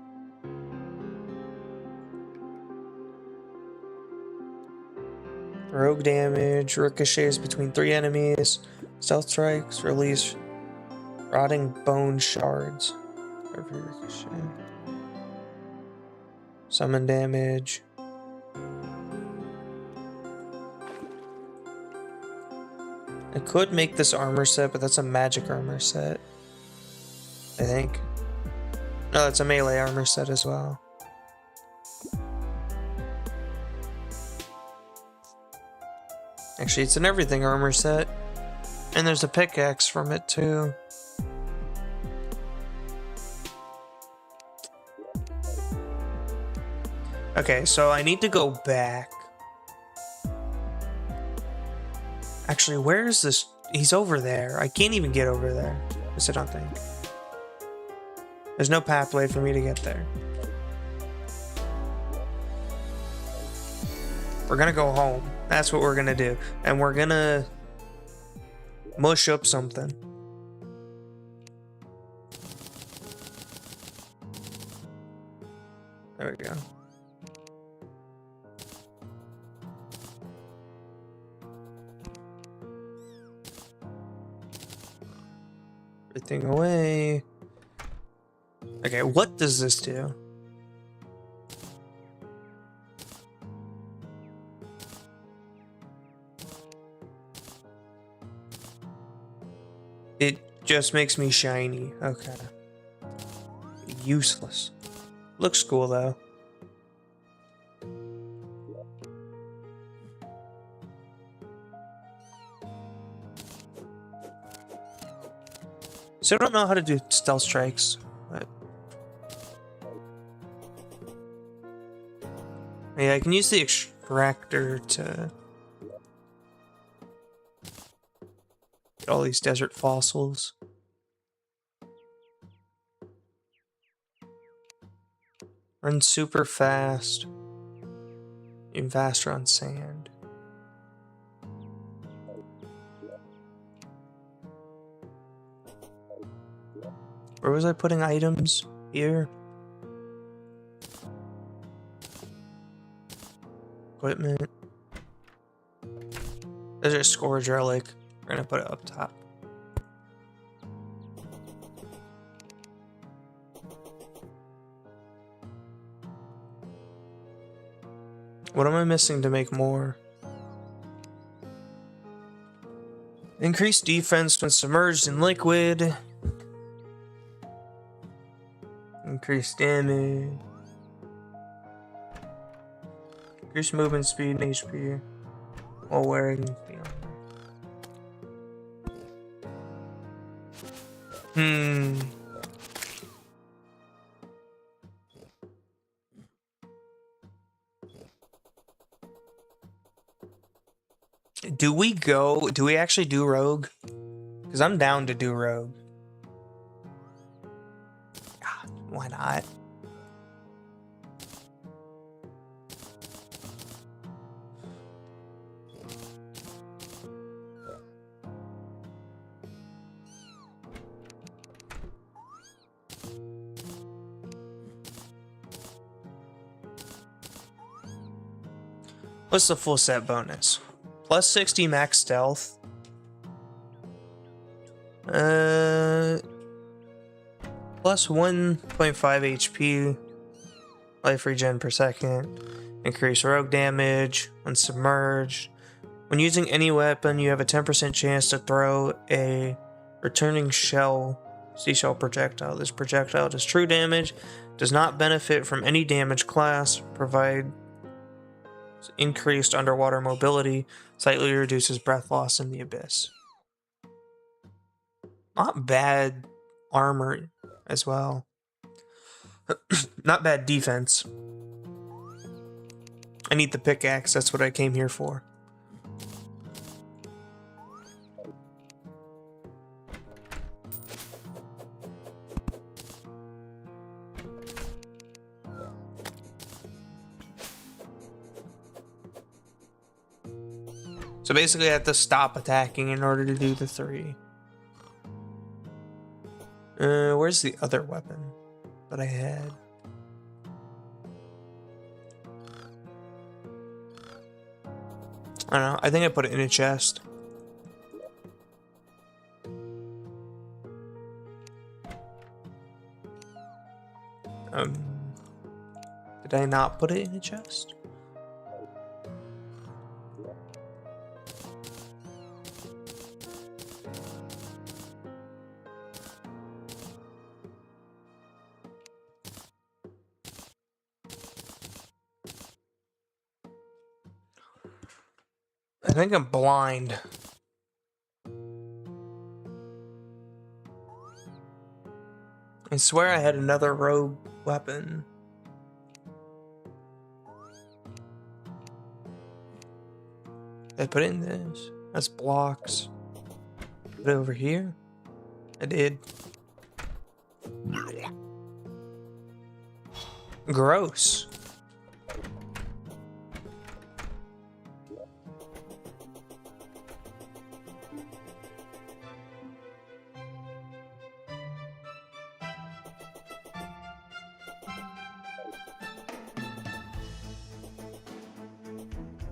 Rogue damage, ricochets between 3 enemies, stealth strikes, release rotting bone shards. Every ricochet. Summon damage. I could make this armor set, but that's a magic armor set, I think. No, that's a melee armor set as well. Actually, it's an everything armor set. And there's a pickaxe from it too. Okay, so I need to go back. Actually, where is this? He's over there. I can't even get over there. I don't think. There's no pathway for me to get there. We're gonna go home. That's what we're gonna do. And we're gonna mush up something. There we go. Everything away. Okay, what does this do? It just makes me shiny. Okay. Useless. Looks cool though. So I don't know how to do stealth strikes. But... yeah, I can use the extractor to get all these desert fossils. Run super fast. Even faster on sand. Where was I putting items? Here. Equipment. There's a scourge relic. We're gonna put it up top. What am I missing to make more? Increased defense when submerged in liquid. Increased damage. Increased movement speed and HP while wearing the armor. Do we actually do rogue? Because I'm down to do rogue. God, why not? What's the full set bonus? Plus 60 max stealth. Plus 1.5 HP. Life regen per second. Increase rogue damage when submerged. When using any weapon, you have a 10% chance to throw a returning seashell projectile. This projectile does true damage, does not benefit from any damage class, provide increased underwater mobility, slightly reduces breath loss in the abyss. Not bad armor as well. Not bad defense. I need the pickaxe, that's what I came here for. So basically I have to stop attacking in order to do the 3. Where's the other weapon that I had? I don't know, I think I put it in a chest. Did I not put it in a chest? I think I'm blind. I swear I had another rogue weapon. Did I put it in this? That's blocks. Put it over here? I did. Gross.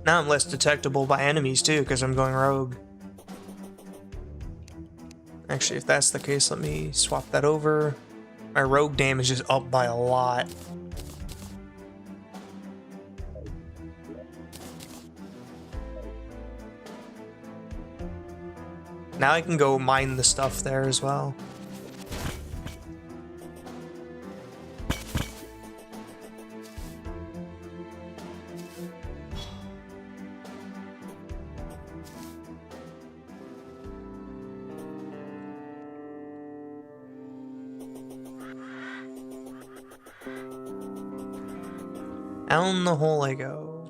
Now I'm less detectable by enemies too, because I'm going rogue. Actually, if that's the case, let me swap that over. My rogue damage is up by a lot. Now I can go mine the stuff there as well. Down the hole I go.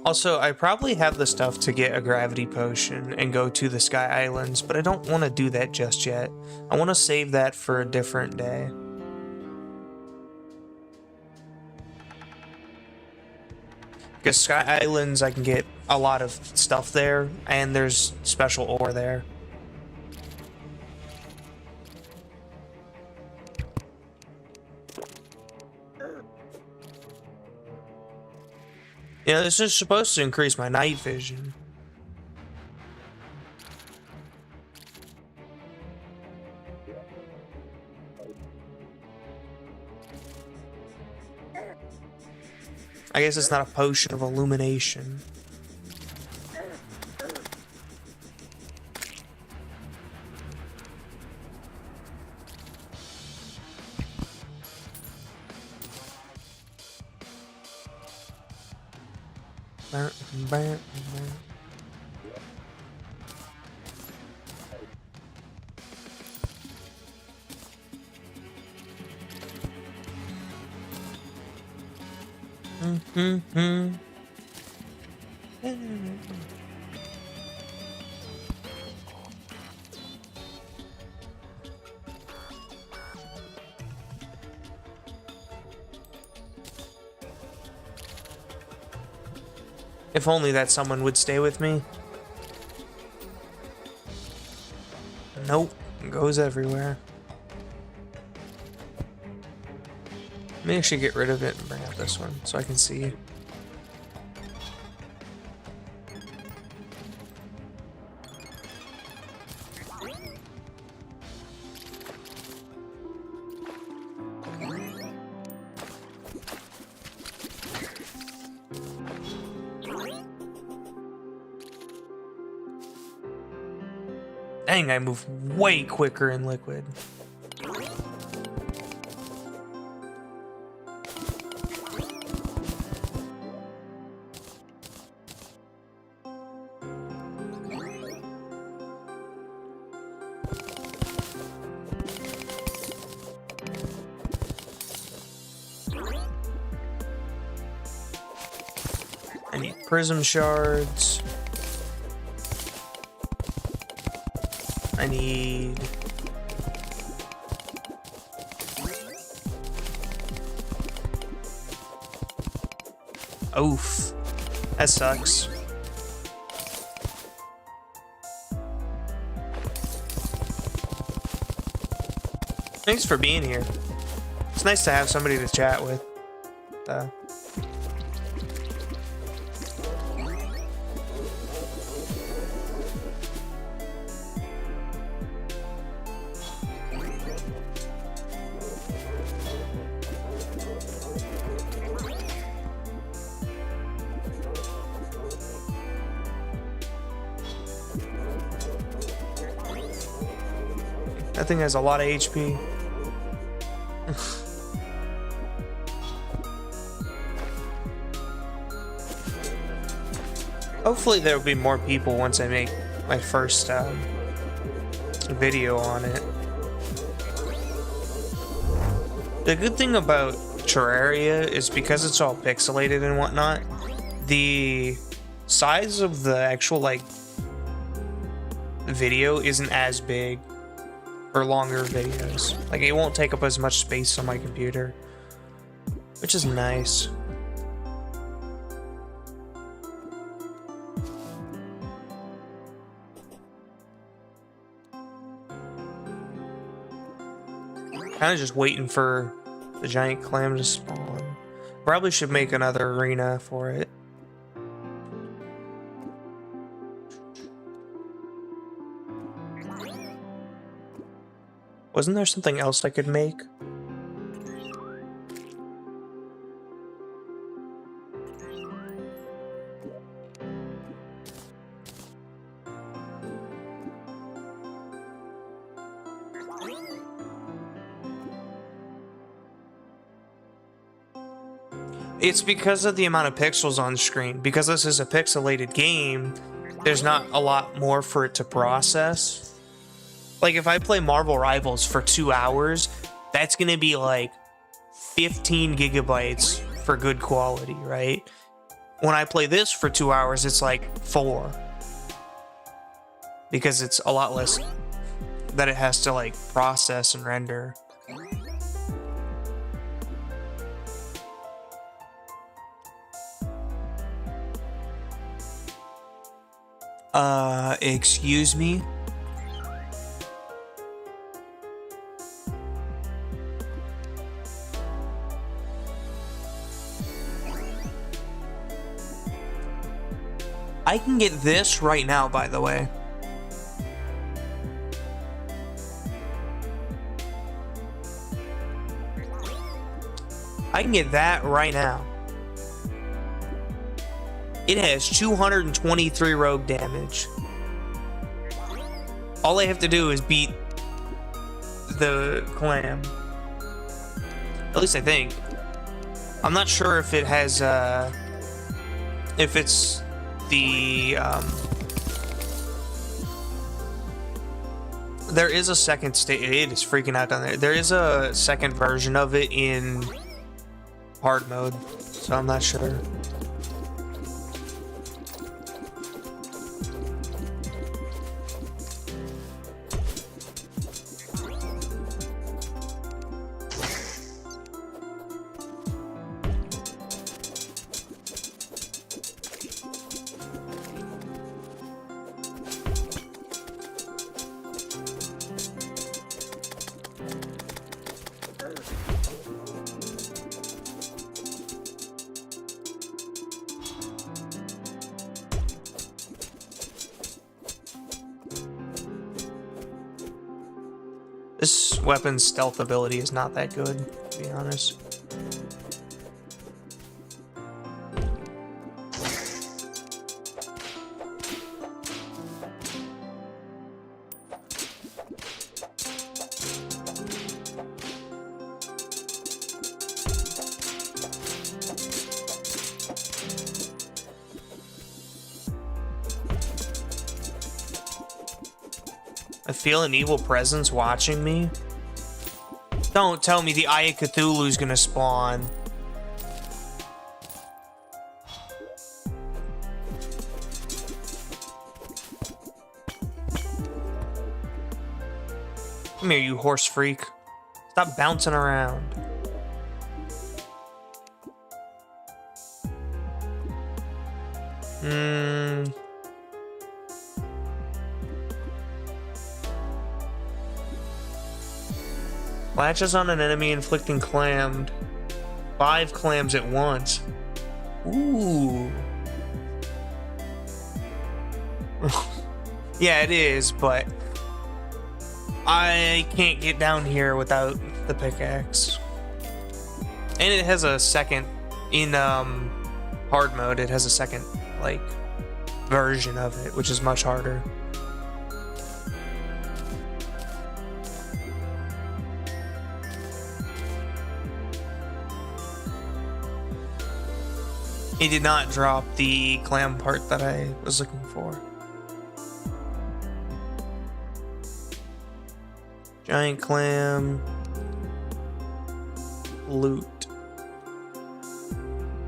Also, I probably have the stuff to get a gravity potion and go to the Sky Islands, but I don't want to do that just yet. I want to save that for a different day. Because Sky Islands, I can get a lot of stuff there, and there's special ore there. You know, this is supposed to increase my night vision. I guess it's not a potion of illumination. If only that someone would stay with me. Nope, it goes everywhere. Let me actually get rid of it and bring out this one so I can see. Dang, I move way quicker in liquid. I need prism shards. I need... Oof. That sucks. Thanks for being here. It's nice to have somebody to chat with. That thing has a lot of HP. Hopefully there will be more people once I make my first video on it. The good thing about Terraria is because it's all pixelated and whatnot, the size of the actual like video isn't as big for longer videos. Like it won't take up as much space on my computer, which is nice. Kind of just waiting for the giant clam to spawn. Probably should make another arena for it. Wasn't there something else I could make? It's because of the amount of pixels on screen. Because this is a pixelated game, there's not a lot more for it to process. Like, if I play Marvel Rivals for 2 hours, that's going to be like 15 gigabytes for good quality, right? When I play this for 2 hours, it's like 4. Because it's a lot less that it has to, like, process and render. Excuse me? I can get this right now, by the way. I can get that right now. It has 223 rogue damage. All I have to do is beat the clam. At least I think. I'm not sure if it has, if it's the, there is a second state. It is freaking out down there. There is a second version of it in hard mode, so I'm not sure. This weapon's stealth ability is not that good, to be honest. I feel an evil presence watching me. Don't tell me the Eye of Cthulhu's gonna spawn. Come here, you horse freak. Stop bouncing around. Latches on an enemy, inflicting clammed. 5 clams at once. Ooh. Yeah, it is, but I can't get down here without the pickaxe. And it has a second, in hard mode, it has a second, like, version of it, which is much harder. He did not drop the clam part that I was looking for. Giant clam. Loot.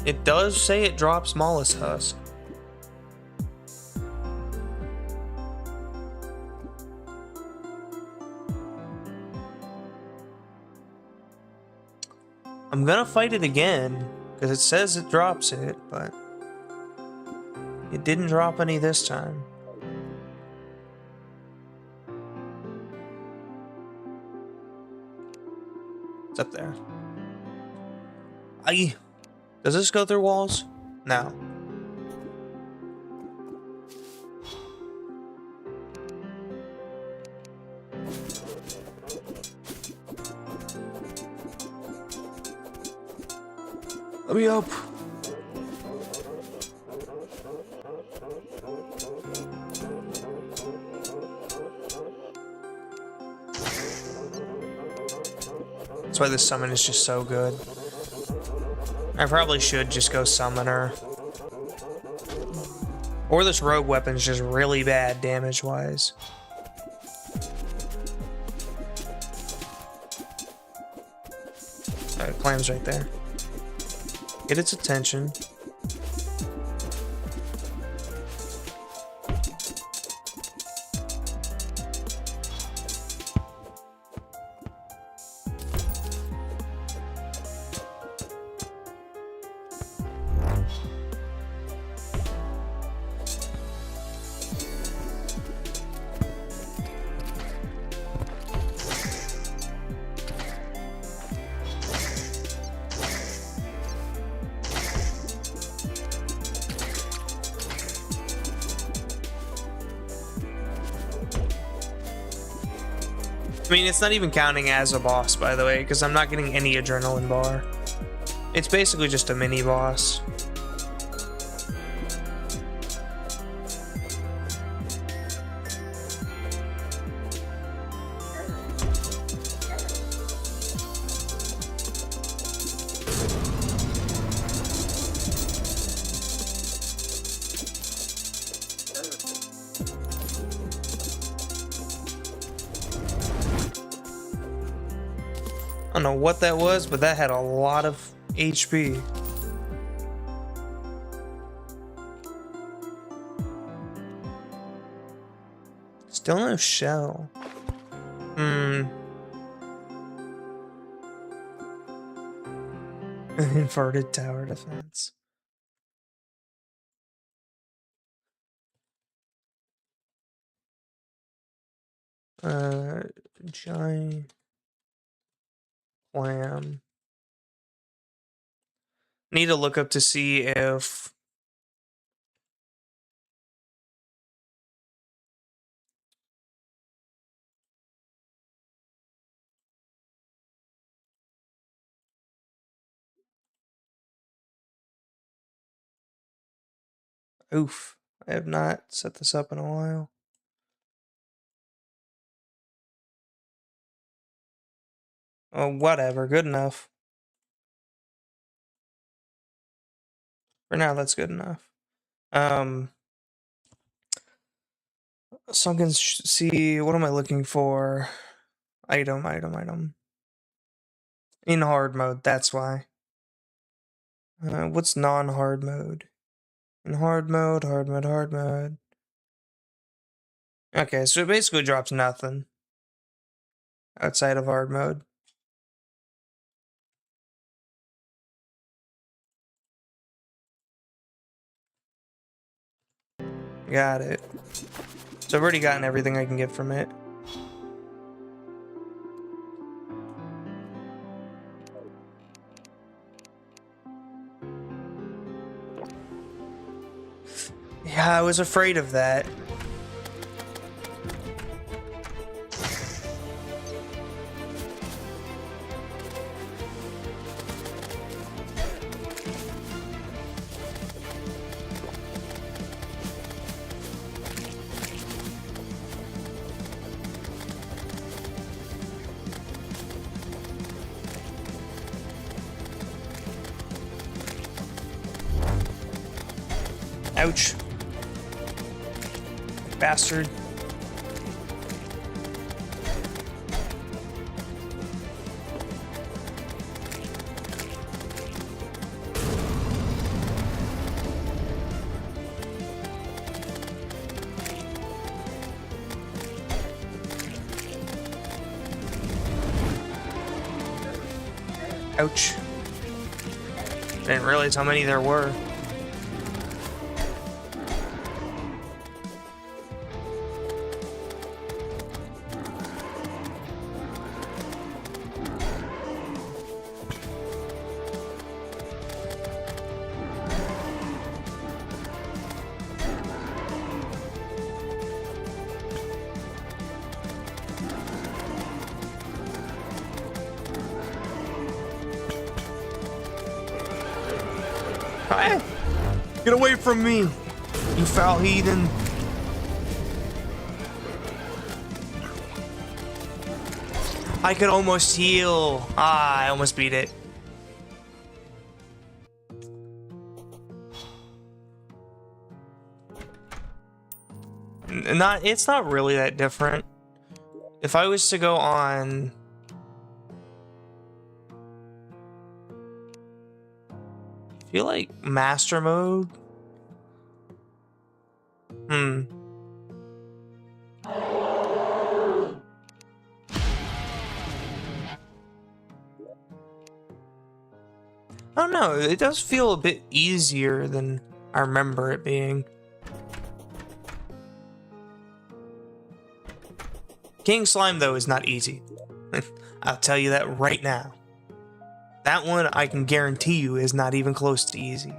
It does say it drops mollusk husk. I'm gonna fight it again. Because it says it drops it, but it didn't drop any this time. It's up there. Does this go through walls? No. Let me up. That's why this summon is just so good. I probably should just go summoner. Or this rogue weapon's just really bad damage-wise. Alright, clam's right there. Get its attention. I mean, it's not even counting as a boss, by the way, because I'm not getting any adrenaline bar. It's basically just a mini boss. I don't know what that was, but that had a lot of HP. Still no shell. Inverted tower defense. Giant clam. Need to look up to see if oof. I have not set this up in a while. Oh, whatever. Good enough. For now, that's good enough. So I can see, what am I looking for? Item. In hard mode, that's why. What's non-hard mode? In hard mode. Okay, so it basically drops nothing outside of hard mode. Got it. So I've already gotten everything I can get from it. Yeah, I was afraid of that. Ouch. Bastard. Ouch. Didn't realize how many there were. Hey, get away from me, you foul heathen. I could almost heal. Ah, I almost beat it. It's not really that different. If I was to go on I feel like master mode. I don't know, it does feel a bit easier than I remember it being. King Slime, though, is not easy. I'll tell you that right now. That one, I can guarantee you, is not even close to easy.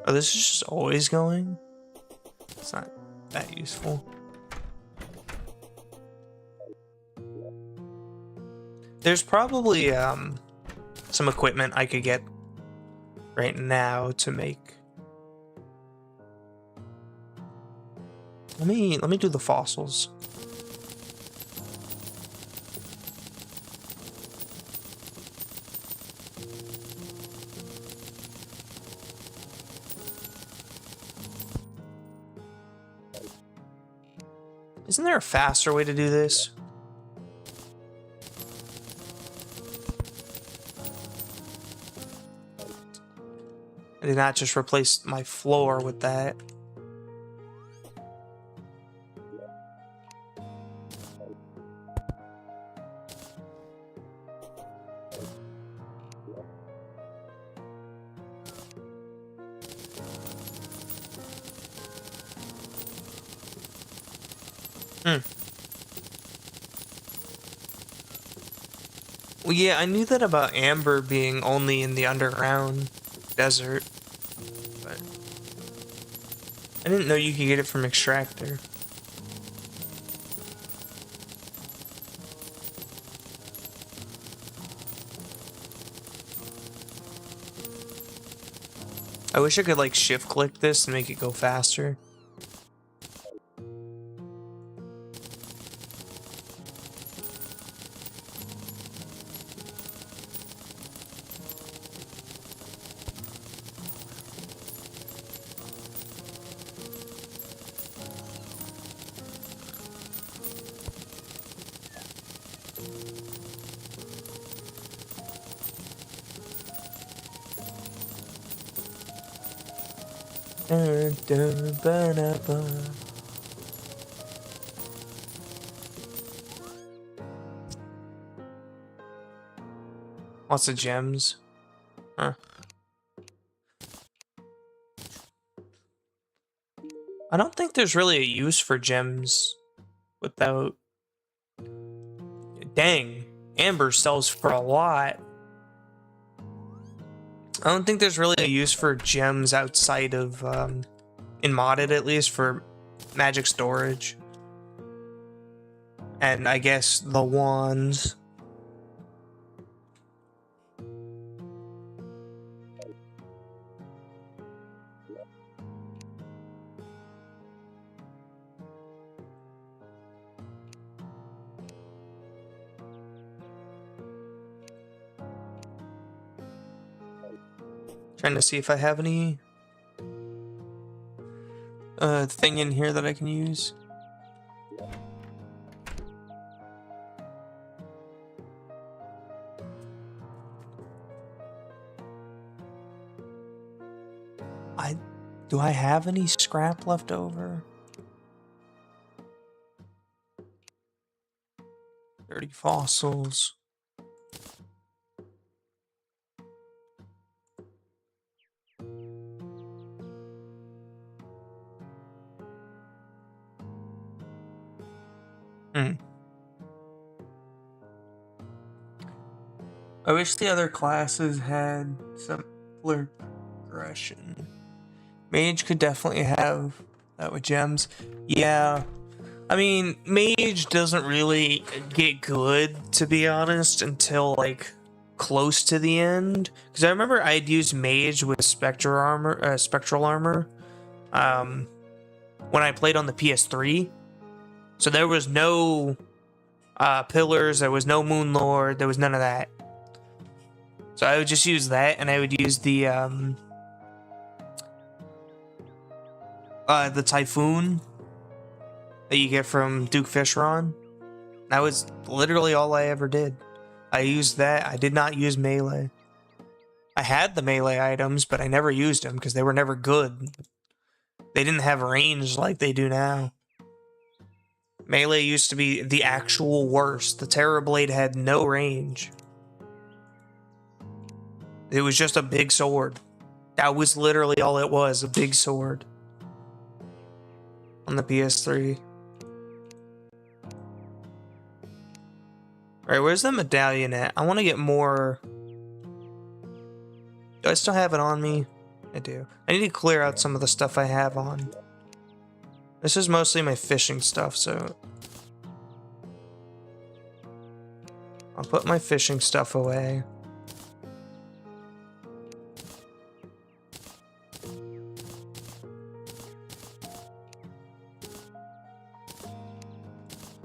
Oh, this is just always going? It's not that useful. There's probably some equipment I could get right now to make. Let me do the fossils. Isn't there a faster way to do this? I did not just replace my floor with that. Well, yeah, I knew that about amber being only in the underground desert, but I didn't know you could get it from extractor. I wish I could like shift click this and make it go faster. Lots of gems. Huh. I don't think there's really a use for gems without... Dang, amber sells for a lot. I don't think there's really a use for gems outside of, in modded at least, for magic storage. And I guess the wands. Trying to see if I have any thing in here that I can use. Do I have any scrap left over? 30 fossils. I wish the other classes had simpler progression. Mage could definitely have that with gems. Yeah. I mean, Mage doesn't really get good, to be honest, until, like, close to the end. Because I remember I'd used Mage with spectral armor when I played on the PS3. So there was no pillars, there was no Moon Lord, there was none of that. So I would just use that, and I would use the Typhoon that you get from Duke Fishron. That was literally all I ever did. I used that. I did not use melee. I had the melee items, but I never used them because they were never good. They didn't have range like they do now. Melee used to be the actual worst. The Terrorblade had no range. It was just a big sword. That was literally all it was, a big sword. On the PS3. Alright, where's the medallion at? I want to get more... Do I still have it on me? I do. I need to clear out some of the stuff I have on. This is mostly my fishing stuff, so... I'll put my fishing stuff away.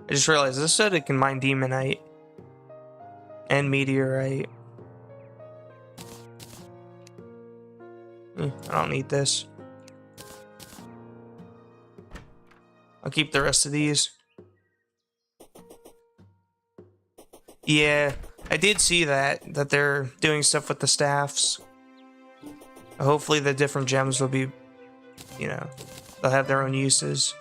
I just realized this said it can mine demonite and meteorite. I don't need this. I'll keep the rest of these. Yeah, I did see that they're doing stuff with the staffs. Hopefully the different gems will be, you know, they'll have their own uses.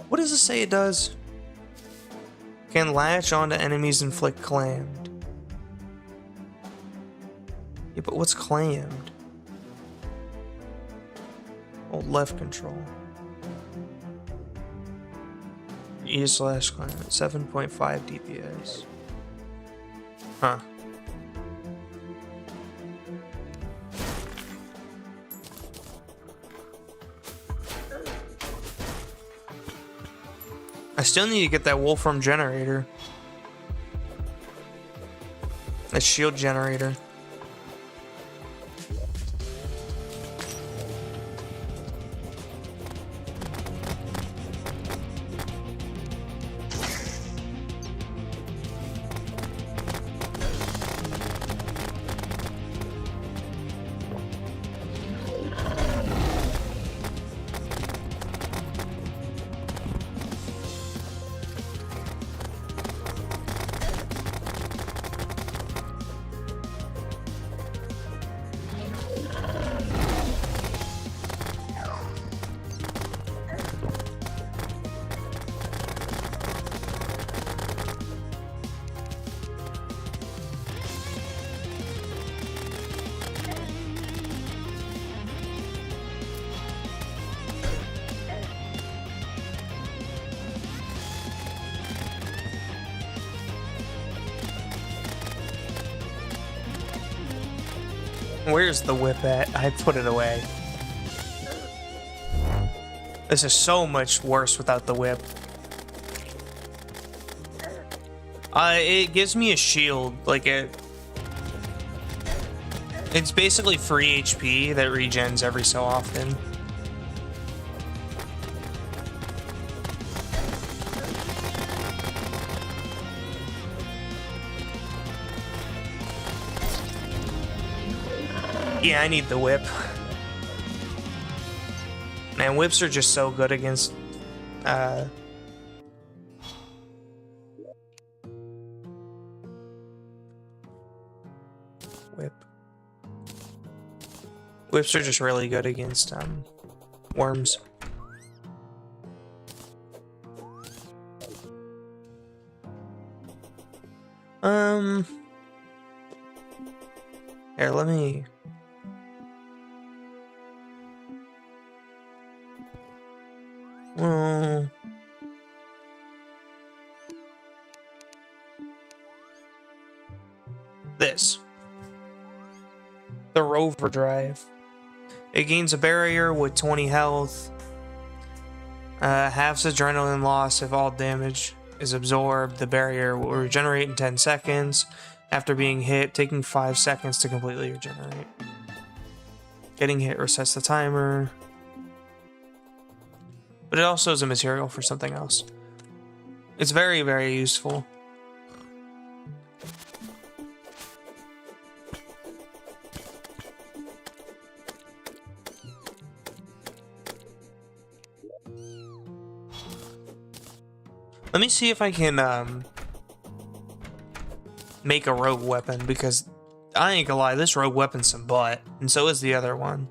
What does it say it does? Can latch onto enemies, inflict clammed. Yeah, but what's clammed? Hold left control. E/climb at 7.5 DPS. Huh. I still need to get that Wolfram generator. That shield generator. Where's the whip at? I put it away. This is so much worse without the whip. It gives me a shield, like it's basically free HP that regens every so often. Yeah, I need the whip. Man, whips are just so good against whip. Whips are just really good against worms. Here, let me this. The Rover Drive. It gains a barrier with 20 health. Halves adrenaline loss if all damage is absorbed. The barrier will regenerate in 10 seconds after being hit, taking 5 seconds to completely regenerate. Getting hit resets the timer. But it also is a material for something else. It's very, very useful. Let me see if I can make a rogue weapon, because I ain't gonna lie, this rogue weapon's some butt, and so is the other one.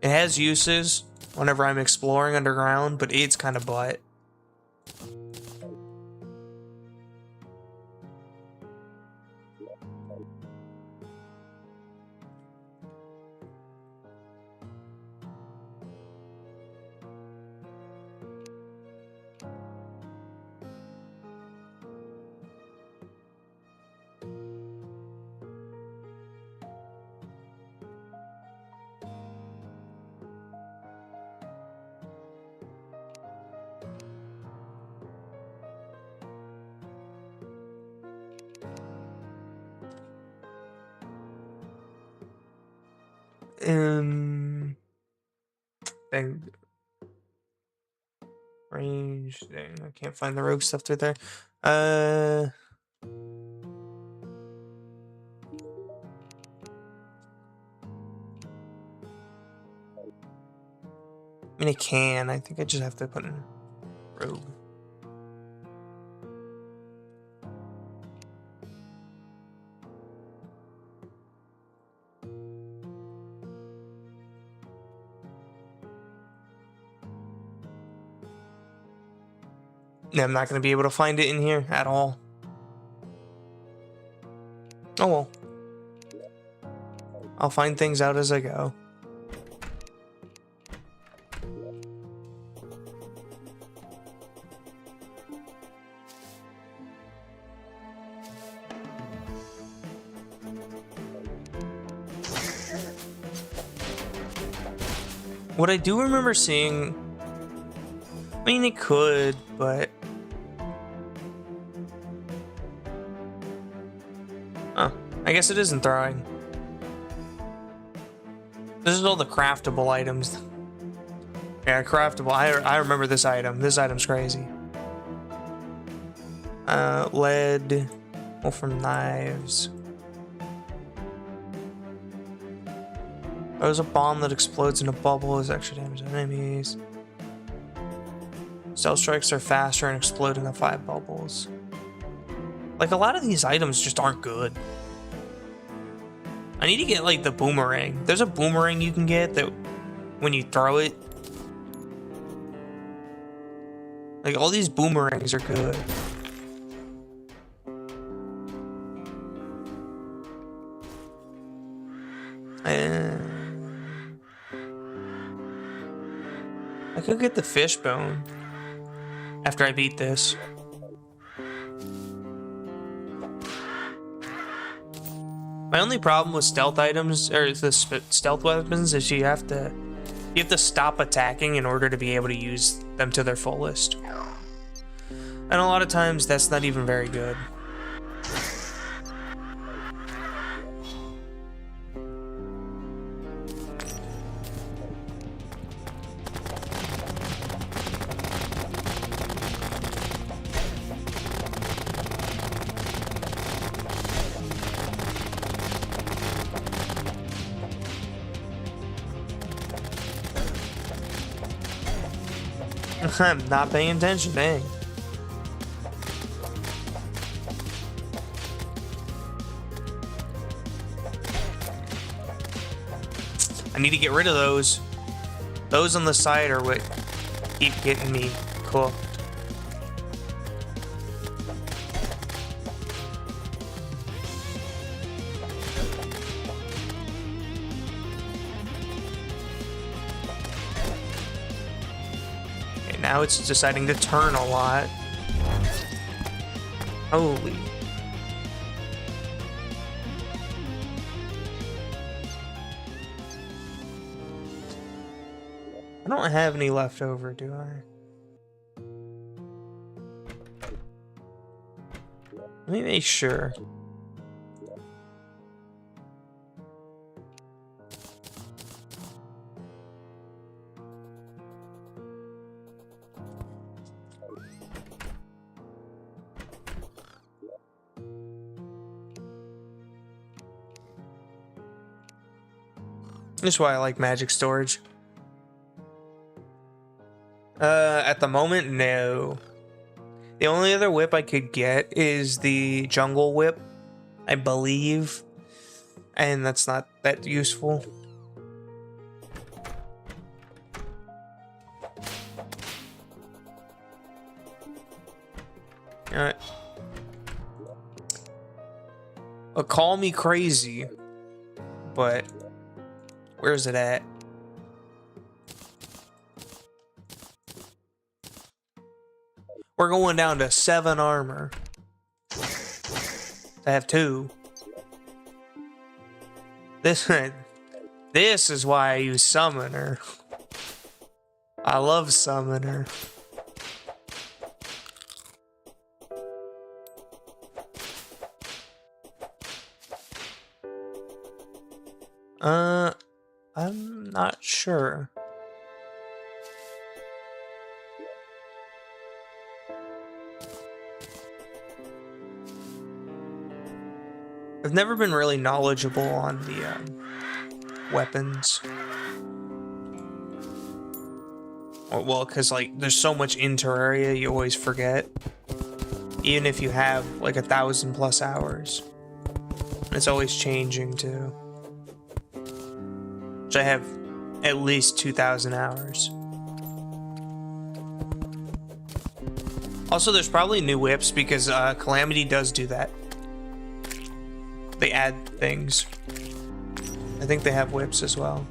It has uses whenever I'm exploring underground, but it's kind of butt. Thing. Range thing. I can't find the rogue stuff through there. I mean, I can. I think I just have to put in rogue. Yeah, I'm not going to be able to find it in here at all. Oh well. I'll find things out as I go. What I do remember seeing... I mean, it could, but... Oh, I guess it isn't throwing. This is all the craftable items. Yeah, craftable. I remember this item. This item's crazy. Lead. Wolfram knives. There's a bomb that explodes in a bubble as extra damage to enemies. Stealth strikes are faster and explode in the 5 bubbles. Like, a lot of these items just aren't good. I need to get, like, the boomerang. There's a boomerang you can get that when you throw it... Like, all these boomerangs are good. I could get the fish bone after I beat this. My only problem with stealth items, or the stealth weapons, is you have to stop attacking in order to be able to use them to their fullest. And a lot of times that's not even very good. I'm not paying attention, dang. I need to get rid of those. Those on the side are what keep getting me cooked. Now it's deciding to turn a lot. Holy. I don't have any left over, do I? Let me make sure. This is why I like magic storage. At the moment, no. The only other whip I could get is the jungle whip, I believe. And that's not that useful. Alright. Well, call me crazy, but where's it at? We're going down to 7 armor. I have 2. This is why I use Summoner. I love Summoner. I'm not sure. I've never been really knowledgeable on the weapons. Well, because like there's so much in Terraria, you always forget. Even if you have like 1,000+ hours, it's always changing too. Which I have at least 2,000 hours. Also, there's probably new whips because Calamity does do that. They add things. I think they have whips as well.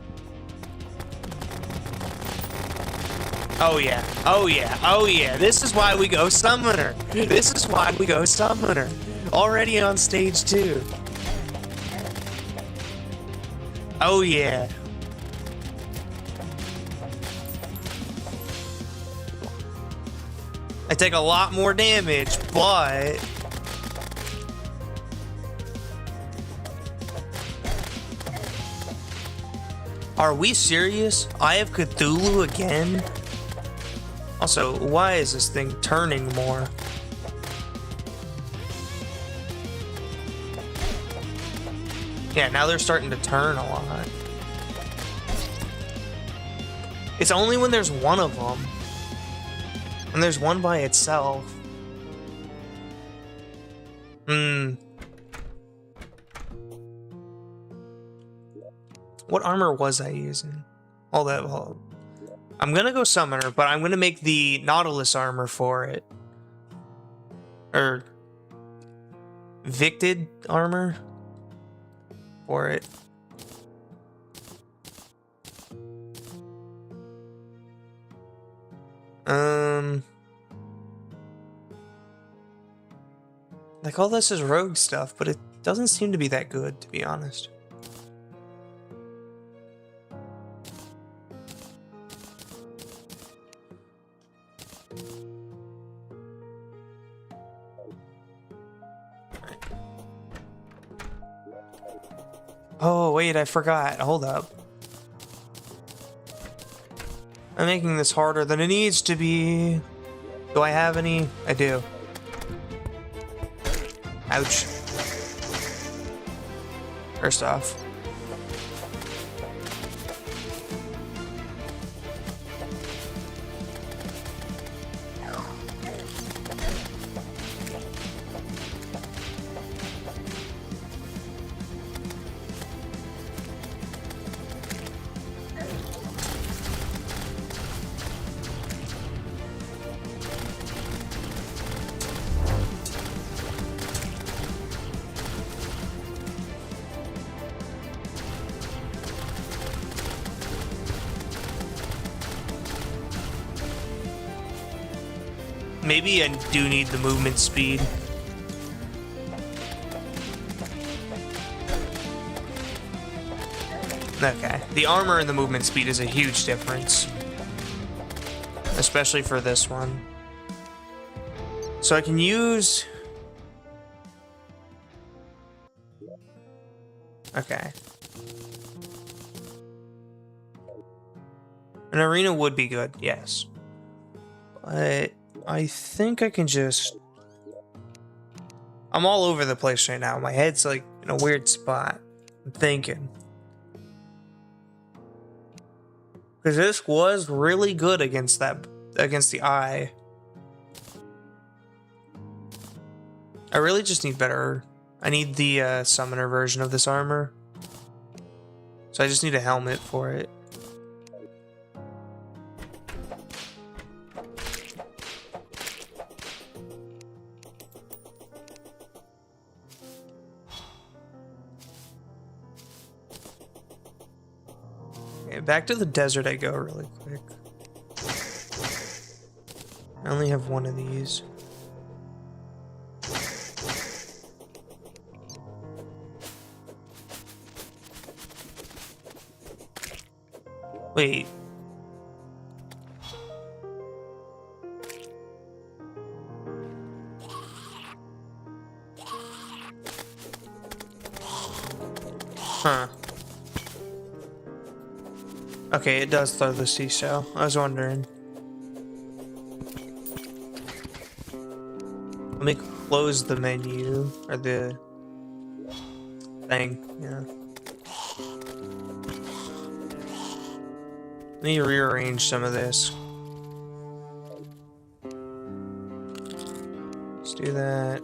Oh yeah, oh yeah, oh yeah. This is why we go Summoner. This is why we go Summoner. Already on stage 2. Oh yeah. I take a lot more damage, but... Are we serious? I have Cthulhu again? Also, why is this thing turning more? Yeah, now they're starting to turn a lot. It's only when there's one of them. And there's one by itself. What armor was I using? All that. Well, I'm gonna go Summoner, but I'm gonna make the Nautilus armor for it. Or Victed armor for it. Like all this is rogue stuff, but it doesn't seem to be that good, to be honest. Oh, wait, I forgot. Hold up. I'm making this harder than it needs to be. Do I have any? I do. Ouch. First off. Maybe I do need the movement speed. Okay, the armor and the movement speed is a huge difference. Especially for this one. So I can use... Okay. An arena would be good, yes. But... I think I can just... I'm all over the place right now. My head's like in a weird spot. I'm thinking. Because this was really good against that, against the eye. I really just need better... I need the summoner version of this armor. So I just need a helmet for it. Back to the desert I go really quick. I only have one of these. Wait. Huh. Okay, it does throw the seashell. I was wondering. Let me close the menu, or the thing, yeah. Let me rearrange some of this. Let's do that.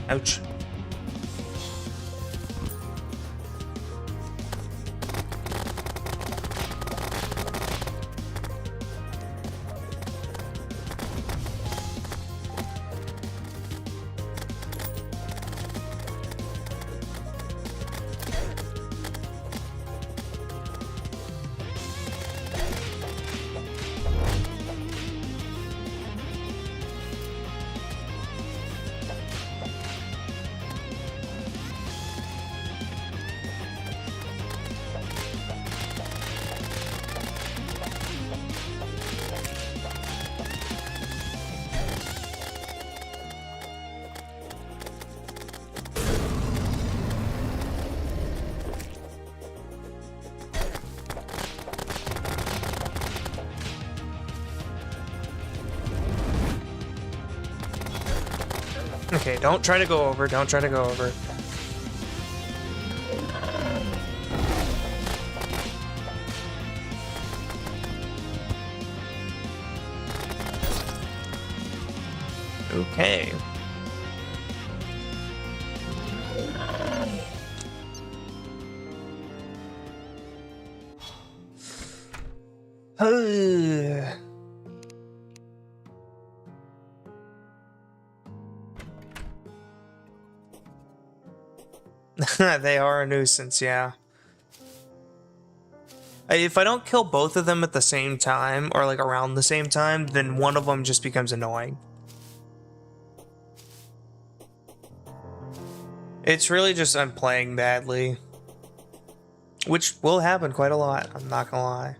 Ouch. Okay, don't try to go over, don't try to go over. Okay. They are a nuisance, yeah. If I don't kill both of them at the same time, or like around the same time, then one of them just becomes annoying. It's really just I'm playing badly. Which will happen quite a lot, I'm not gonna lie.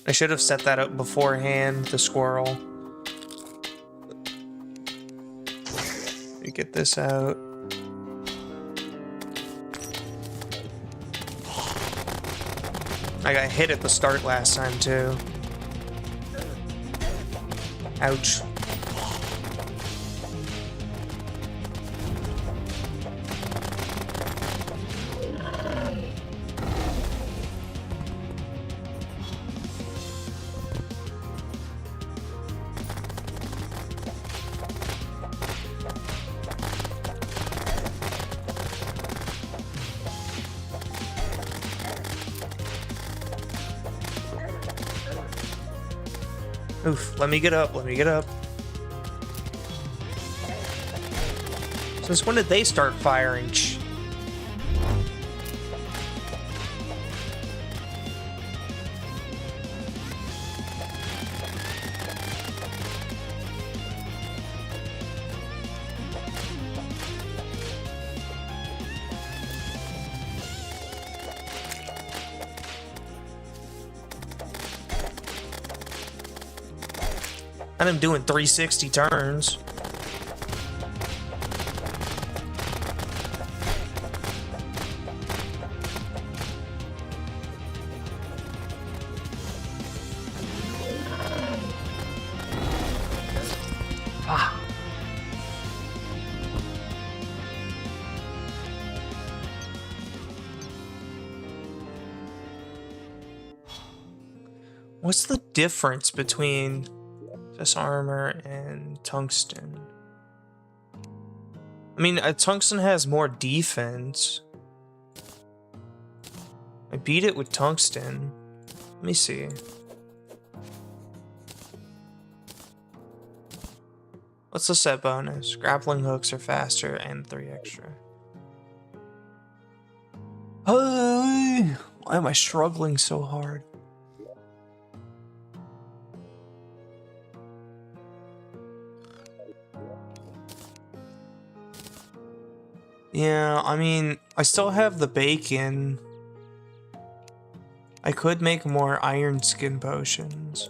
I should have set that up beforehand, the squirrel. Let me get this out. I got hit at the start last time too. Ouch. Oof, let me get up, let me get up. Since when did they start firing? And I'm doing 360 turns. Ah. What's the difference between this armor and tungsten? I mean, tungsten has more defense. I beat it with tungsten. Let me see. What's the set bonus? Grappling hooks are faster and 3 extra. Why am I struggling so hard? Yeah, I mean, I still have the bacon. I could make more iron skin potions.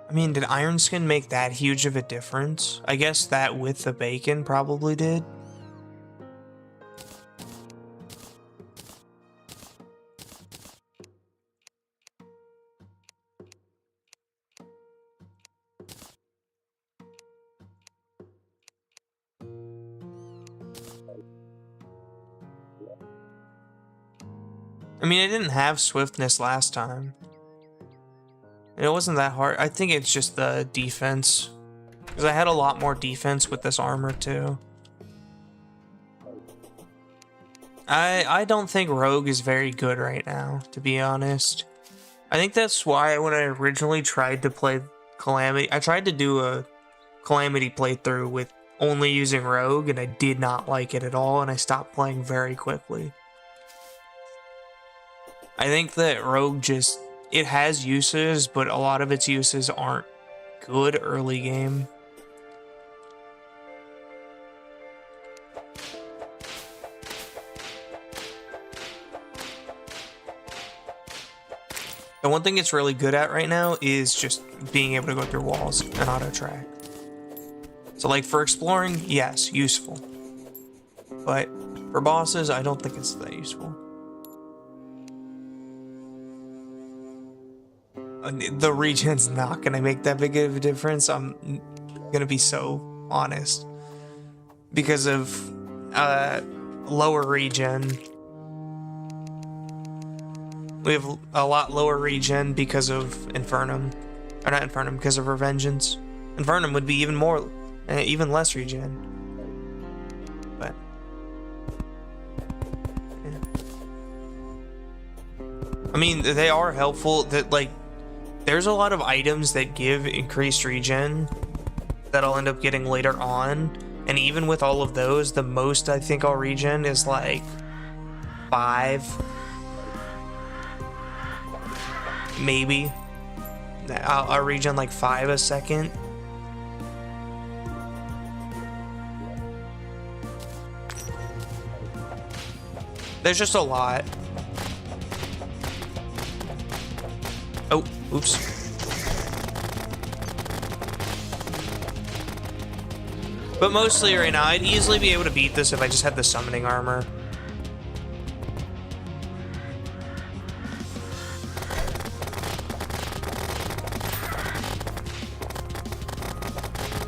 I mean, did iron skin make that huge of a difference? I guess that with the bacon probably did. I mean, I didn't have swiftness last time. And it wasn't that hard. I think it's just the defense. Because I had a lot more defense with this armor too. I don't think Rogue is very good right now, to be honest. I think that's why when I originally tried to play Calamity, I tried to do a Calamity playthrough with only using Rogue, and I did not like it at all, and I stopped playing very quickly. I think that Rogue just, it has uses, but a lot of its uses aren't good early game. The one thing it's really good at right now is just being able to go through walls and auto track. So like for exploring, yes, useful. But for bosses, I don't think it's that useful. The regen's not gonna make that big of a difference. I'm gonna be so honest. Because of lower regen. We have a lot lower regen because of Infernum. Or not Infernum, because of Revengeance. Infernum would be even more, even less regen. But, yeah. I mean, they are helpful. That like, there's a lot of items that give increased regen that I'll end up getting later on. And even with all of those, the most I think I'll regen is like 5. Maybe. I'll regen like 5 a second. There's just a lot. Oh, oops. But mostly right now, I'd easily be able to beat this if I just had the summoning armor.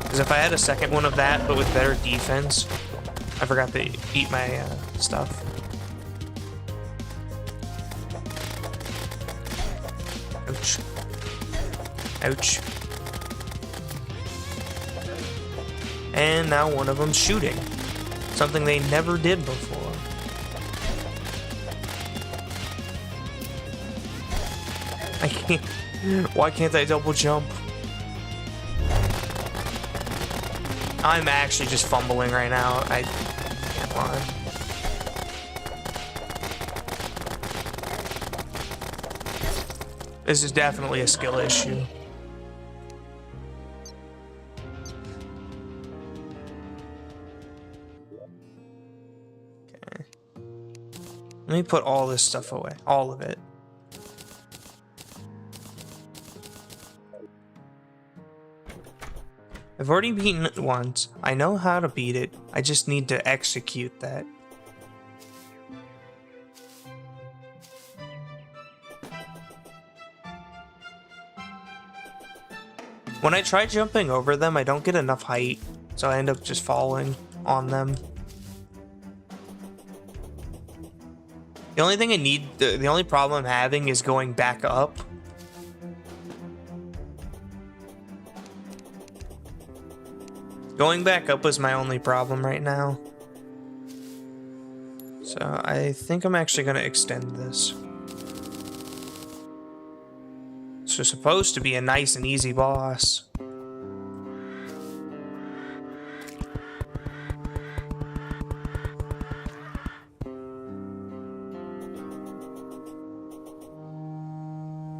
Because if I had a second one of that, but with better defense, I forgot to eat my stuff. Ouch. Ouch. And now one of them's shooting. Something they never did before. I can't. Why can't I double jump? I'm actually just fumbling right now. I can't lie. This is definitely a skill issue. Okay. Let me put all this stuff away. All of it. I've already beaten it once. I know how to beat it. I just need to execute that. When I try jumping over them, I don't get enough height, so I end up just falling on them. The only thing I need, the only problem I'm having is going back up. Going back up is my only problem right now. So I think I'm actually going to extend this. So it's supposed to be a nice and easy boss.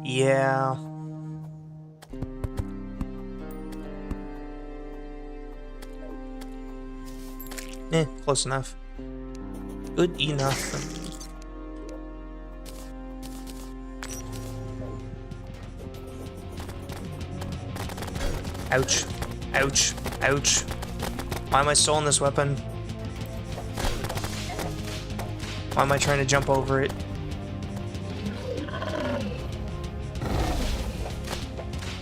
Yeah. Close enough. Good enough. Ouch. Ouch. Ouch. Why am I stoling this weapon? Why am I trying to jump over it?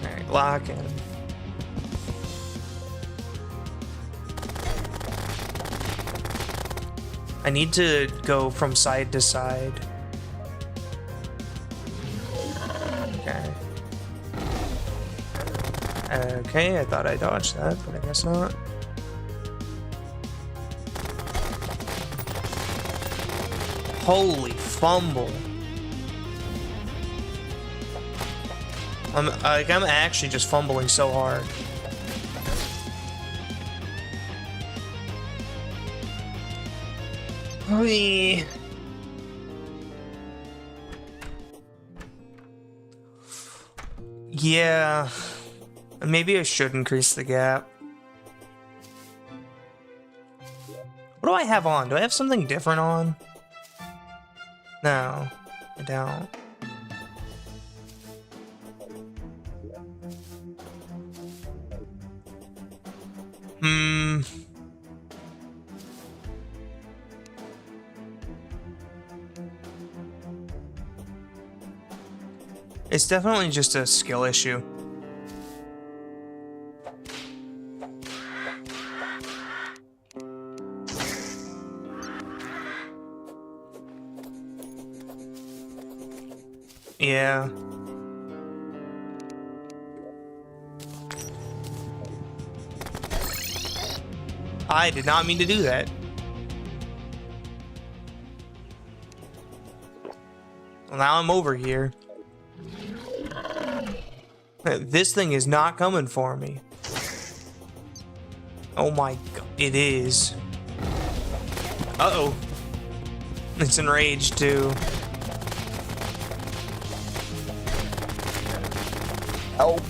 Alright, lock in. I need to go from side to side. Okay. Okay, I thought I dodged that, but I guess not. Holy fumble. I'm actually just fumbling so hard. Whee. Yeah. Maybe I should increase the gap. What do I have on? Do I have something different on? No, I don't. It's definitely just a skill issue. Yeah. I did not mean to do that. Well, now I'm over here. This thing is not coming for me. Oh my god, it is. Uh-oh. It's enraged too. Help.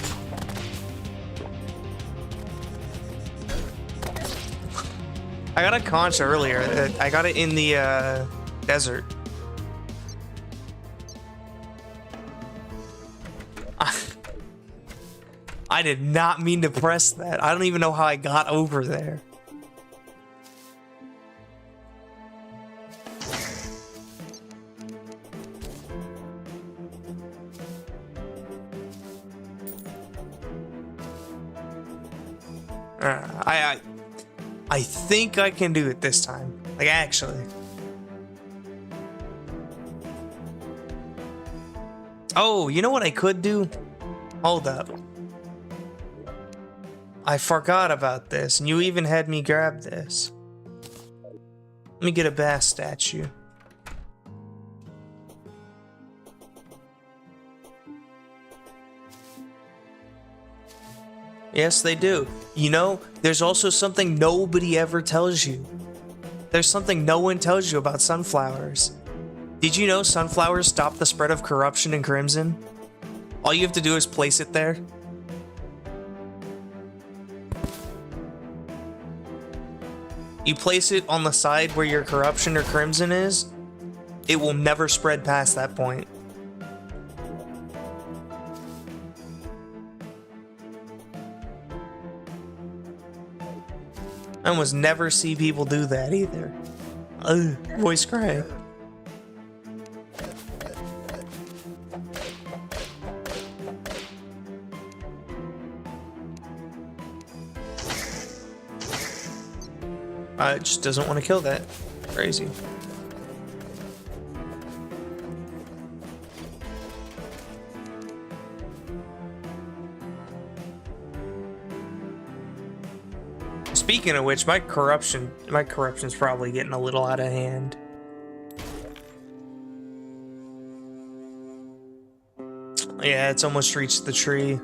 I got a conch earlier. I got it in the desert. I did not mean to press that. I don't even know how I got over there. I think I can do it this time. Like, actually. Oh, you know what I could do? Hold up. I forgot about this, and you even had me grab this. Let me get a bass statue. Yes, they do. You know, there's also something nobody ever tells you. There's something no one tells you about sunflowers. Did you know sunflowers stop the spread of corruption in Crimson? All you have to do is place it there. You place it on the side where your corruption or Crimson is, it will never spread past that point. I almost never see people do that either. Ugh, voice crack. It just doesn't want to kill that. Crazy. Speaking of which, my corruption's probably getting a little out of hand. Yeah, it's almost reached the tree.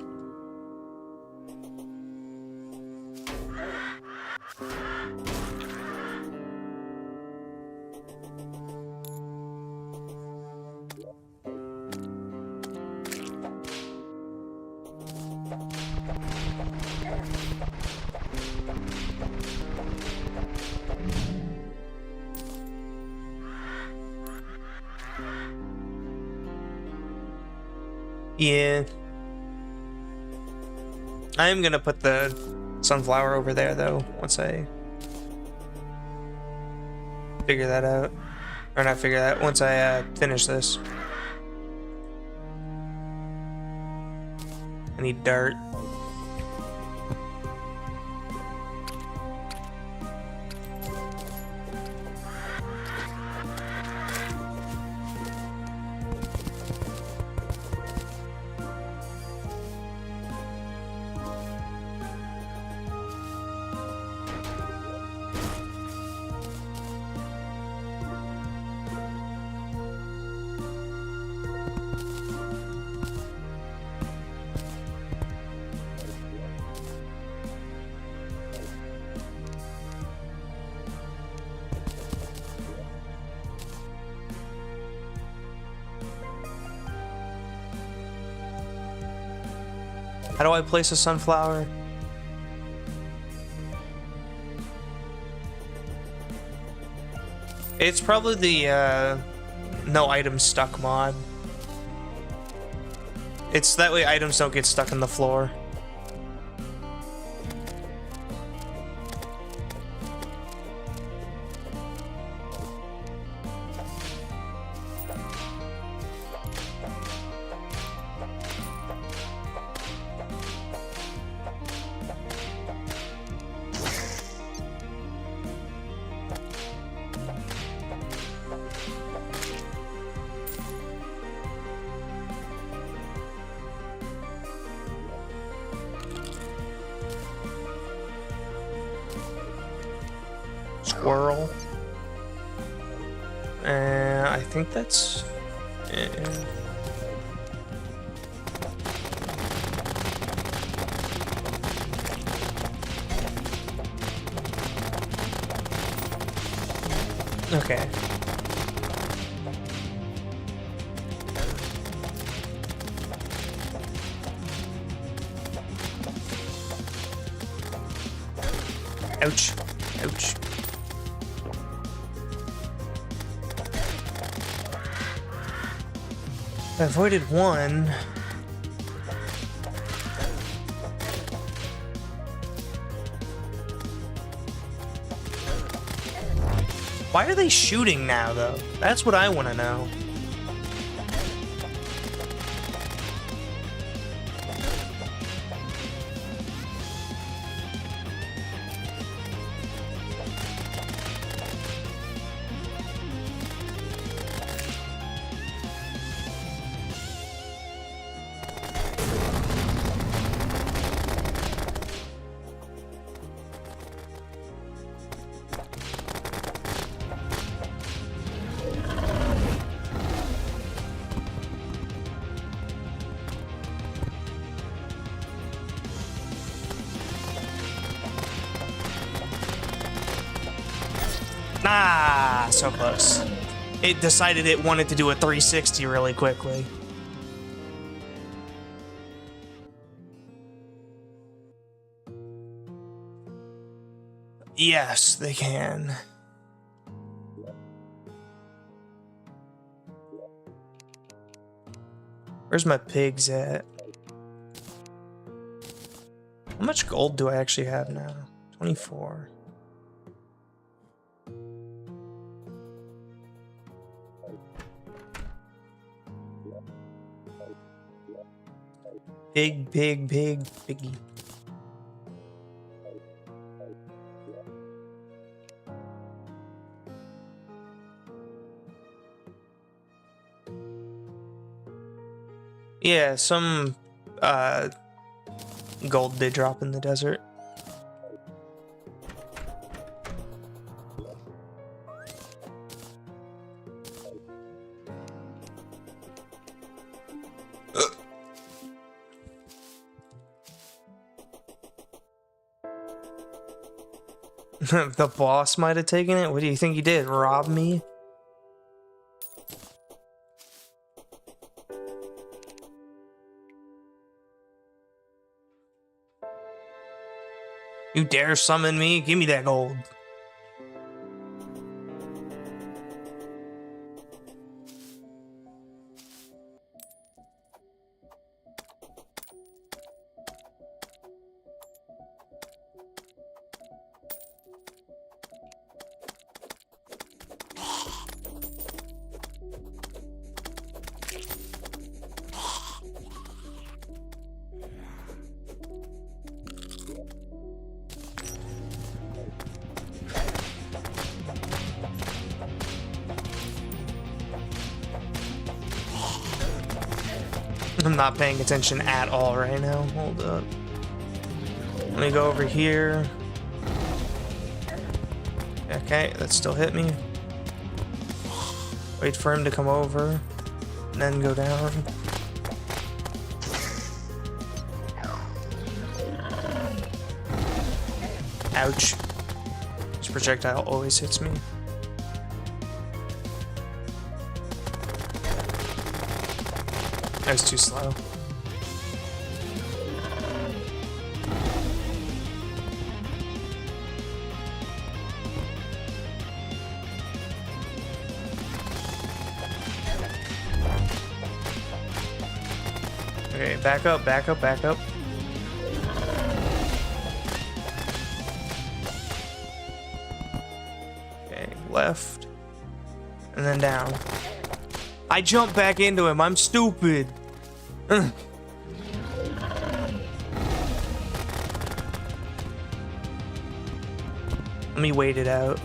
Yeah. I am gonna put the sunflower over there, though, once I figure that out. Or not figure that, once I finish this. I need dirt. How do I place a sunflower? It's probably the no items stuck mod. It's that way items don't get stuck in the floor. Squirrel. I think that's... Okay. Ouch. Ouch. I avoided one. Why are they shooting now, though? That's what I want to know. Ah, so close. It decided it wanted to do a 360 really quickly. Yes, they can. Where's my pigs at? How much gold do I actually have now? 24. Pig, pig, pig, piggy. Yeah, some gold did drop in the desert. The boss might have taken it? What do you think he did? Rob me? You dare summon me? Give me that gold. I'm not paying attention at all right now. Hold up. Let me go over here. Okay, that still hit me. Wait for him to come over, and then go down. Ouch. This projectile always hits me. That was too slow. Okay, back up, back up, back up. Okay, left. And then down. I jumped back into him, I'm stupid. Let me wait it out.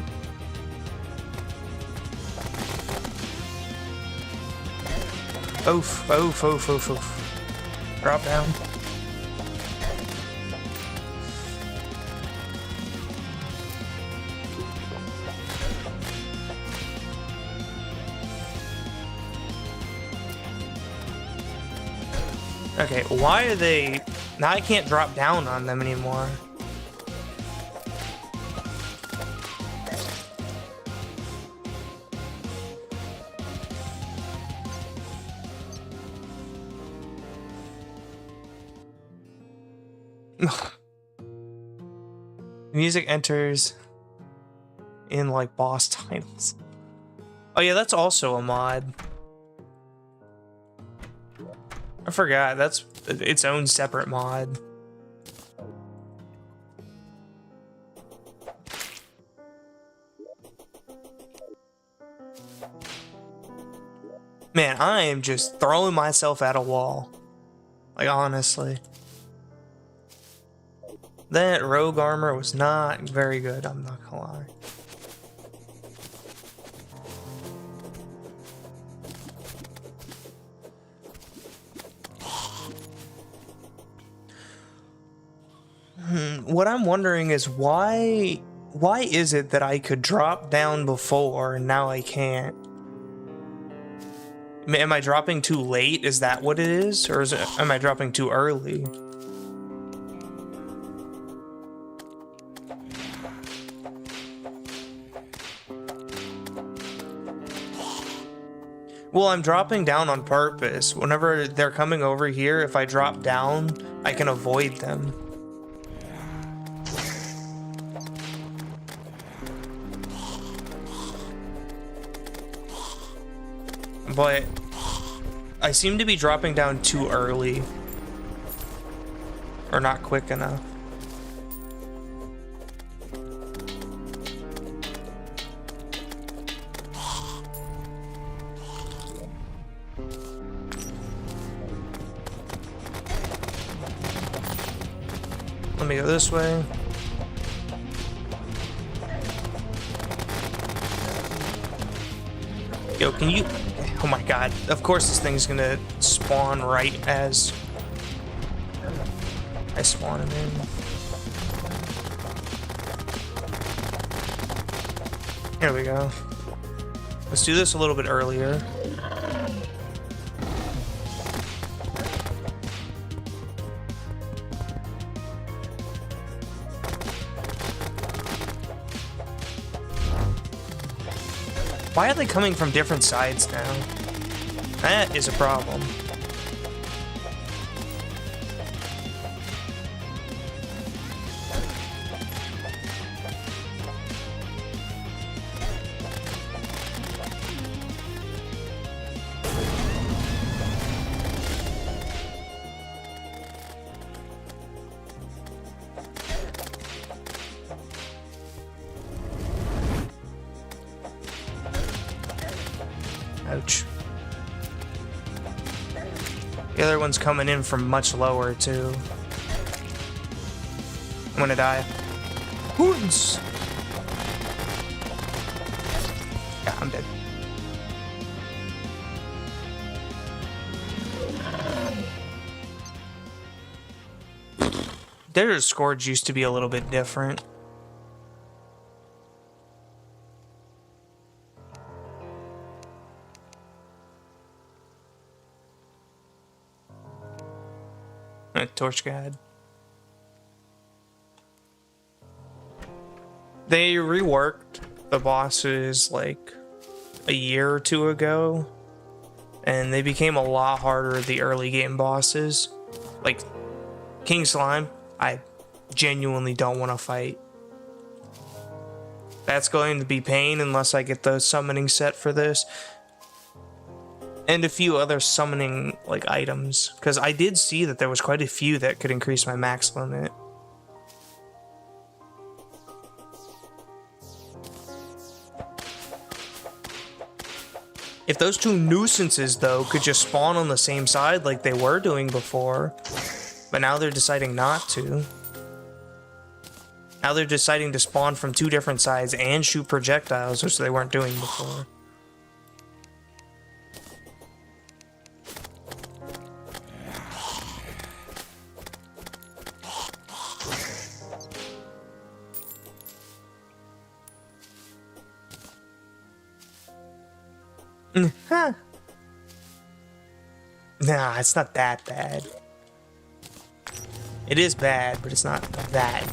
Oof, oof, oof, oof, oof. Drop down. Okay, why are they... Now I can't drop down on them anymore. Music enters in like boss titles. Oh yeah, that's also a mod. I forgot, that's its own separate mod. Man, I am just throwing myself at a wall. Like, honestly. That rogue armor was not very good, I'm not gonna lie. What I'm wondering is why is it that I could drop down before and now I can't? Am I dropping too late? Is that what it is? Or am I dropping too early? Well, I'm dropping down on purpose. Whenever they're coming over here, if I drop down, I can avoid them. But I seem to be dropping down too early. Or not quick enough. Let me go this way. Yo, can you... Oh my god, of course this thing's gonna spawn right as I spawn him in. Here we go. Let's do this a little bit earlier. Why are they coming from different sides now? That is a problem. Ouch. The other one's coming in from much lower, too. I'm gonna die. Wounds! Yeah, I'm dead. Their Scourge used to be a little bit different. Torch God. They reworked the bosses like a year or two ago, and they became a lot harder, the early game bosses. Like King Slime, I genuinely don't want to fight. That's going to be pain unless I get the summoning set for this. And a few other summoning like items, because I did see that there was quite a few that could increase my max limit. If those two nuisances though could just spawn on the same side like they were doing before, but now they're deciding not to. Now they're deciding to spawn from two different sides and shoot projectiles, which they weren't doing before. Huh. Nah, it's not that bad. It is bad, but it's not that bad.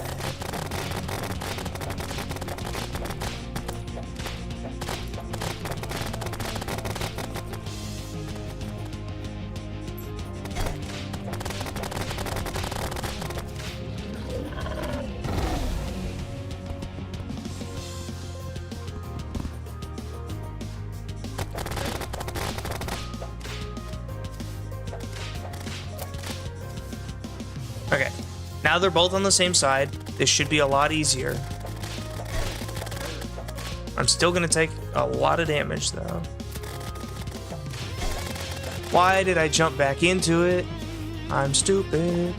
Okay, now they're both on the same side. This should be a lot easier. I'm still gonna take a lot of damage though. Why did I jump back into it? I'm stupid.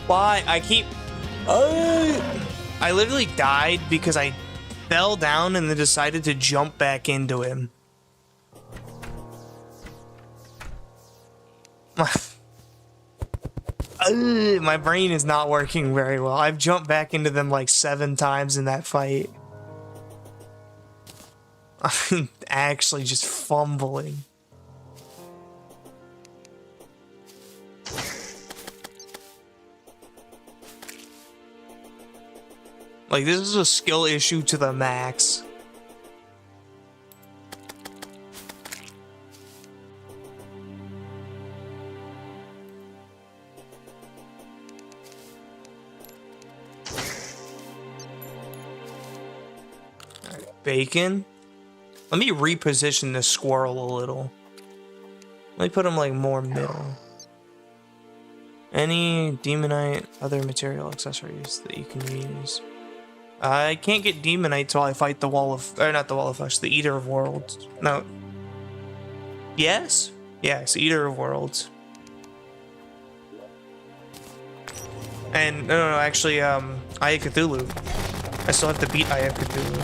Why? I keep... I literally died because I fell down and then decided to jump back into him. My brain is not working very well. I've jumped back into them like 7 times in that fight. I'm actually just fumbling. Like, this is a skill issue to the max. Alright, bacon. Let me reposition this squirrel a little. Let me put him like more middle. Any demonite, other material accessories that you can use. I can't get demonite till I fight the wall of, or not the wall of flesh, the eater of worlds. No. Yes? Yes, eater of worlds. And no, actually, Eye of Cthulhu. I still have to beat Eye of Cthulhu.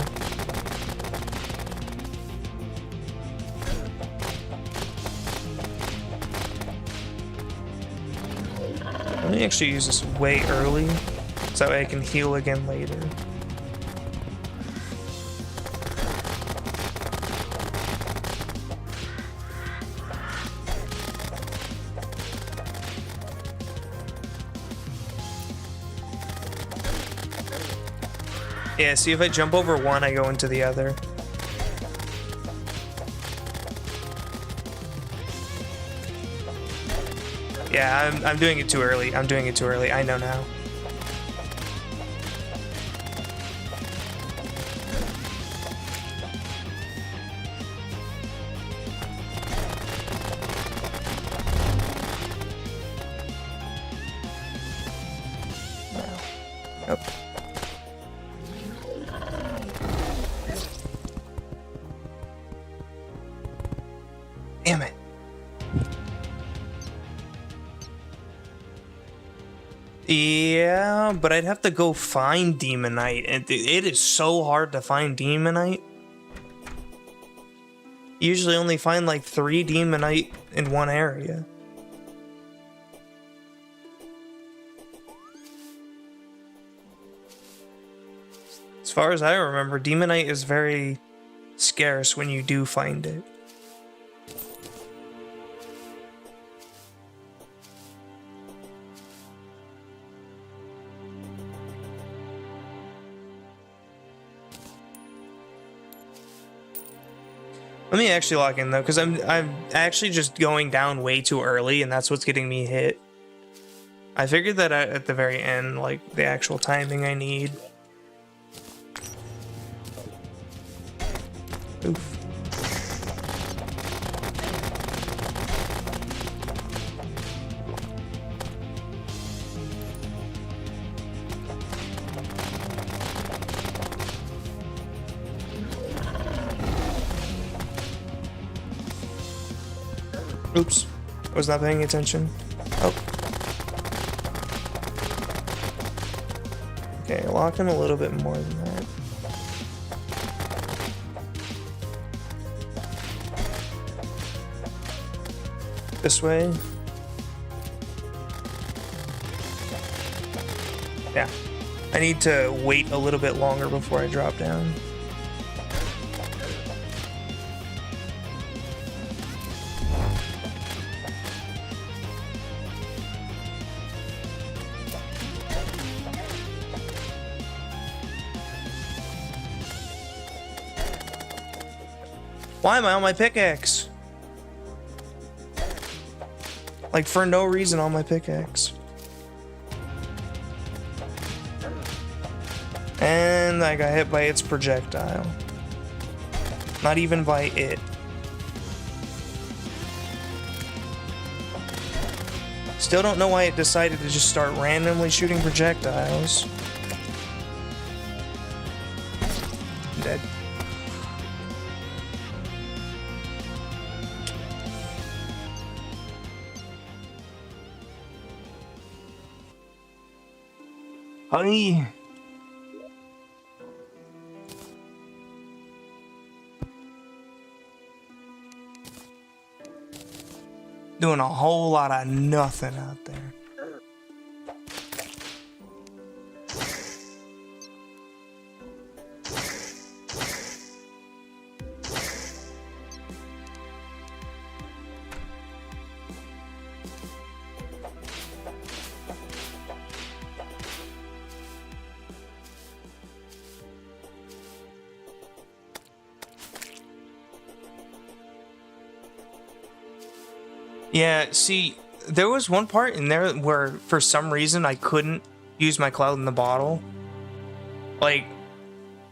Let me actually use this way early, so that way I can heal again later. Yeah, see if I jump over one, I go into the other. Yeah, I'm doing it too early. I'm doing it too early. I know now. Yeah, but I'd have to go find Demonite, and it is so hard to find Demonite. Usually only find like 3 Demonite in one area. As far as I remember, Demonite is very scarce when you do find it. Let me actually log in though, because I'm actually just going down way too early, and that's what's getting me hit. I figured that at the very end, like the actual timing I need. Oof. Oops, was not paying attention. Oh. Okay, lock in a little bit more than that. This way. Yeah. I need to wait a little bit longer before I drop down. Why am I on my pickaxe? Like, for no reason on my pickaxe. And I got hit by its projectile. Not even by it. Still don't know why it decided to just start randomly shooting projectiles. I'm dead. Honey. Doing a whole lot of nothing out there. Yeah, see, there was one part in there where for some reason I couldn't use my cloud in the bottle. Like,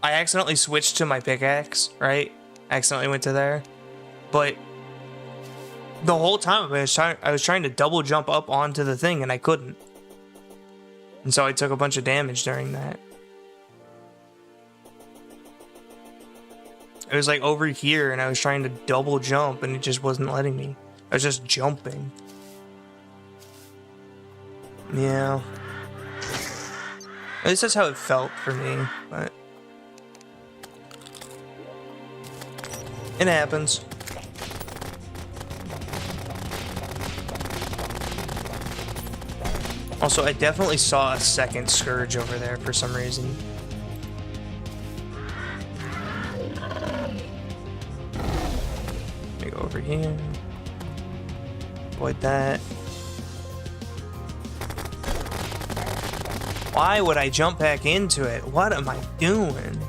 I accidentally switched to my pickaxe, right? I accidentally went to there. But the whole time I was trying to double jump up onto the thing and I couldn't. And so I took a bunch of damage during that. It was like over here and I was trying to double jump and it just wasn't letting me. I was just jumping. Yeah. At least that's how it felt for me, but it happens. Also, I definitely saw a second Scourge over there for some reason. Let me go over here. Avoid that. Why would I jump back into it? What am I doing?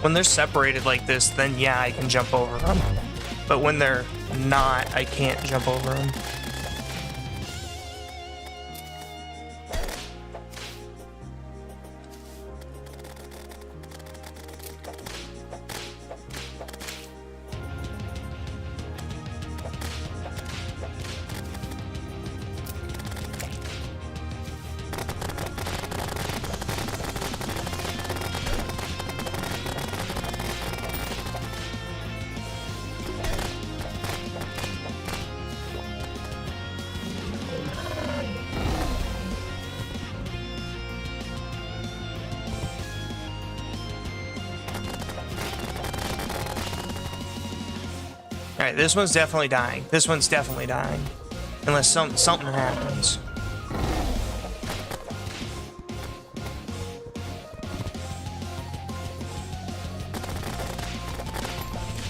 When they're separated like this, then yeah, I can jump over them. But when they're not, I can't jump over them. Alright, this one's definitely dying. This one's definitely dying. Unless something happens.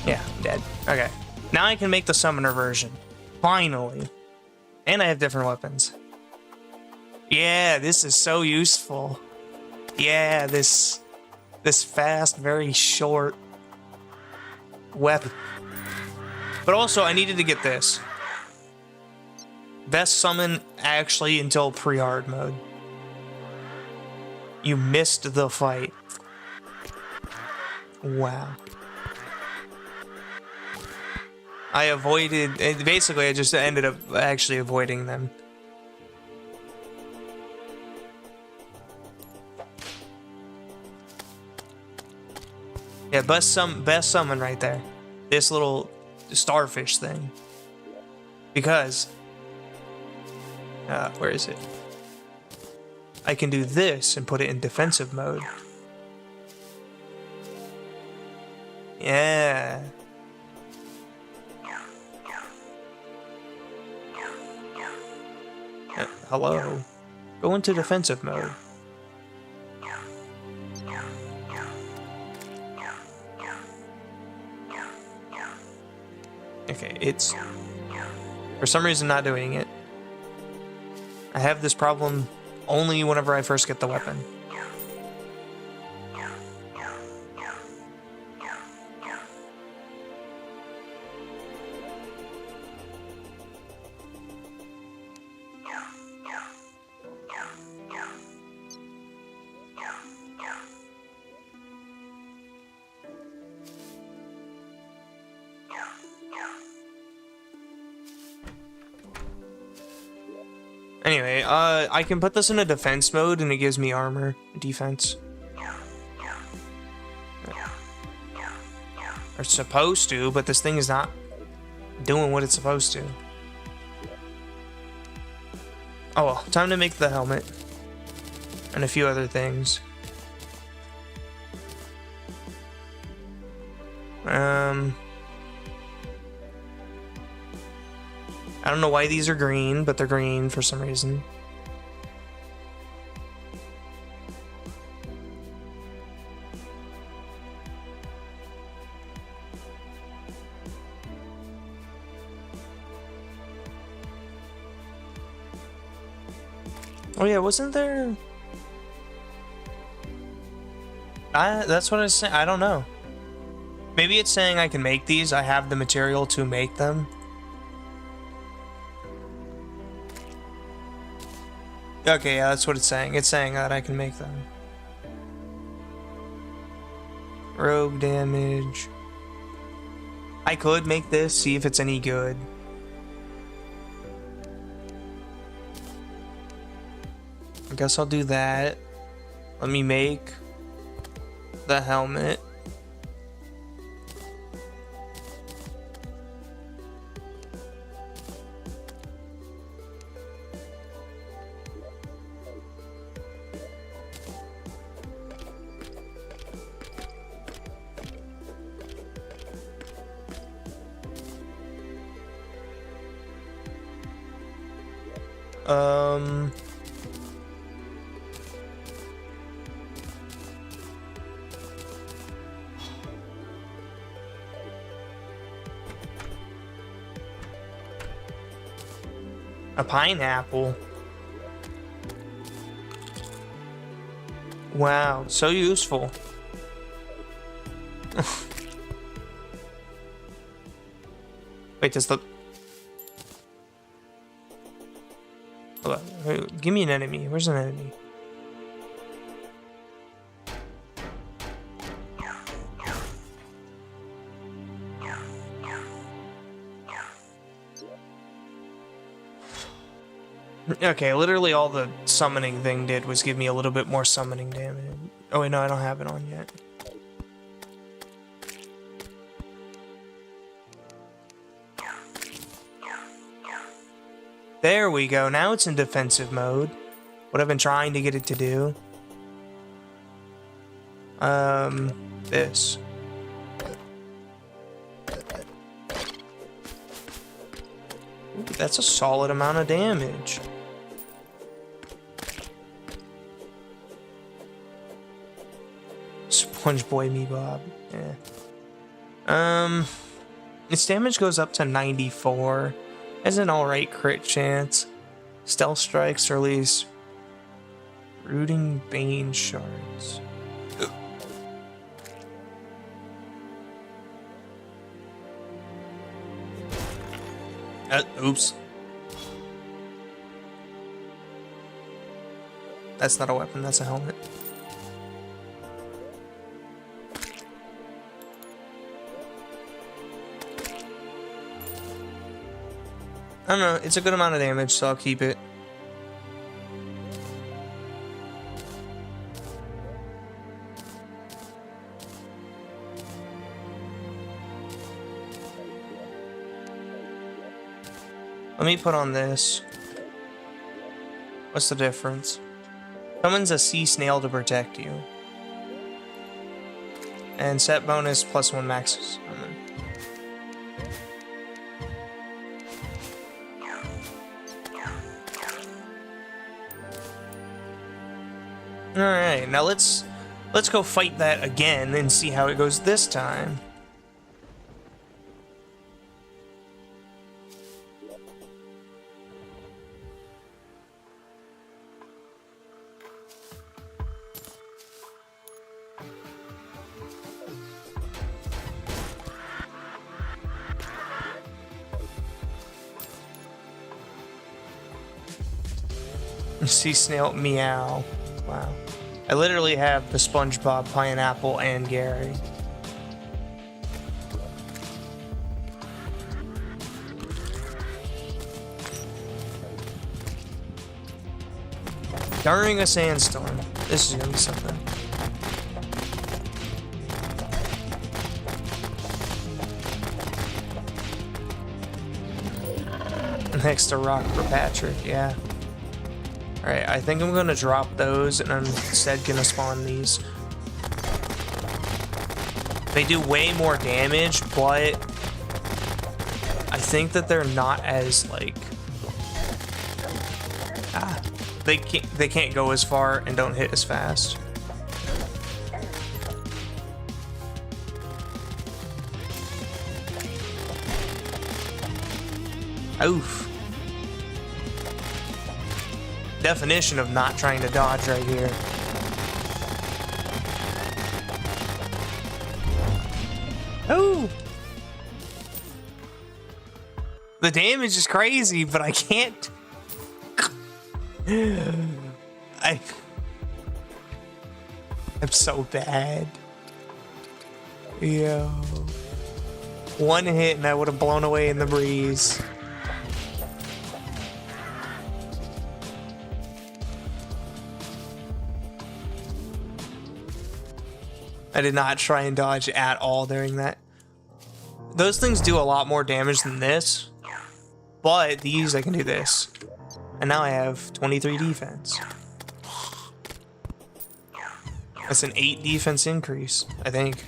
Yeah, I'm dead. Okay. Now I can make the summoner version. Finally. And I have different weapons. Yeah, this is so useful. Yeah, this fast, very short weapon. But also, I needed to get this. Best summon actually until pre-hard mode. You missed the fight. Wow. I avoided... Basically, I just ended up actually avoiding them. Yeah, best summon right there. This little starfish thing. Because... where is it? I can do this and put it in defensive mode. Yeah. Hello. Go into defensive mode. Okay, it's for some reason not doing it. I have this problem only whenever I first get the weapon. Anyway, I can put this in a defense mode and it gives me armor, defense. Or it's supposed to, but this thing is not doing what it's supposed to. Oh well, time to make the helmet. And a few other things. I don't know why these are green, but they're green for some reason. Oh yeah, wasn't there... that's what I was saying. I don't know. Maybe it's saying I can make these. I have the material to make them. Okay, yeah, that's what it's saying. It's saying that I can make them. Rogue damage. I could make this, see if it's any good. I guess I'll do that. Let me make the helmet. A pineapple. Wow, so useful. Wait, does the... Hold on. Wait, give me an enemy. Where's an enemy? Okay, literally all the summoning thing did was give me a little bit more summoning damage. Oh wait, no, I don't have it on yet. There we go, now it's in defensive mode. What I've been trying to get it to do. This. That's a solid amount of damage. Sponge Boy Me Bob. Yeah. Its damage goes up to 94. Has an alright crit chance. Stealth strikes release rooting bane shards. Oops. That's not a weapon, that's a helmet. I don't know, it's a good amount of damage, so I'll keep it. Let me put on this. What's the difference? Summons a sea snail to protect you. And set bonus +1 max summon. Alright, now let's go fight that again and see how it goes this time. Sea snail meow. Wow. I literally have the SpongeBob, Pineapple, and Gary. During a sandstorm. This is gonna be something. Next to Rock for Patrick, yeah. Alright, I think I'm gonna drop those and I'm instead gonna spawn these. They do way more damage, but I think that they're not as like they can't go as far and don't hit as fast. Oof. Definition of not trying to dodge right here. Oh! The damage is crazy, but I can't. I'm so bad. Yo. One hit and I would have blown away in the breeze. I did not try and dodge at all during that. Those things do a lot more damage than this, but these I can do this. And now I have 23 defense. That's an 8 defense increase, I think.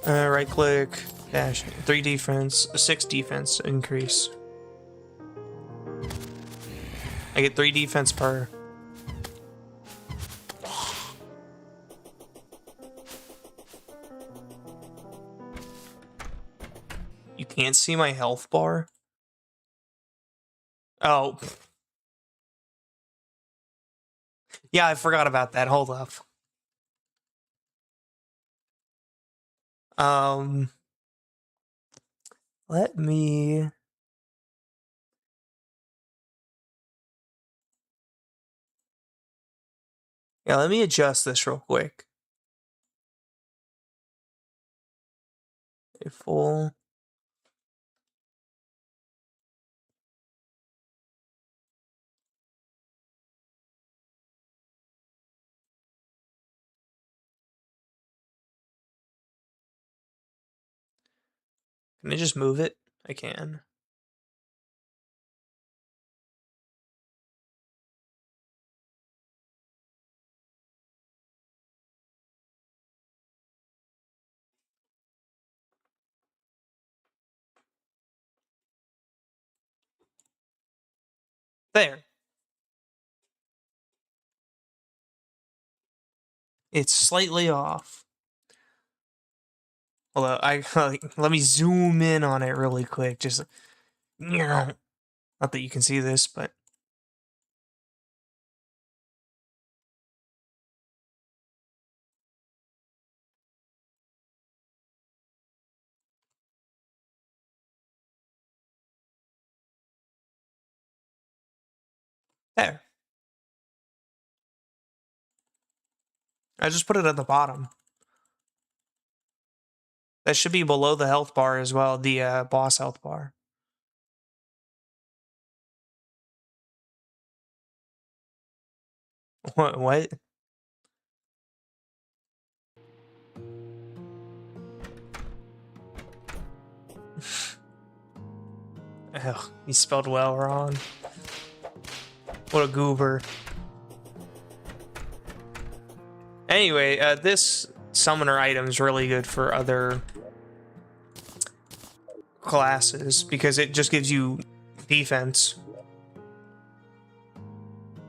Right click, dash, 3 defense, 6 defense increase. I get 3 defense per. You can't see my health bar? Oh. Yeah, I forgot about that. Hold up. Let me... Yeah, let me adjust this real quick. A full... Can I just move it? I can. There. It's slightly off. Although let me zoom in on it really quick. Just not that you can see this, but there. I just put it at the bottom. That should be below the health bar as well, the boss health bar. What? Ugh, he spelled well wrong. What a goober. Anyway, this summoner item is really good for other classes because it just gives you defense.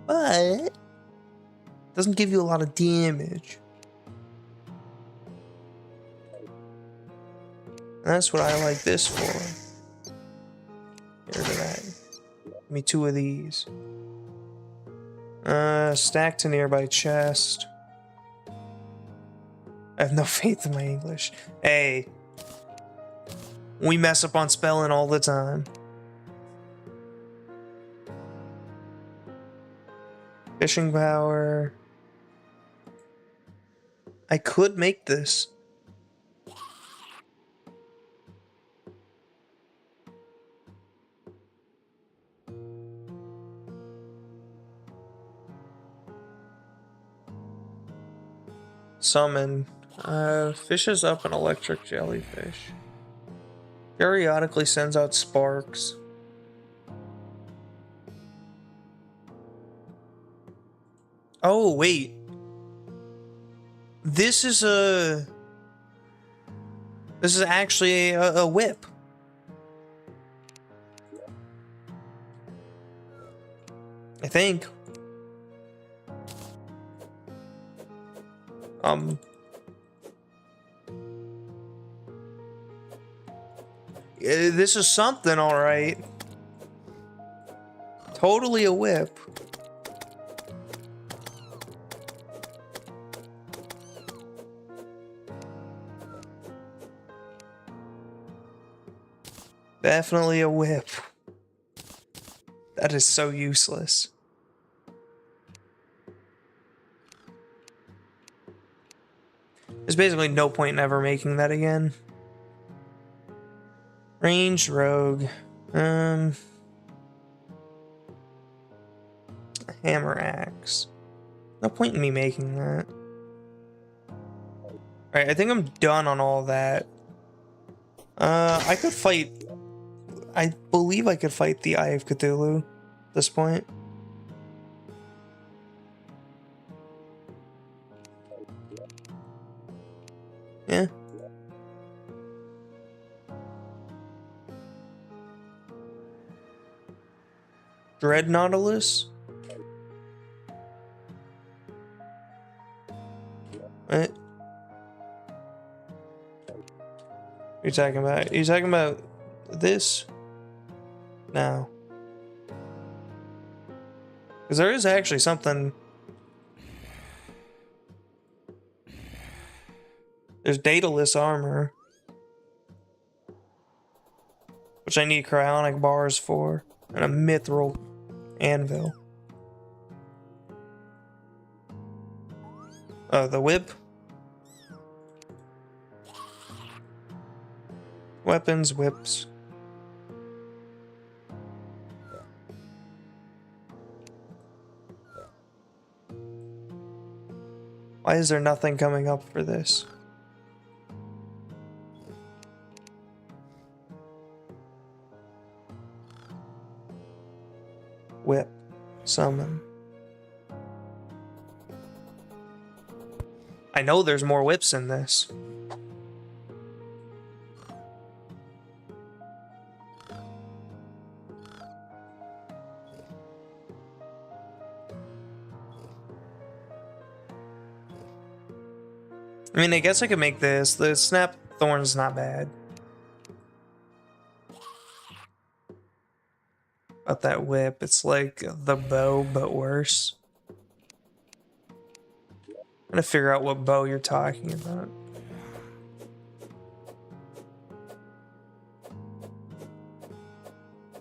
But doesn't give you a lot of damage. And that's what I like this for. Here's that. Give me 2 of these. Stack to nearby chest. I have no faith in my English. Hey. We mess up on spelling all the time. Fishing power. I could make this. Summon. Fishes up an electric jellyfish. Periodically sends out sparks. Oh, wait. This is actually a whip. I think. This is something, all right. Totally a whip. Definitely a whip. That is so useless. There's basically no point in ever making that again. Ranged rogue. Hammer axe. No point in me making that. Alright, I think I'm done on all that. I could fight... I believe I could fight the Eye of Cthulhu at this point. Yeah. Dread Nautilus? What? What are you talking about? Are you talking about this? No. Because there is actually something... There's Daedalus armor. Which I need cryonic bars for. And a mithril anvil. The whip. Weapons, whips. Why is there nothing coming up for this? Whip. Summon. I know there's more whips in this. I mean, I guess I could make this. The snap thorn's not bad. About that whip, it's like the bow, but worse. I'm gonna figure out what bow you're talking about.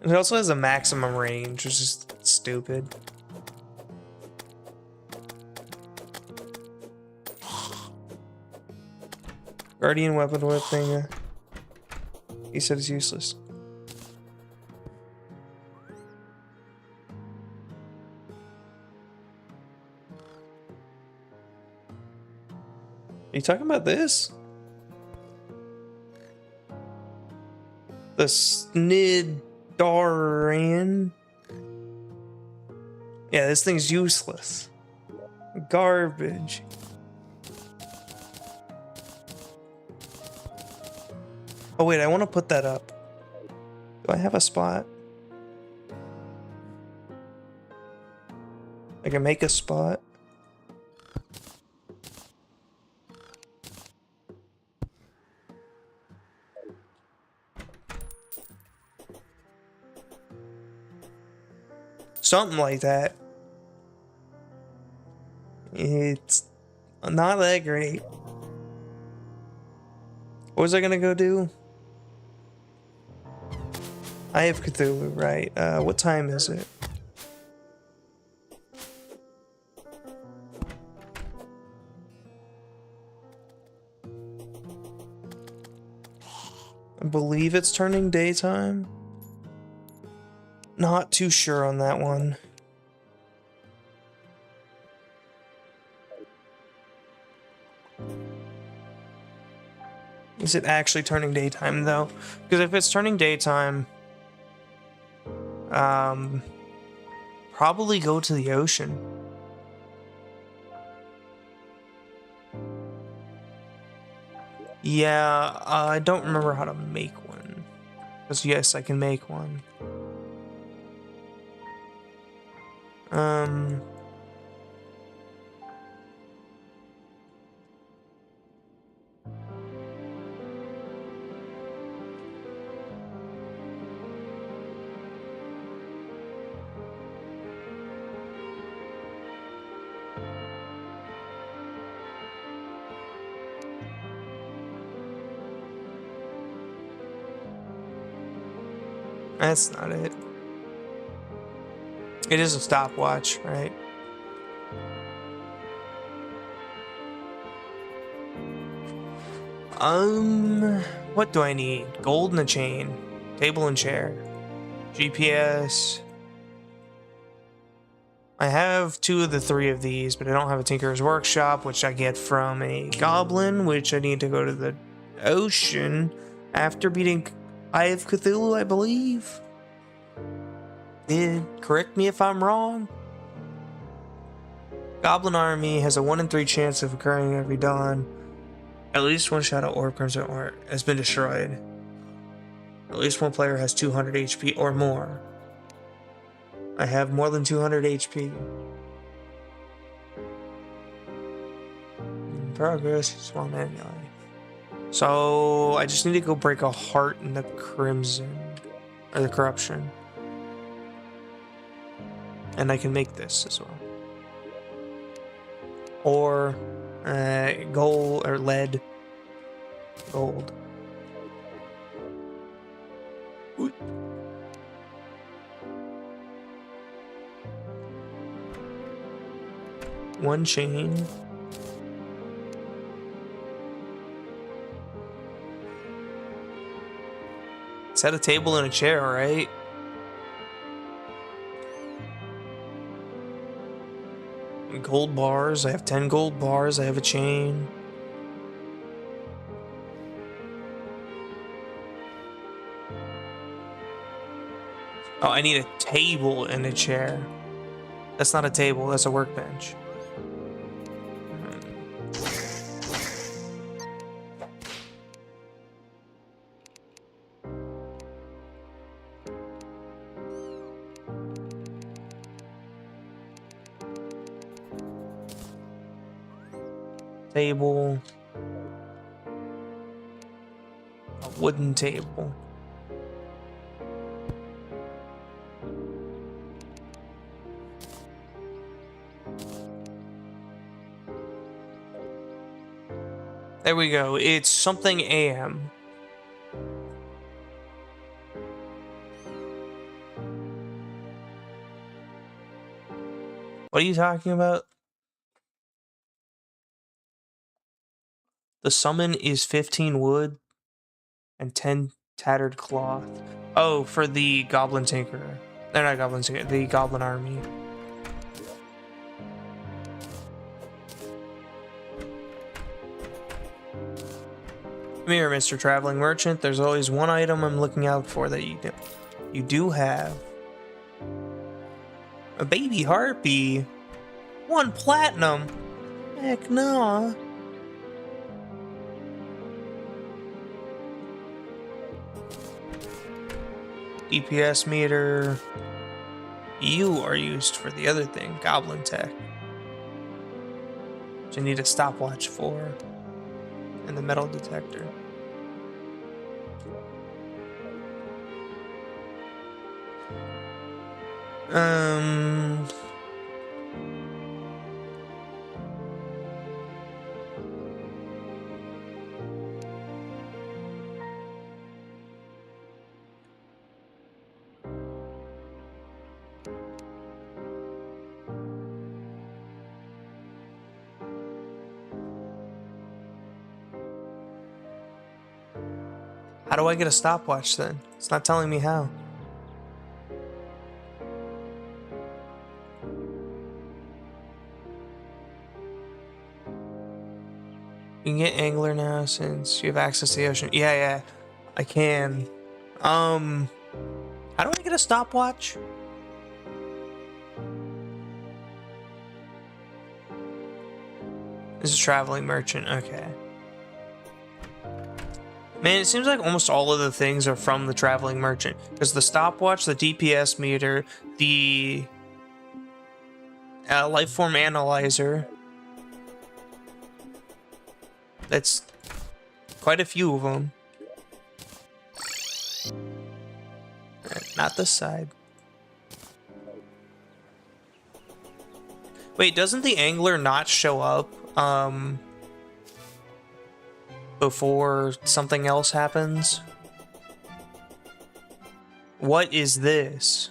It also has a maximum range, which is stupid. Guardian weapon whip thing. He said it's useless. Are you talking about this? The Snidaran? Yeah, this thing's useless. Garbage. Oh wait, I want to put that up. Do I have a spot? I can make a spot. Something like that. It's not that great. What was I gonna go do? I have Cthulhu, right? What time is it? I believe it's turning daytime. Not too sure on that one. Is it actually turning daytime though? Because if it's turning daytime, probably go to the ocean. Yeah, I don't remember how to make one. Because yes, I can make one. That's not it. It is a stopwatch, right? What do I need? Gold and a chain, table and chair, GPS. I have 2 of the 3 of these, but I don't have a Tinker's Workshop, which I get from a goblin, which I need to go to the ocean after beating Eye of Cthulhu, I believe. Correct me if I'm wrong. Goblin army has a 1 in 3 chance of occurring every dawn. At least one shadow orb crimson orb has been destroyed. At least one player has 200 HP or more. I have more than 200 HP. Progress, small manually. So I just need to go break a heart in the crimson, or the corruption. And I can make this as well. Or gold or lead. Gold. Ooh. One chain. Set a table and a chair, right? Gold bars. I have 10 gold bars. I have a chain. Oh, I need a table and a chair. That's not a table, that's a workbench. Table. wooden table. There we go. It's something AM. What are you talking about? The summon is 15 wood and 10 tattered cloth. Oh, for the Goblin Tinkerer. They're not Goblin Tinkerer, the Goblin Army. Come here, Mr. Traveling Merchant. There's always one item I'm looking out for that you do have. A baby harpy. 1 platinum. Heck no. DPS meter. You are used for the other thing, Goblin Tech. Which I need a stopwatch for. And the metal detector. How do I get a stopwatch then? It's not telling me how. You can get angler now since you have access to the ocean. Yeah, I can. How do I get a stopwatch? This is Traveling Merchant, okay. Man, it seems like almost all of the things are from the Traveling Merchant. Because the stopwatch, the DPS meter, the lifeform analyzer. That's quite a few of them. Not this side. Wait, doesn't the angler not show up before something else happens? What is this?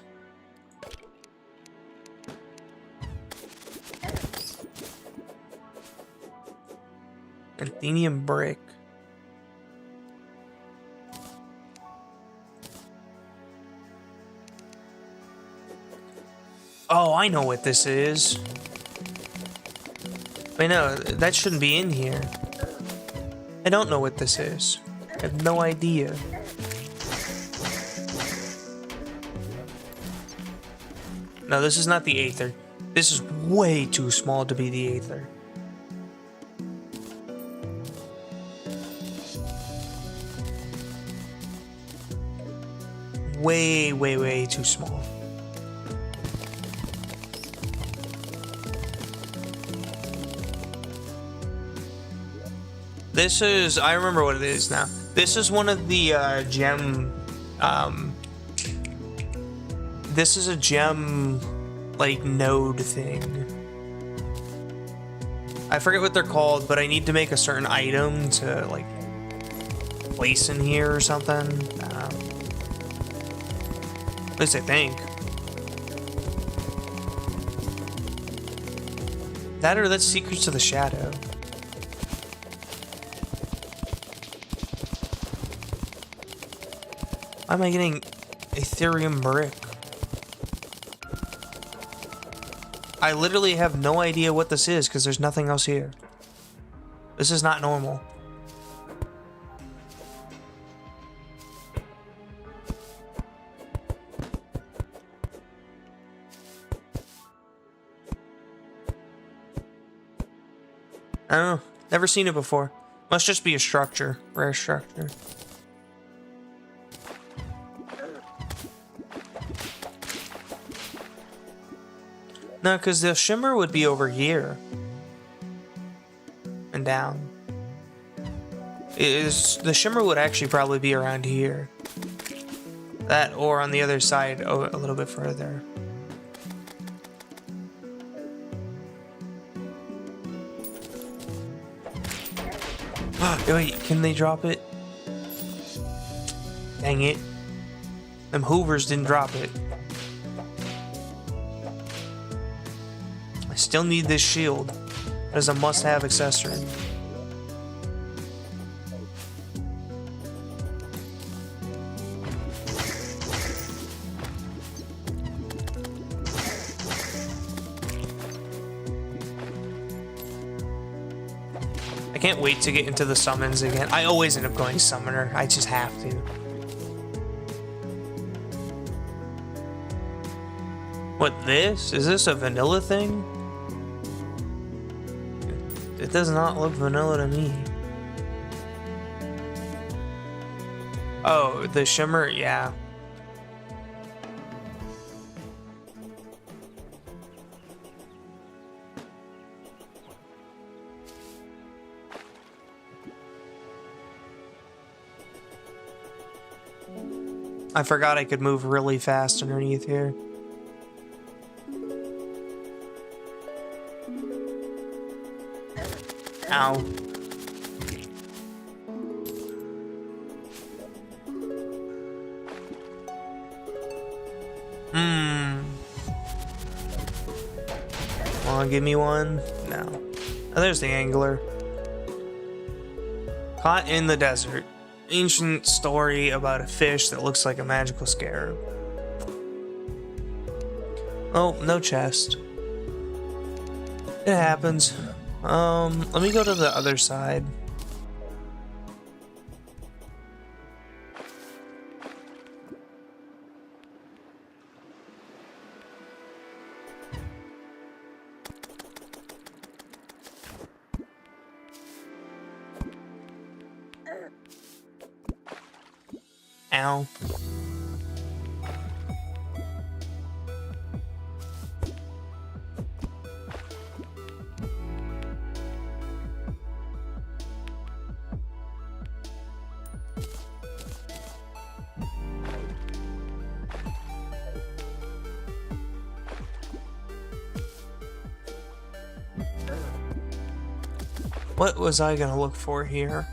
Athenium brick. Oh, I know what this is. Wait, no, that shouldn't be in here. I don't know what this is. I have no idea. No, this is not the Aether. This is way too small to be the Aether. Way too small. This is, I remember what it is now. This is one of the gem, this is a gem, like, node thing. I forget what they're called, but I need to make a certain item to, like, place in here or something. At least I think. That or that's Secrets of the Shadow. Why am I getting Ethereum brick? I literally have no idea what this is because there's nothing else here. This is not normal. I don't know. Never seen it before. Must just be a structure. Rare structure. No, because the shimmer would be over here. And down. Is the shimmer would actually probably be around here. That or on the other side, oh, a little bit further. Wait, can they drop it? Dang it. Them Hoovers didn't drop it. I still need this shield as a must-have accessory. I can't wait to get into the summons again. I always end up going summoner. I just have to. What, this? Is this a vanilla thing? It does not look vanilla to me. Oh, the shimmer? Yeah. I forgot I could move really fast underneath here. Ow. Wanna give me one? No. Oh, there's the angler. Caught in the desert. Ancient story about a fish that looks like a magical scarab. Oh, no chest. It happens. Let me go to the other side. Ow. What was I gonna look for here?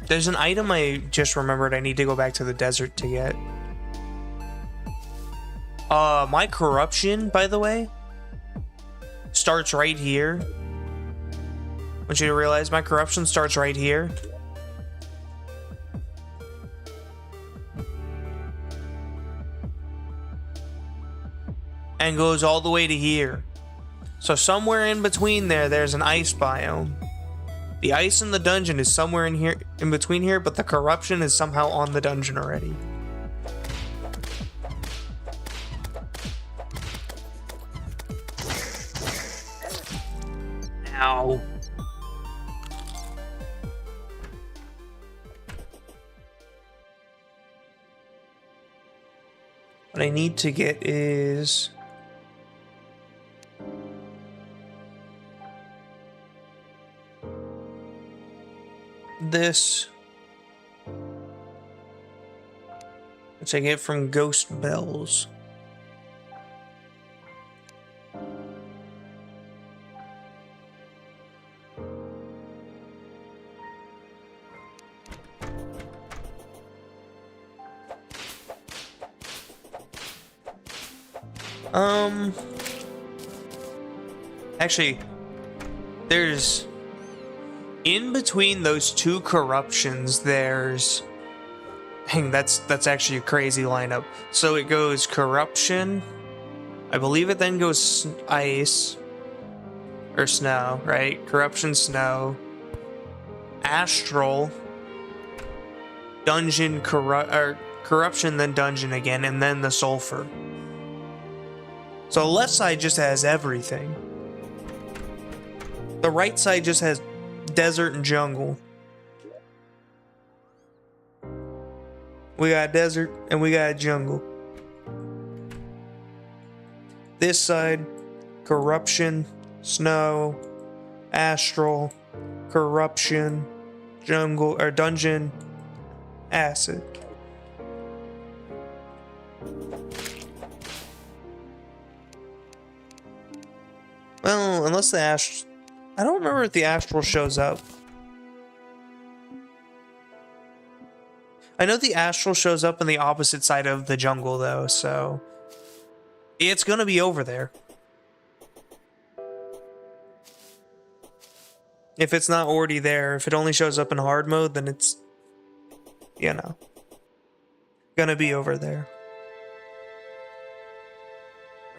There's an item I just remembered I need to go back to the desert to get. My corruption, by the way, starts right here. I want you to realize my corruption starts right here. And goes all the way to here. So somewhere in between there's an ice biome. The ice in the dungeon is somewhere in here, in between here, but the corruption is somehow on the dungeon already. Ow. What I need to get is... this, which I get from ghost bells. Actually, there's in between those two corruptions, there's... Dang, that's actually a crazy lineup. So it goes corruption. I believe it then goes ice. Or snow, right? Corruption, snow. Astral. Dungeon, corruption, then dungeon again, and then the sulfur. So the left side just has everything. The right side just has desert and jungle. We got desert and we got jungle. This side, corruption, snow, astral, corruption, jungle, or dungeon, acid. Well, unless the I don't remember if the astral shows up. I know the astral shows up on the opposite side of the jungle, though, so it's gonna be over there. If it's not already there, if it only shows up in hard mode, then it's, you know, gonna be over there.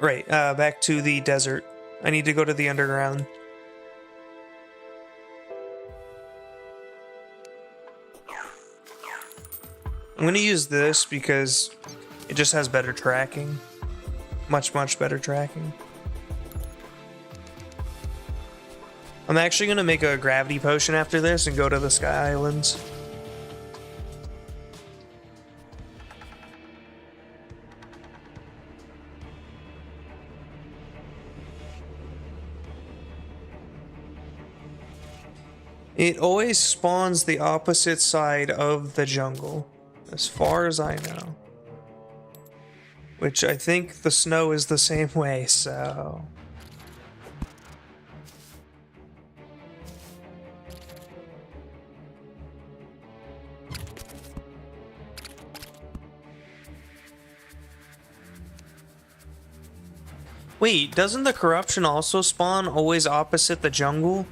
Right, back to the desert. I need to go to the underground. I'm gonna use this because it just has better tracking. Much, much better tracking. I'm actually gonna make a gravity potion after this and go to the Sky Islands. It always spawns the opposite side of the jungle, as far as I know. Which I think the snow is the same way, so... Wait, doesn't the corruption also spawn always opposite the jungle?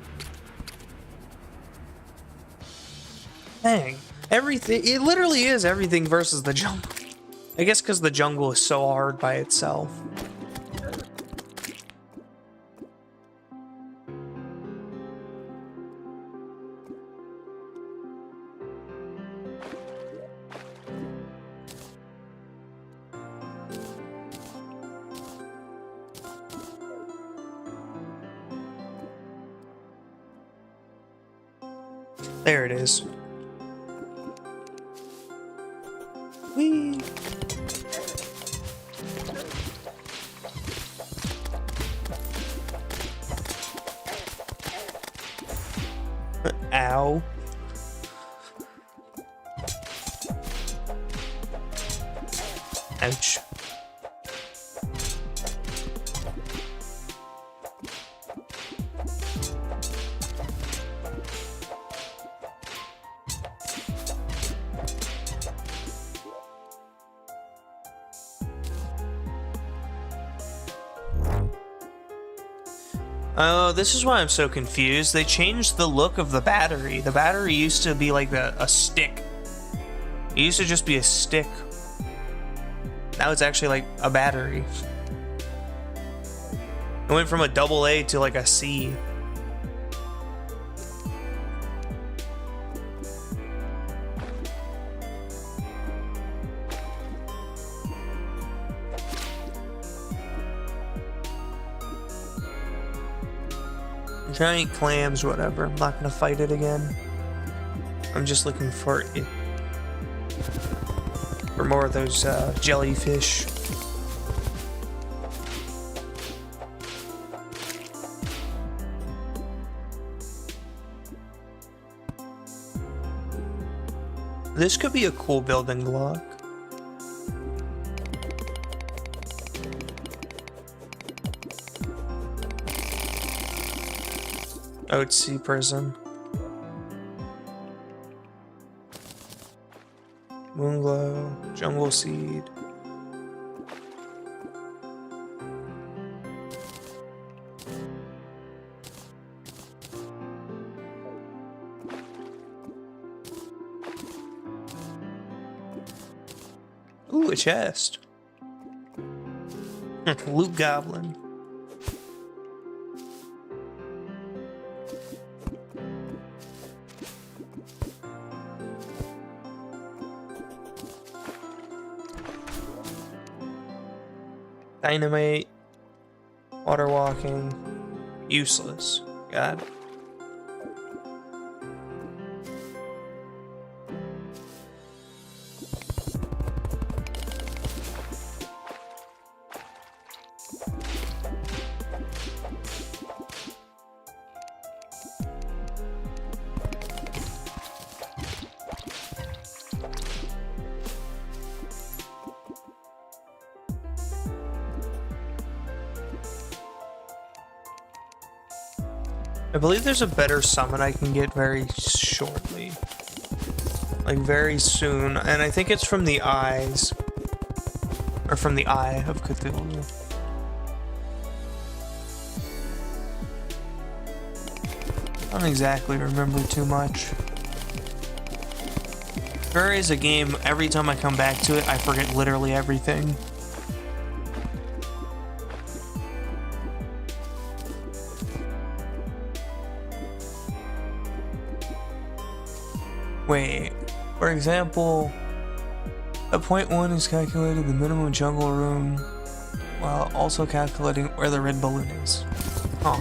Dang. Everything, it literally is everything versus the jungle. I guess because the jungle is so hard by itself. There it is. Whee! Ow. Ouch. Oh, this is why I'm so confused. They changed the look of the battery. The battery used to be like a stick. It used to just be a stick. Now it's actually like a battery. It went from a AA to like a C. Giant clams, whatever. I'm not gonna fight it again. I'm just looking for it. For more of those jellyfish. This could be a cool building block. Oatsy prison. Moonglow, jungle seed. Ooh, a chest. Loot goblin. Dynamite, water walking, useless. Got it. I believe there's a better summon I can get very shortly. Like, very soon. And I think it's from the eyes. Or from the Eye of Cthulhu. I don't exactly remember too much. Terraria is a game, every time I come back to it, I forget literally everything. Wait, for example, at point 1 is calculated the minimum jungle room while also calculating where the red balloon is. Huh.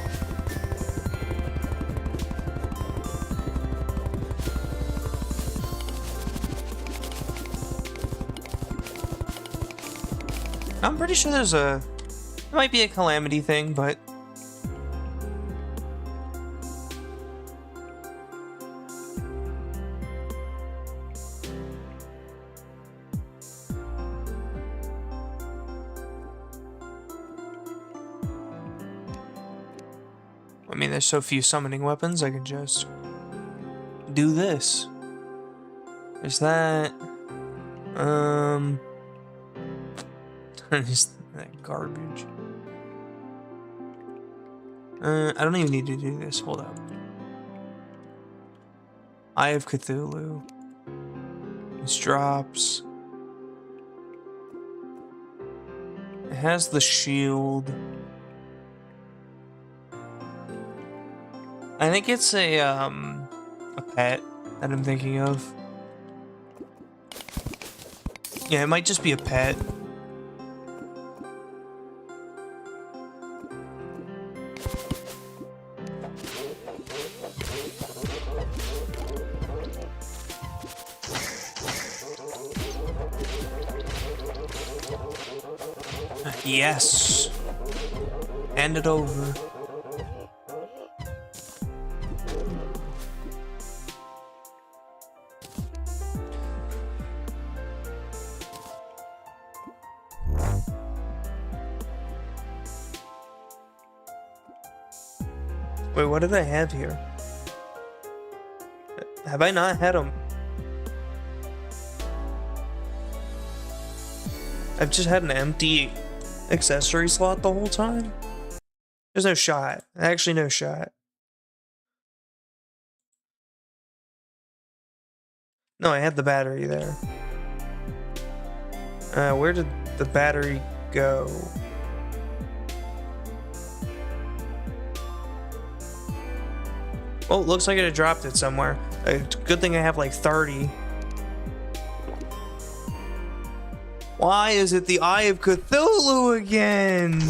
I'm pretty sure there might be a Calamity thing, but I mean, there's so few summoning weapons, I can just do this. There's that. Just that garbage. I don't even need to do this. Hold up. Eye of Cthulhu. This drops. It has the shield. I think it's a pet that I'm thinking of. Yeah, it might just be a pet. Yes. Hand it over. Wait, what did I have here? Have I not had them? I've just had an empty accessory slot the whole time? There's no shot. Actually, no shot. No, I had the battery there. Where did the battery go? Oh, looks like it had dropped it somewhere. Good thing I have like 30. Why is it the Eye of Cthulhu again?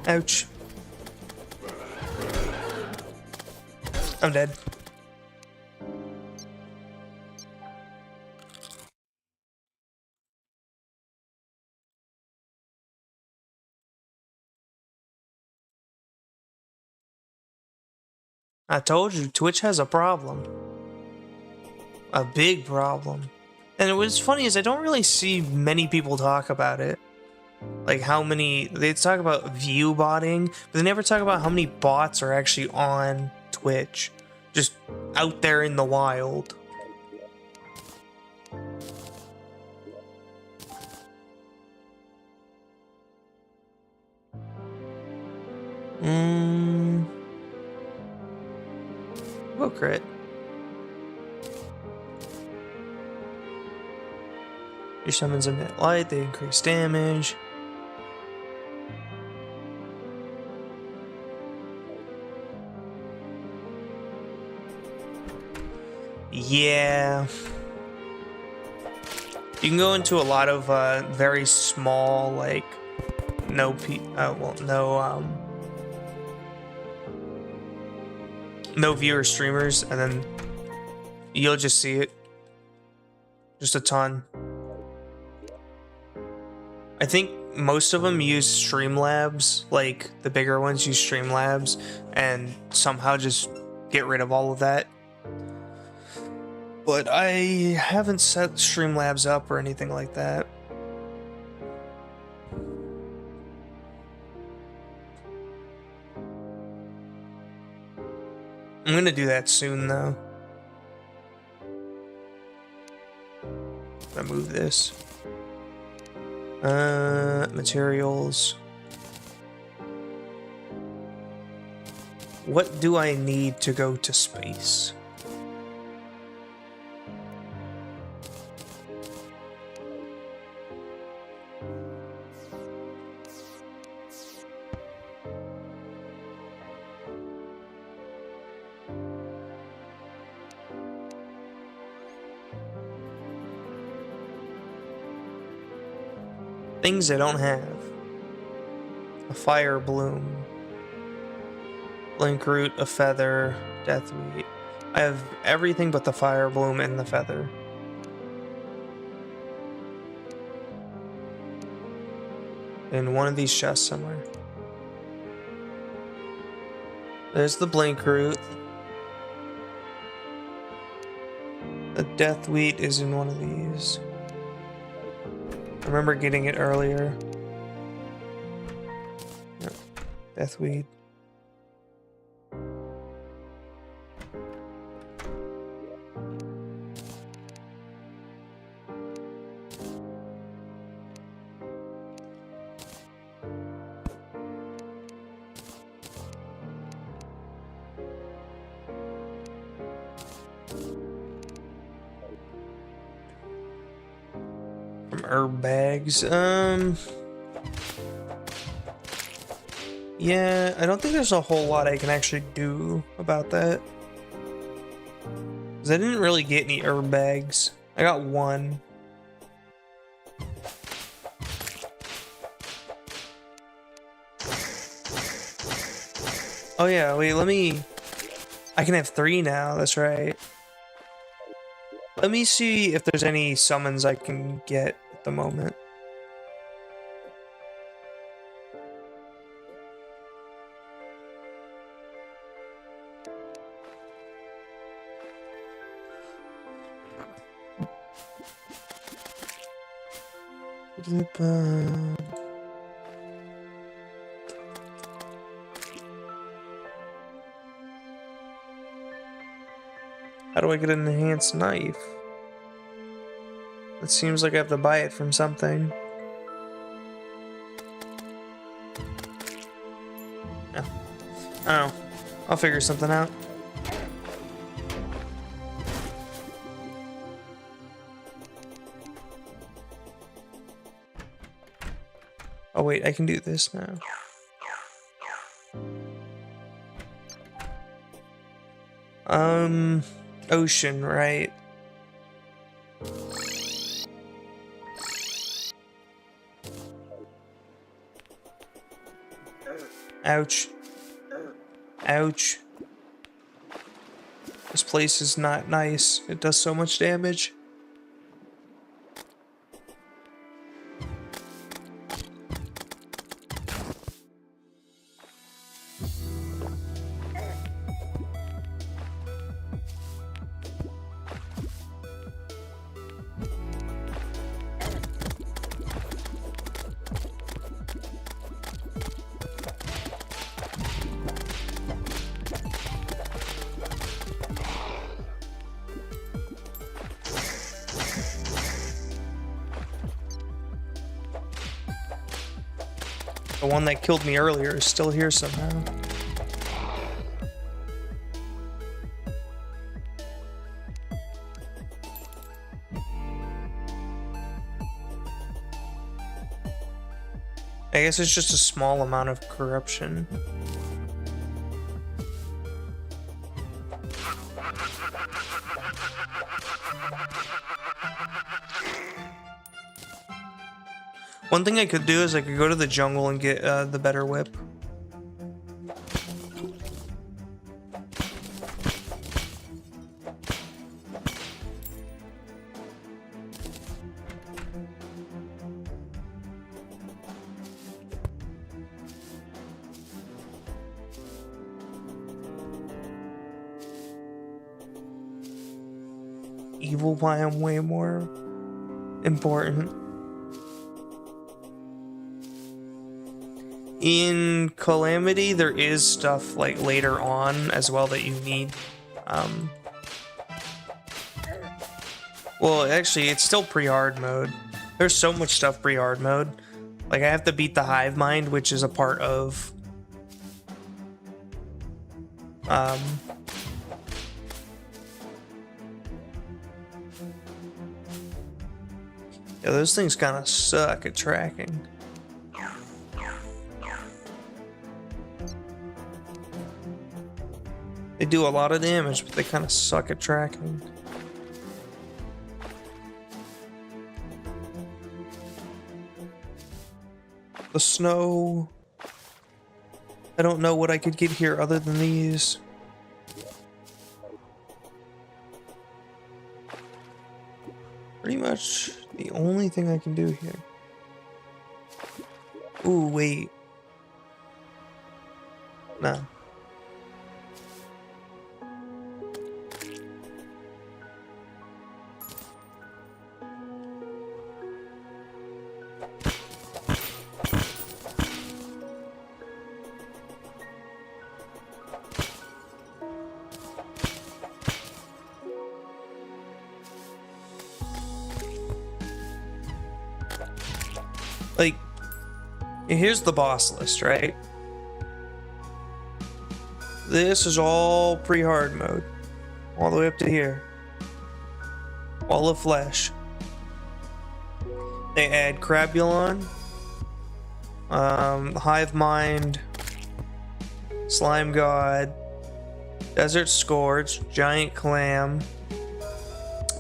Ouch. I'm dead. I told you, Twitch has a problem. A big problem. And what's funny is I don't really see many people talk about it. Like how many, they talk about view botting, but they never talk about how many bots are actually on Twitch. Just out there in the wild. Oh, crit. Your summons emit light, they increase damage. Yeah. You can go into a lot of very small, like, no viewer streamers, and then you'll just see it. Just a ton. I think most of them use Streamlabs, like the bigger ones use Streamlabs, and somehow just get rid of all of that. But I haven't set Streamlabs up or anything like that. I'm gonna do that soon, though. I'm gonna move this. Materials. What do I need to go to space? Things I don't have. A fire bloom. Blink root, a feather, deathweed. I have everything but the fire bloom and the feather. In one of these chests somewhere. There's the blink root. The deathweed is in one of these. I remember getting it earlier. Yep. Deathweed. Herb bags. Yeah, I don't think there's a whole lot I can actually do about that. 'Cause I didn't really get any herb bags. I got one. Oh yeah, wait, I can have 3 now, that's right. Let me see if there's any summons I can get at the moment. How do I get an enhanced knife? It seems like I have to buy it from something. Yeah. I don't know. I'll figure something out. Oh wait, I can do this now. Ocean, right? Ouch. Ouch. This place is not nice. It does so much damage. The one that killed me earlier is still here somehow. I guess it's just a small amount of corruption. One thing I could do is I could go to the jungle and get the better whip. Evil biome way more important. In Calamity, there is stuff like later on as well that you need. Well, actually, it's still pre-hard mode. There's so much stuff pre-hard mode. Like, I have to beat the hive mind, which is a part of yeah, those things kind of suck at tracking. They do a lot of damage, but they kind of suck at tracking. The snow. I don't know what I could get here other than these. Pretty much the only thing I can do here. Ooh, wait. No. Like, here's the boss list, right? This is all pre-hard mode. All the way up to here. Wall of Flesh. They add Crabulon. Hive Mind. Slime God. Desert Scourge. Giant Clam.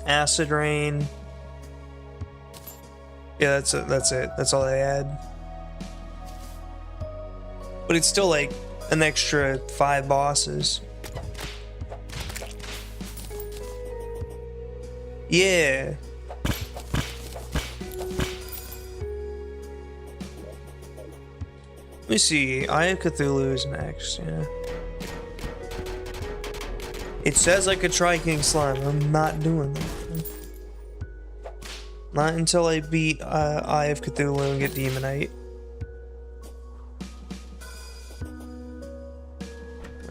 Acid Rain. Yeah, that's it. That's all they add. But it's still like an extra 5 bosses. Yeah. Let me see. Eye of Cthulhu is next, yeah. It says I could try King Slime. I'm not doing that. Not until I beat Eye of Cthulhu and get Demonite.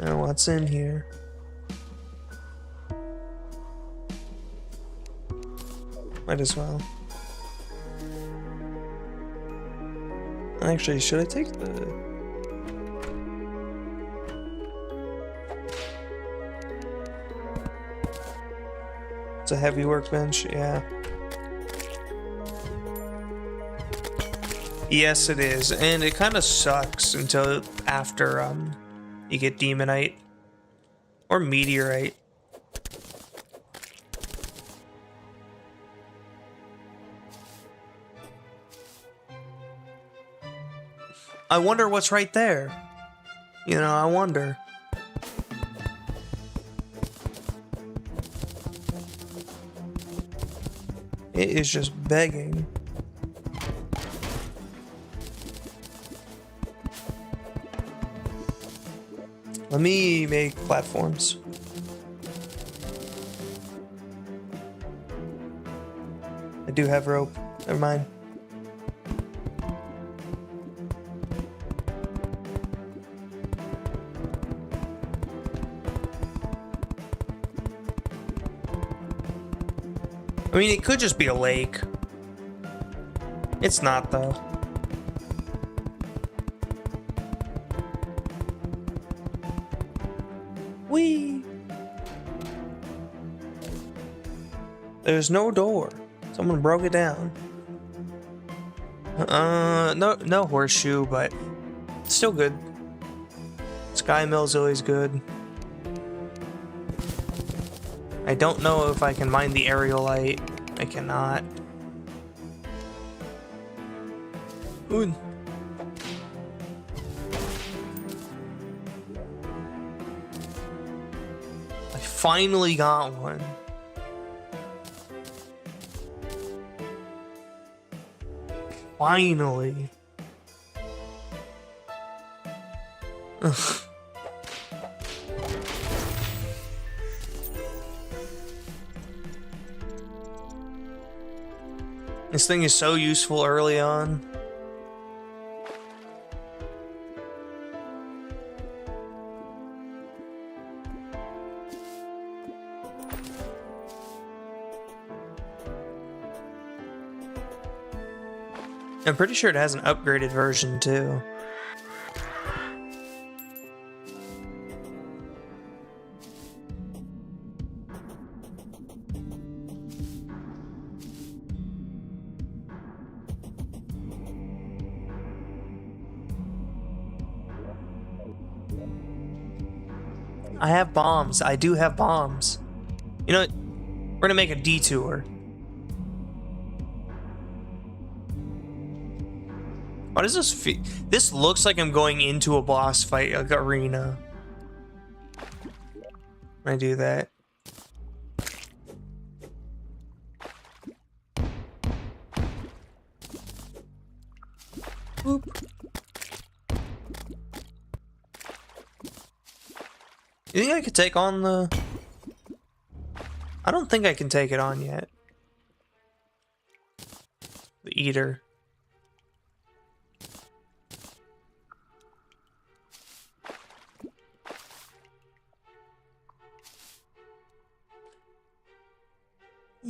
Oh, what's in here? Might as well. Actually, should I take the... It's a heavy workbench, yeah. Yes, it is, and it kind of sucks until after you get Demonite or Meteorite. I wonder what's right there. You know, I wonder. It is just begging. Let me make platforms. I do have rope. Never mind. I mean, it could just be a lake. It's not, though. There's no door. Someone broke it down. No horseshoe, but still good. Sky Mill's always good. I don't know if I can mine the aerialite. I cannot. Ooh. I finally got one. Finally. Ugh. This thing is so useful early on. I'm pretty sure it has an upgraded version too. I have bombs. I do have bombs. You know what? We're gonna make a detour. Why does this feel? This looks like I'm going into a boss fight, like arena. When I do that. Boop. You think I could take on the... I don't think I can take it on yet. The Eater.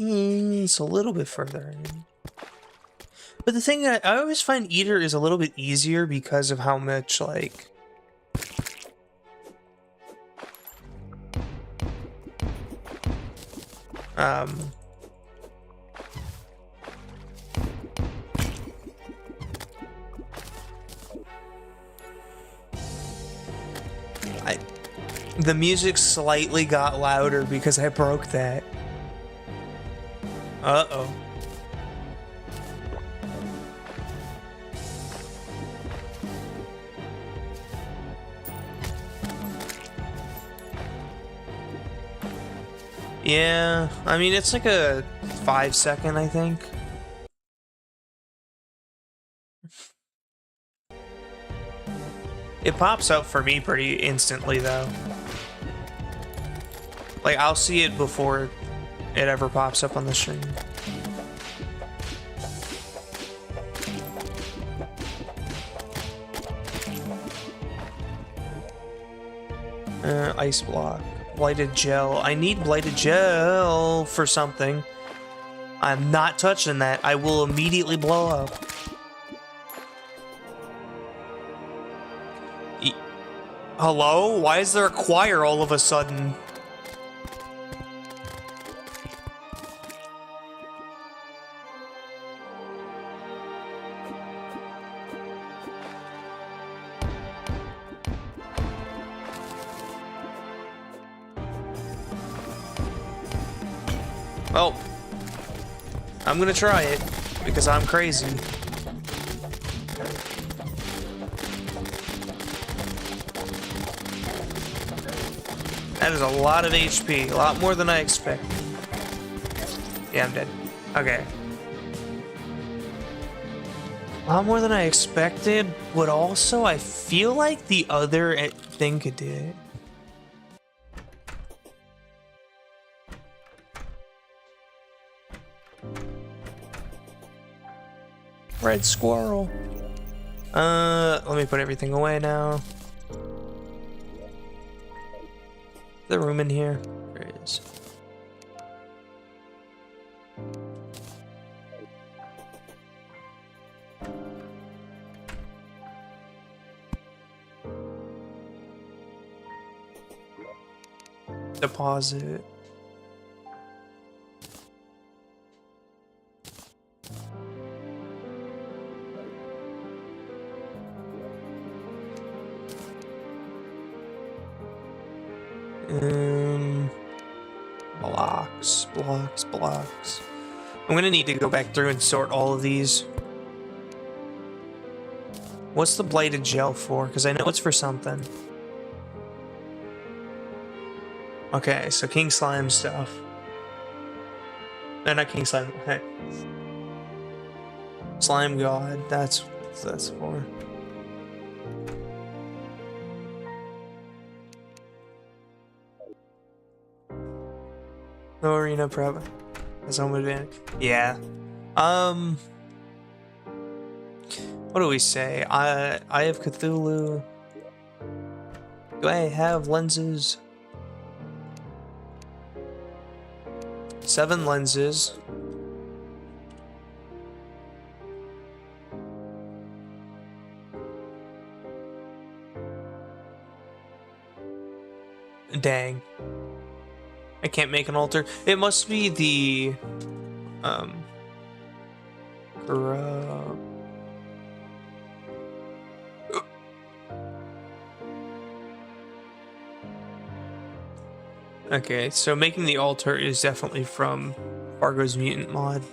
It's a little bit further in. But the thing that I always find Eater is a little bit easier because of how much, like... The music slightly got louder because I broke that. Uh-oh. Yeah, I mean, it's like a 5-second, I think. It pops up for me pretty instantly, though. Like, I'll see it before it ever pops up on the stream. Ice block. Blighted gel. I need blighted gel for something. I'm not touching that. I will immediately blow up. Hello? Why is there a choir all of a sudden? Well, I'm gonna try it, because I'm crazy. That is a lot of HP, a lot more than I expected. Yeah, I'm dead. Okay. A lot more than I expected, but also I feel like the other thing could do it. Red squirrel. Let me put everything away now. Is there room in here? There is. Deposit. Blocks, blocks, blocks. I'm gonna need to go back through and sort all of these. What's the blighted gel for? Because I know it's for something. Okay, so King Slime stuff. No, not King Slime. Hey. Slime God, that's for. No arena prep. That's home advantage. Yeah. What do we say? I have Cthulhu. Do I have lenses? 7 lenses. Dang. I can't make an altar. It must be the Okay, so making the altar is definitely from Fargo's Mutant mod.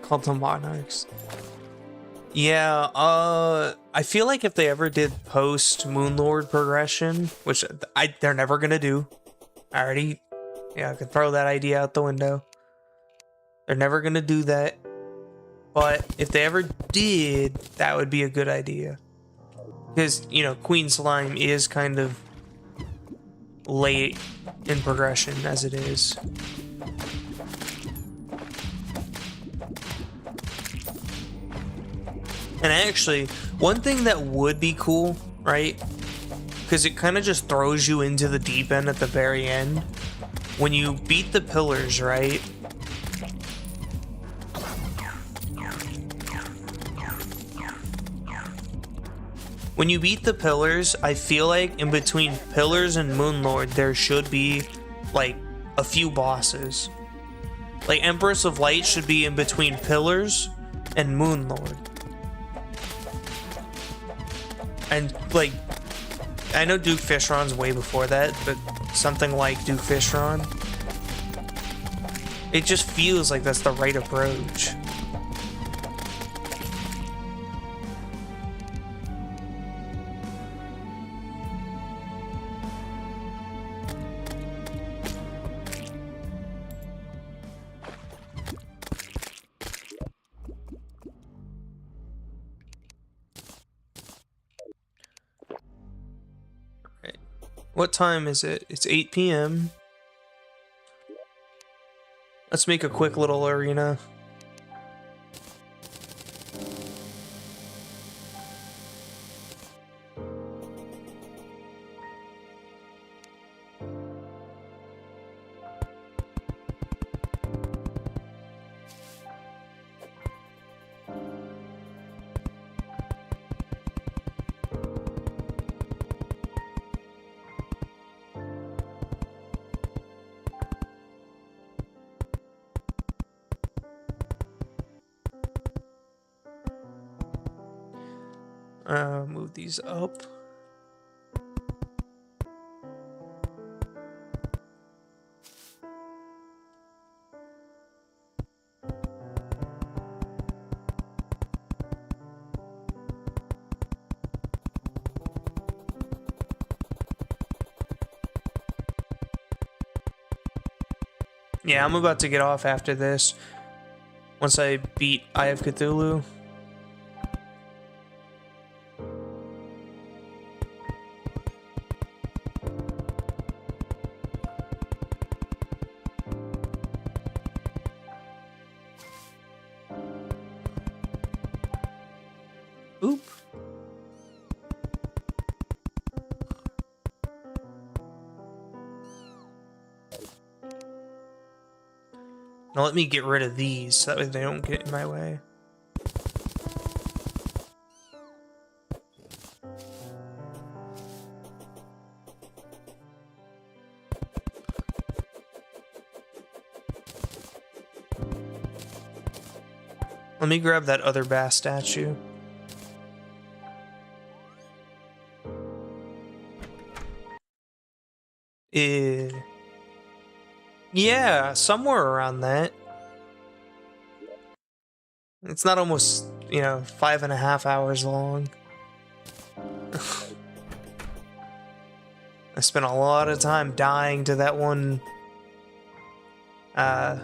Called the Monarchs. Yeah, I feel like if they ever did post Moonlord progression, which they're never gonna do. I could throw that idea out the window. They're never gonna do that. But if they ever did, that would be a good idea. Because, you know, Queen Slime is kind of late in progression as it is. And actually, one thing that would be cool, right? Because it kind of just throws you into the deep end at the very end. When you beat the pillars, right? When you beat the pillars, I feel like in between pillars and Moonlord, there should be like a few bosses. Like Empress of Light should be in between pillars and Moonlord. And like, I know Duke Fishron's way before that, but something like Duke Fishron, it just feels like that's the right approach. What time is it? It's 8 p.m. Let's make a quick little arena. Move these up. Yeah, I'm about to get off after this. Once I beat Eye of Cthulhu. Oop. Now let me get rid of these so that way they don't get in my way. Let me grab that other bass statue. Yeah, somewhere around that. It's not almost, 5.5 hours long. I spent a lot of time dying to that one, to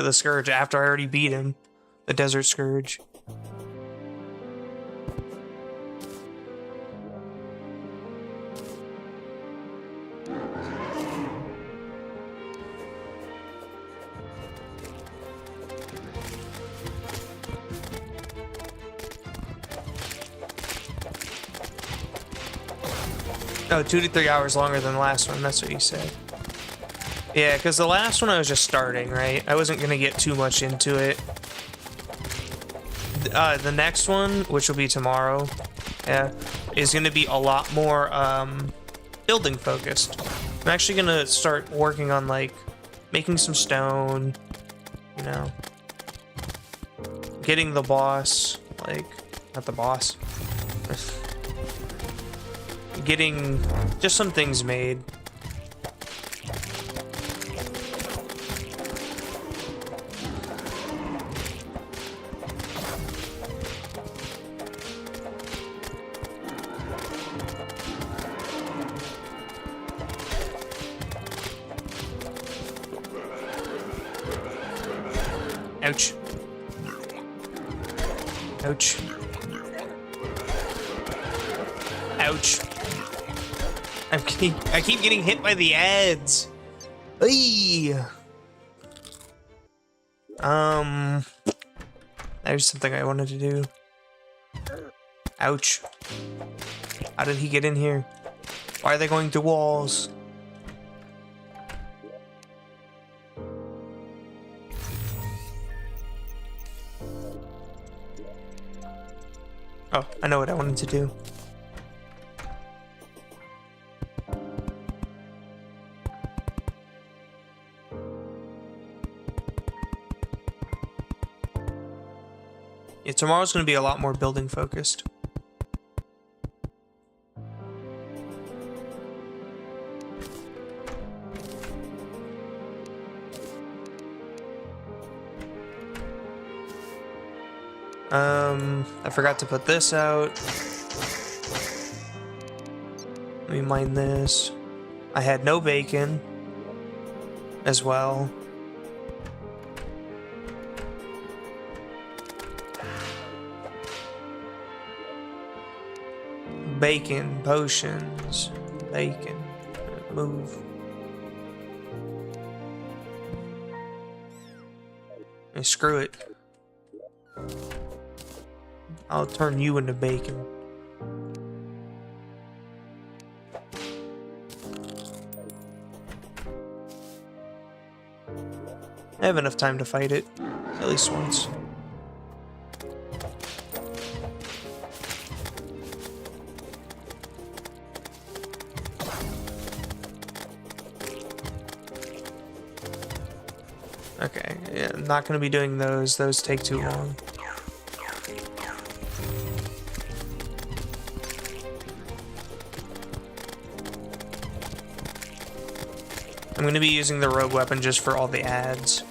the Scourge after I already beat him. The Desert Scourge. Oh, 2 to 3 hours longer than the last one, that's what you said. Yeah, because the last one I was just starting, right? I wasn't going to get too much into it. The next one, which will be tomorrow, yeah, is going to be a lot more building focused. I'm actually going to start working on, like, making some stone, getting the boss, like, not the boss. Getting just some things made. Ouch. Ouch. Ouch. I keep getting hit by the ads. Hey. There's something I wanted to do. Ouch. How did he get in here? Why are they going through walls? Oh, I know what I wanted to do. Yeah, tomorrow's going to be a lot more building focused. I forgot to put this out. Let me mine this. I had no bacon as well. Bacon, potions, bacon, move. And screw it. I'll turn you into bacon. I have enough time to fight it, at least once. Okay, yeah, I'm not going to be doing those. Those take too long. I'm going to be using the rogue weapon just for all the ads.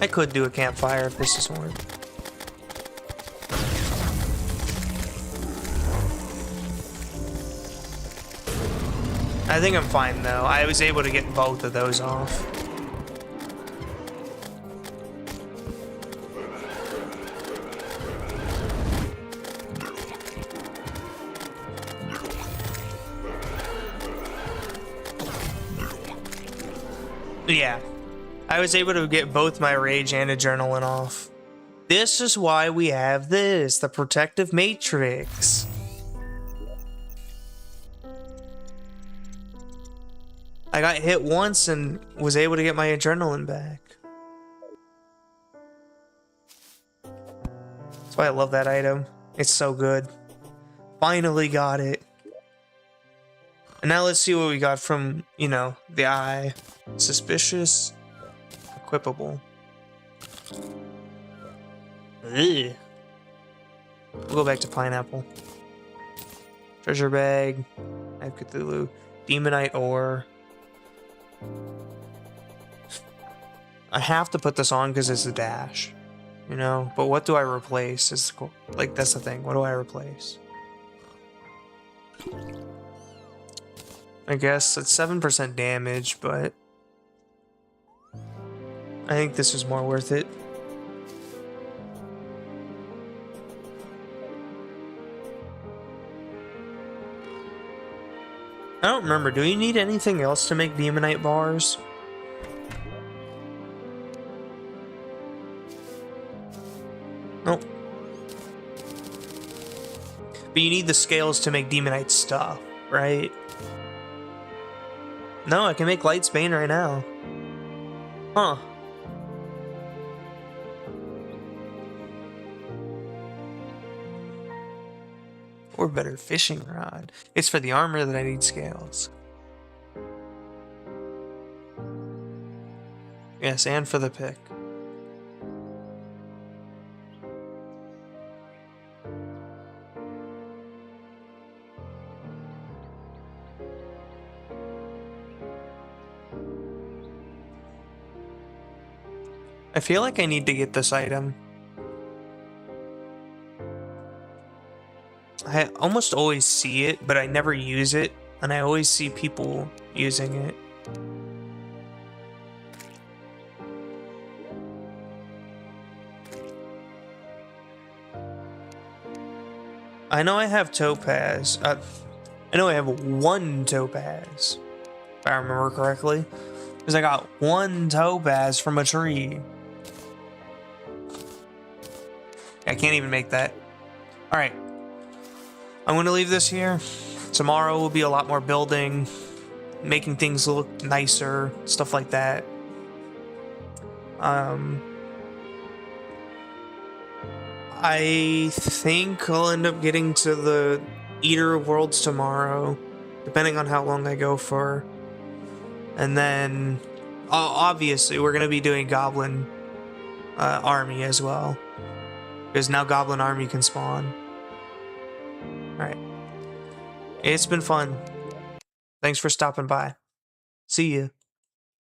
I could do a campfire if this doesn't work. I think I'm fine though. I was able to get both of those off. Yeah, I was able to get both my rage and adrenaline off. This is why we have this, the protective matrix. I got hit once and was able to get my adrenaline back. That's why I love that item. It's so good. Finally got it. And now let's see what we got from, you know, the eye. Suspicious. Equipable. Ugh. We'll go back to pineapple. Treasure bag. Knife Cthulhu. Demonite ore. I have to put this on because it's a dash. You know? But what do I replace? Is like, that's the thing. What do I replace? I guess it's 7% damage, but I think this is more worth it. I don't remember. Do you need anything else to make demonite bars? Nope. But you need the scales to make demonite stuff, right? No, I can make Light's Bane right now. Huh. Or better, fishing rod. It's for the armor that I need scales. Yes, and for the pick. I feel like I need to get this item. I almost always see it, but I never use it, and I always see people using it. I know I have topaz. I know I have one topaz, if I remember correctly, because I got one topaz from a tree. I can't even make that. All right. I'm going to leave this here. Tomorrow will be a lot more building, making things look nicer, stuff like that. I think I'll end up getting to the Eater of Worlds tomorrow, depending on how long I go for. And then, obviously, we're going to be doing Goblin Army as well, because now Goblin Army can spawn. Alright. It's been fun. Thanks for stopping by. See ya.